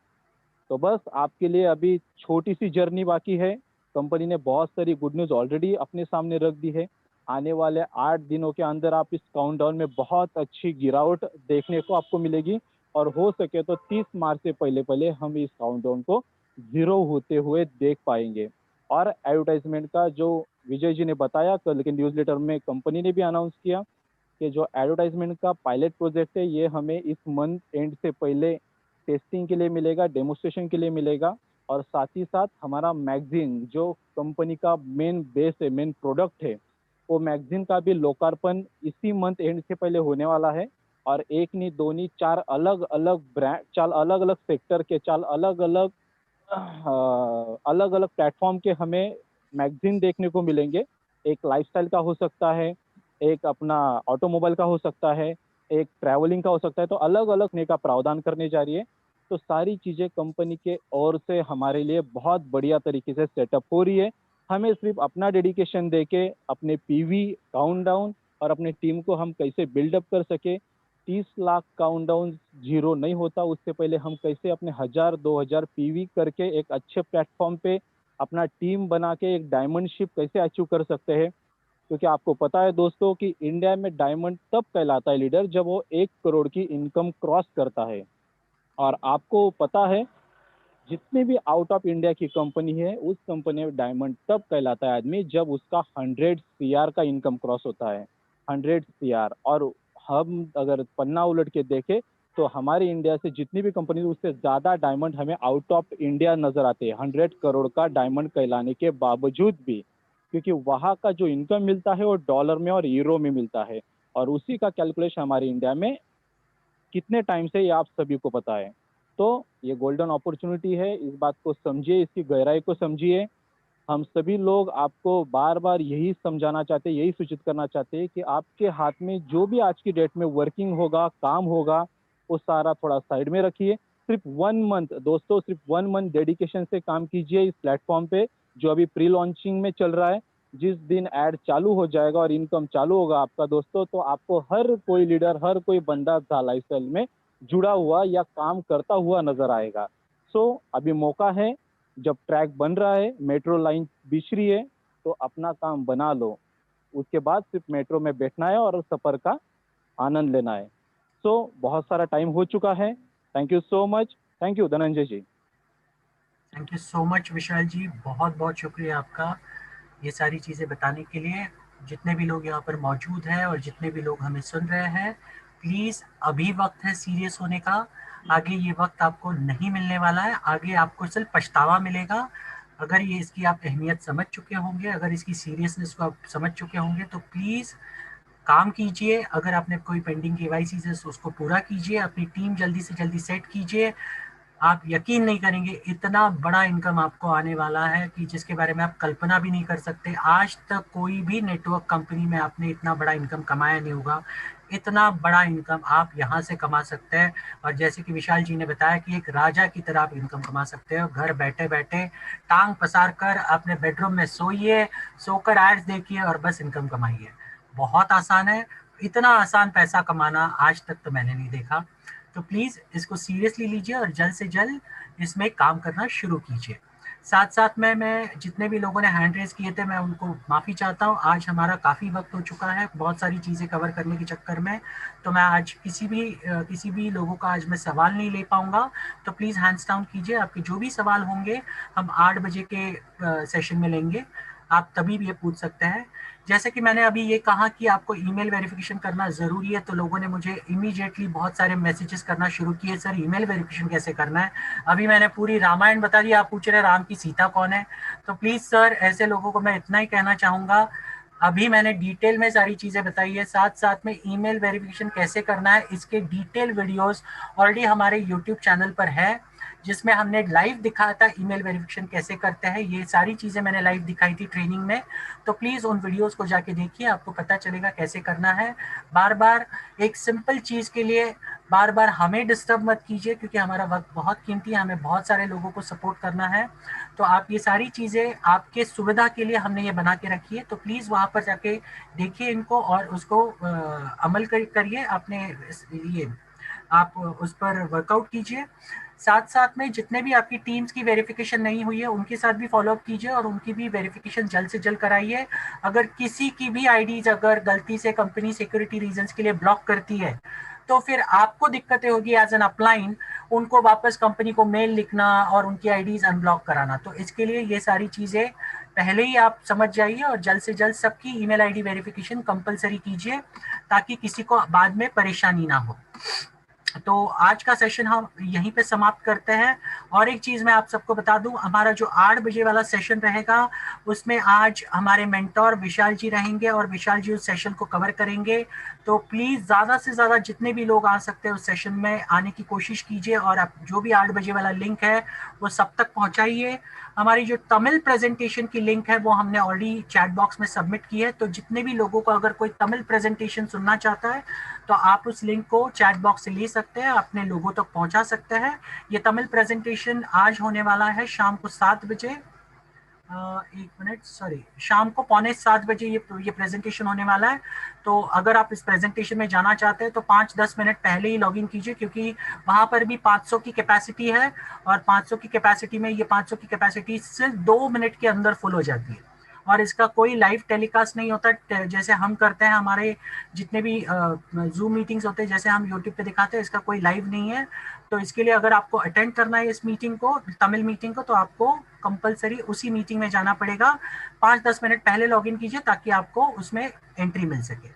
तो बस आपके लिए अभी छोटी सी जर्नी बाकी है। कंपनी ने बहुत सारी गुड न्यूज़ ऑलरेडी अपने सामने रख दी है। आने वाले 8 दिनों के अंदर आप इस काउंटडाउन में बहुत अच्छी गिरावट देखने को आपको मिलेगी, और हो सके तो 30 मार्च से पहले पहले हम इस काउंटडाउन को जीरो होते हुए देख पाएंगे। और एडवर्टाइजमेंट का जो विजय जी ने बताया, कल के न्यूज़ लेटर में कंपनी ने भी अनाउंस किया कि जो एडवर्टाइजमेंट का पायलट प्रोजेक्ट है, ये हमें इस मंथ एंड से पहले टेस्टिंग के लिए मिलेगा, डेमोस्ट्रेशन के लिए मिलेगा, और साथ ही साथ हमारा मैगजीन जो कंपनी का मेन बेस है, मेन प्रोडक्ट है, वो मैगजीन का भी लोकार्पण इसी मंथ एंड से पहले होने वाला है। और एक नहीं, दो नहीं, 4 अलग अलग ब्रांड, 4 अलग अलग सेक्टर के, 4 अलग अलग अलग अलग प्लेटफॉर्म के हमें मैगजीन देखने को मिलेंगे। एक लाइफस्टाइल का हो सकता है, एक अपना ऑटोमोबाइल का हो सकता है, एक ट्रैवलिंग का हो सकता है। तो अलग अलग ने का प्रावधान करने जा रही है। तो सारी चीज़ें कंपनी के ओर से हमारे लिए बहुत बढ़िया तरीके से सेटअप हो रही है। हमें सिर्फ अपना डेडिकेशन दे के अपने पीवी काउंटडाउन और अपने टीम को हम कैसे बिल्डअप कर सके। 30 लाख काउंटडाउन जीरो नहीं होता, उससे पहले हम कैसे अपने 1000-2000 पीवी करके एक अच्छे प्लेटफॉर्म पे अपना टीम बना के एक डायमंड शिप कैसे अचीव कर सकते हैं। क्योंकि आपको पता है दोस्तों कि इंडिया में डायमंड तब कहलाता है लीडर जब वो 1 करोड़ की इनकम क्रॉस करता है। और आपको पता है जितने भी आउट ऑफ इंडिया की कंपनी है, उस कंपनी में डायमंड तब कहलाता है आदमी जब उसका 100 CR का इनकम क्रॉस होता है। 100 CR। और हम अगर पन्ना उलट के देखें तो हमारे इंडिया से जितनी भी कंपनी उससे ज़्यादा डायमंड हमें आउट ऑफ इंडिया नज़र आते हैं, 100 करोड़ का डायमंड कहलाने के बावजूद भी। क्योंकि वहाँ का जो इनकम मिलता है वो डॉलर में और यूरो में मिलता है। और उसी का कैलकुलेशन हमारे इंडिया में कितने टाइम से ये आप सभी को पता है। तो ये गोल्डन अपॉर्चुनिटी है, इस बात को समझिए, इसकी गहराई को समझिए। हम सभी लोग आपको बार बार यही समझाना चाहते हैं, यही सूचित करना चाहते हैं कि आपके हाथ में जो भी आज की डेट में वर्किंग होगा, काम होगा, वो सारा थोड़ा साइड में रखिए। सिर्फ 1 मंथ दोस्तों, सिर्फ 1 मंथ डेडिकेशन से काम कीजिए इस प्लेटफॉर्म पे जो अभी प्री लॉन्चिंग में चल रहा है। जिस दिन ऐड चालू हो जाएगा और इनकम चालू होगा आपका दोस्तों, तो आपको हर कोई लीडर, हर कोई बंदा लाइफस्टाइल में जुड़ा हुआ या काम करता हुआ नजर आएगा। अभी मौका है, जब ट्रैक बन रहा है, मेट्रो लाइन बिछ रही है, तो अपना काम बना लो। उसके बाद सिर्फ मेट्रो में बैठना है और सफर का आनंद लेना है। बहुत सारा टाइम हो चुका है। Thank you so much. Thank you Dhananjay ji. Thank you so much Vishal ji, बहुत बहुत शुक्रिया आपका ये सारी चीज़ें बताने के लिए। जितने भी लोग यहाँ पर मौजूद हैं और जितने भी लोग हमें सुन रहे हैं, प्लीज़ अभी वक्त है सीरियस होने का। आगे ये वक्त आपको नहीं मिलने वाला है, आगे आपको सिर्फ पछतावा मिलेगा। अगर ये इसकी आप अहमियत समझ चुके होंगे, अगर इसकी सीरियसनेस को आप समझ चुके होंगे, तो प्लीज़ काम कीजिए। अगर आपने कोई पेंडिंग केवाईसी है तो उसको पूरा कीजिए, अपनी टीम जल्दी से जल्दी सेट कीजिए। आप यकीन नहीं करेंगे, इतना बड़ा इनकम आपको आने वाला है कि जिसके बारे में आप कल्पना भी नहीं कर सकते। आज तक कोई भी नेटवर्क कंपनी में आपने इतना बड़ा इनकम कमाया नहीं होगा। इतना बड़ा इनकम आप यहाँ से कमा सकते हैं। और जैसे कि विशाल जी ने बताया कि एक राजा की तरह आप इनकम कमा सकते हो, घर बैठे बैठे टांग पसार कर अपने बेडरूम में सोइए, सोकर एड्स देखिए और बस इनकम कमाइए। बहुत आसान है। इतना आसान पैसा कमाना आज तक तो मैंने नहीं देखा। तो प्लीज़ इसको सीरियसली लीजिए और जल्द से जल्द इसमें काम करना शुरू कीजिए। साथ साथ में मैं जितने भी लोगों ने हैंड रेज किए थे, मैं उनको माफ़ी चाहता हूँ। आज हमारा काफ़ी वक्त हो चुका है बहुत सारी चीज़ें कवर करने के चक्कर में, तो मैं आज किसी भी लोगों का आज मैं सवाल नहीं ले पाऊँगा। तो प्लीज़ हैंड्स डाउन कीजिए, आपके जो भी सवाल होंगे हम 8 बजे के सेशन में लेंगे। आप तभी भी ये पूछ सकते हैं। जैसे कि मैंने अभी ये कहा कि आपको ईमेल वेरिफिकेशन करना ज़रूरी है, तो लोगों ने मुझे इमीडिएटली बहुत सारे मैसेजेस करना शुरू किए, सर ईमेल वेरिफिकेशन कैसे करना है। अभी मैंने पूरी रामायण बता दी, आप पूछ रहे राम की सीता कौन है। तो प्लीज़ सर, ऐसे लोगों को मैं इतना ही कहना चाहूँगा, अभी मैंने डिटेल में सारी चीज़ें बताई है। साथ साथ में ईमेल वेरिफिकेशन कैसे करना है, इसके डिटेल वीडियोस ऑलरेडी हमारे यूट्यूब चैनल पर है, जिसमें हमने लाइव दिखाया था ईमेल वेरिफिकेशन कैसे करते हैं। ये सारी चीज़ें मैंने लाइव दिखाई थी ट्रेनिंग में। तो प्लीज़ उन वीडियोस को जाके देखिए, आपको पता चलेगा कैसे करना है। बार बार एक सिंपल चीज़ के लिए बार बार हमें डिस्टर्ब मत कीजिए, क्योंकि हमारा वक्त बहुत कीमती है, हमें बहुत सारे लोगों को सपोर्ट करना है। तो आप ये सारी चीज़ें आपके सुविधा के लिए हमने ये बना के रखी है। तो प्लीज़ वहाँ पर जाके देखिए इनको और उसको अमल करिए अपने ये, आप उस पर वर्कआउट कीजिए। साथ साथ में जितने भी आपकी टीम्स की वेरिफिकेशन नहीं हुई है उनके साथ भी फॉलोअप कीजिए और उनकी भी वेरिफिकेशन जल्द से जल्द कराइए। अगर किसी की भी आईडीज अगर गलती से कंपनी सिक्योरिटी रीजंस के लिए ब्लॉक करती है, तो फिर आपको दिक्कतें होगी एज एन अपलाइन, उनको वापस कंपनी को मेल लिखना और उनकी आईडीज अनब्लॉक कराना। तो इसके लिए ये सारी चीज़ें पहले ही आप समझ जाइए और जल्द से जल्द सबकी ईमेल आईडी वेरिफिकेशन कंपलसरी कीजिए, ताकि किसी को बाद में परेशानी ना हो। तो आज का सेशन हम यहीं पे समाप्त करते हैं। और एक चीज मैं आप सबको बता दूं, हमारा जो 8 बजे वाला सेशन रहेगा उसमें आज हमारे मेंटोर विशाल जी रहेंगे और विशाल जी उस सेशन को कवर करेंगे। तो प्लीज ज्यादा से ज्यादा जितने भी लोग आ सकते हैं उस सेशन में आने की कोशिश कीजिए, और आप जो भी 8 बजे वाला लिंक है वो सब तक पहुंचाइए। हमारी जो तमिल प्रेजेंटेशन की लिंक है वो हमने ऑलरेडी चैट बॉक्स में सबमिट की है, तो जितने भी लोगों को अगर कोई तमिल प्रेजेंटेशन सुनना चाहता है तो आप उस लिंक को चैट बॉक्स से ले सकते हैं, अपने लोगों तक पहुंचा सकते हैं। ये तमिल प्रेजेंटेशन आज होने वाला है शाम को 7 बजे, एक मिनट, सॉरी, शाम को 6:45 ये प्रेजेंटेशन होने वाला है। तो अगर आप इस प्रेजेंटेशन में जाना चाहते हैं तो 5-10 मिनट पहले ही लॉगिन कीजिए, क्योंकि वहां पर भी 500 की कैपेसिटी है, और 500 की कैपेसिटी में ये 500 की कैपेसिटी सिर्फ 2 मिनट के अंदर फुल हो जाती है। और इसका कोई लाइव टेलीकास्ट नहीं होता जैसे हम करते हैं, हमारे जितने भी जूम मीटिंग्स होते हैं जैसे हम यूट्यूब पे दिखाते हैं, इसका कोई लाइव नहीं है। तो इसके लिए अगर आपको अटेंड करना है इस मीटिंग को, तमिल मीटिंग को, तो आपको कंपलसरी उसी मीटिंग में जाना पड़ेगा। 5-10 मिनट पहले लॉगिन कीजिए ताकि आपको उसमें एंट्री मिल सके।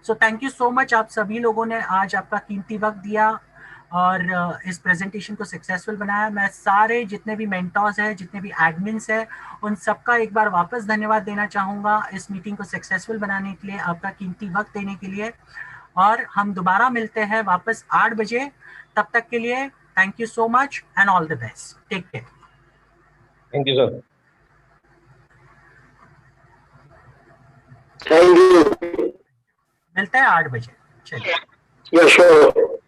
So thank you so much, आप सभी लोगों ने आज आपका कीमती वक्त दिया और इस प्रेजेंटेशन को सक्सेसफुल बनाया। मैं सारे जितने भी मेंटर्स हैं, जितने भी एडमिन्स हैं, उन सबका एक बार वापस धन्यवाद देना चाहूँगा इस मीटिंग को सक्सेसफुल बनाने के लिए, आपका कीमती वक्त देने के लिए। और हम दोबारा मिलते हैं वापस 8 बजे। तब तक के लिए thank you so much and all the best, take care. Thank you sir. Thank you. मिलते हैं 8 बजे, चलिए। Yes sir.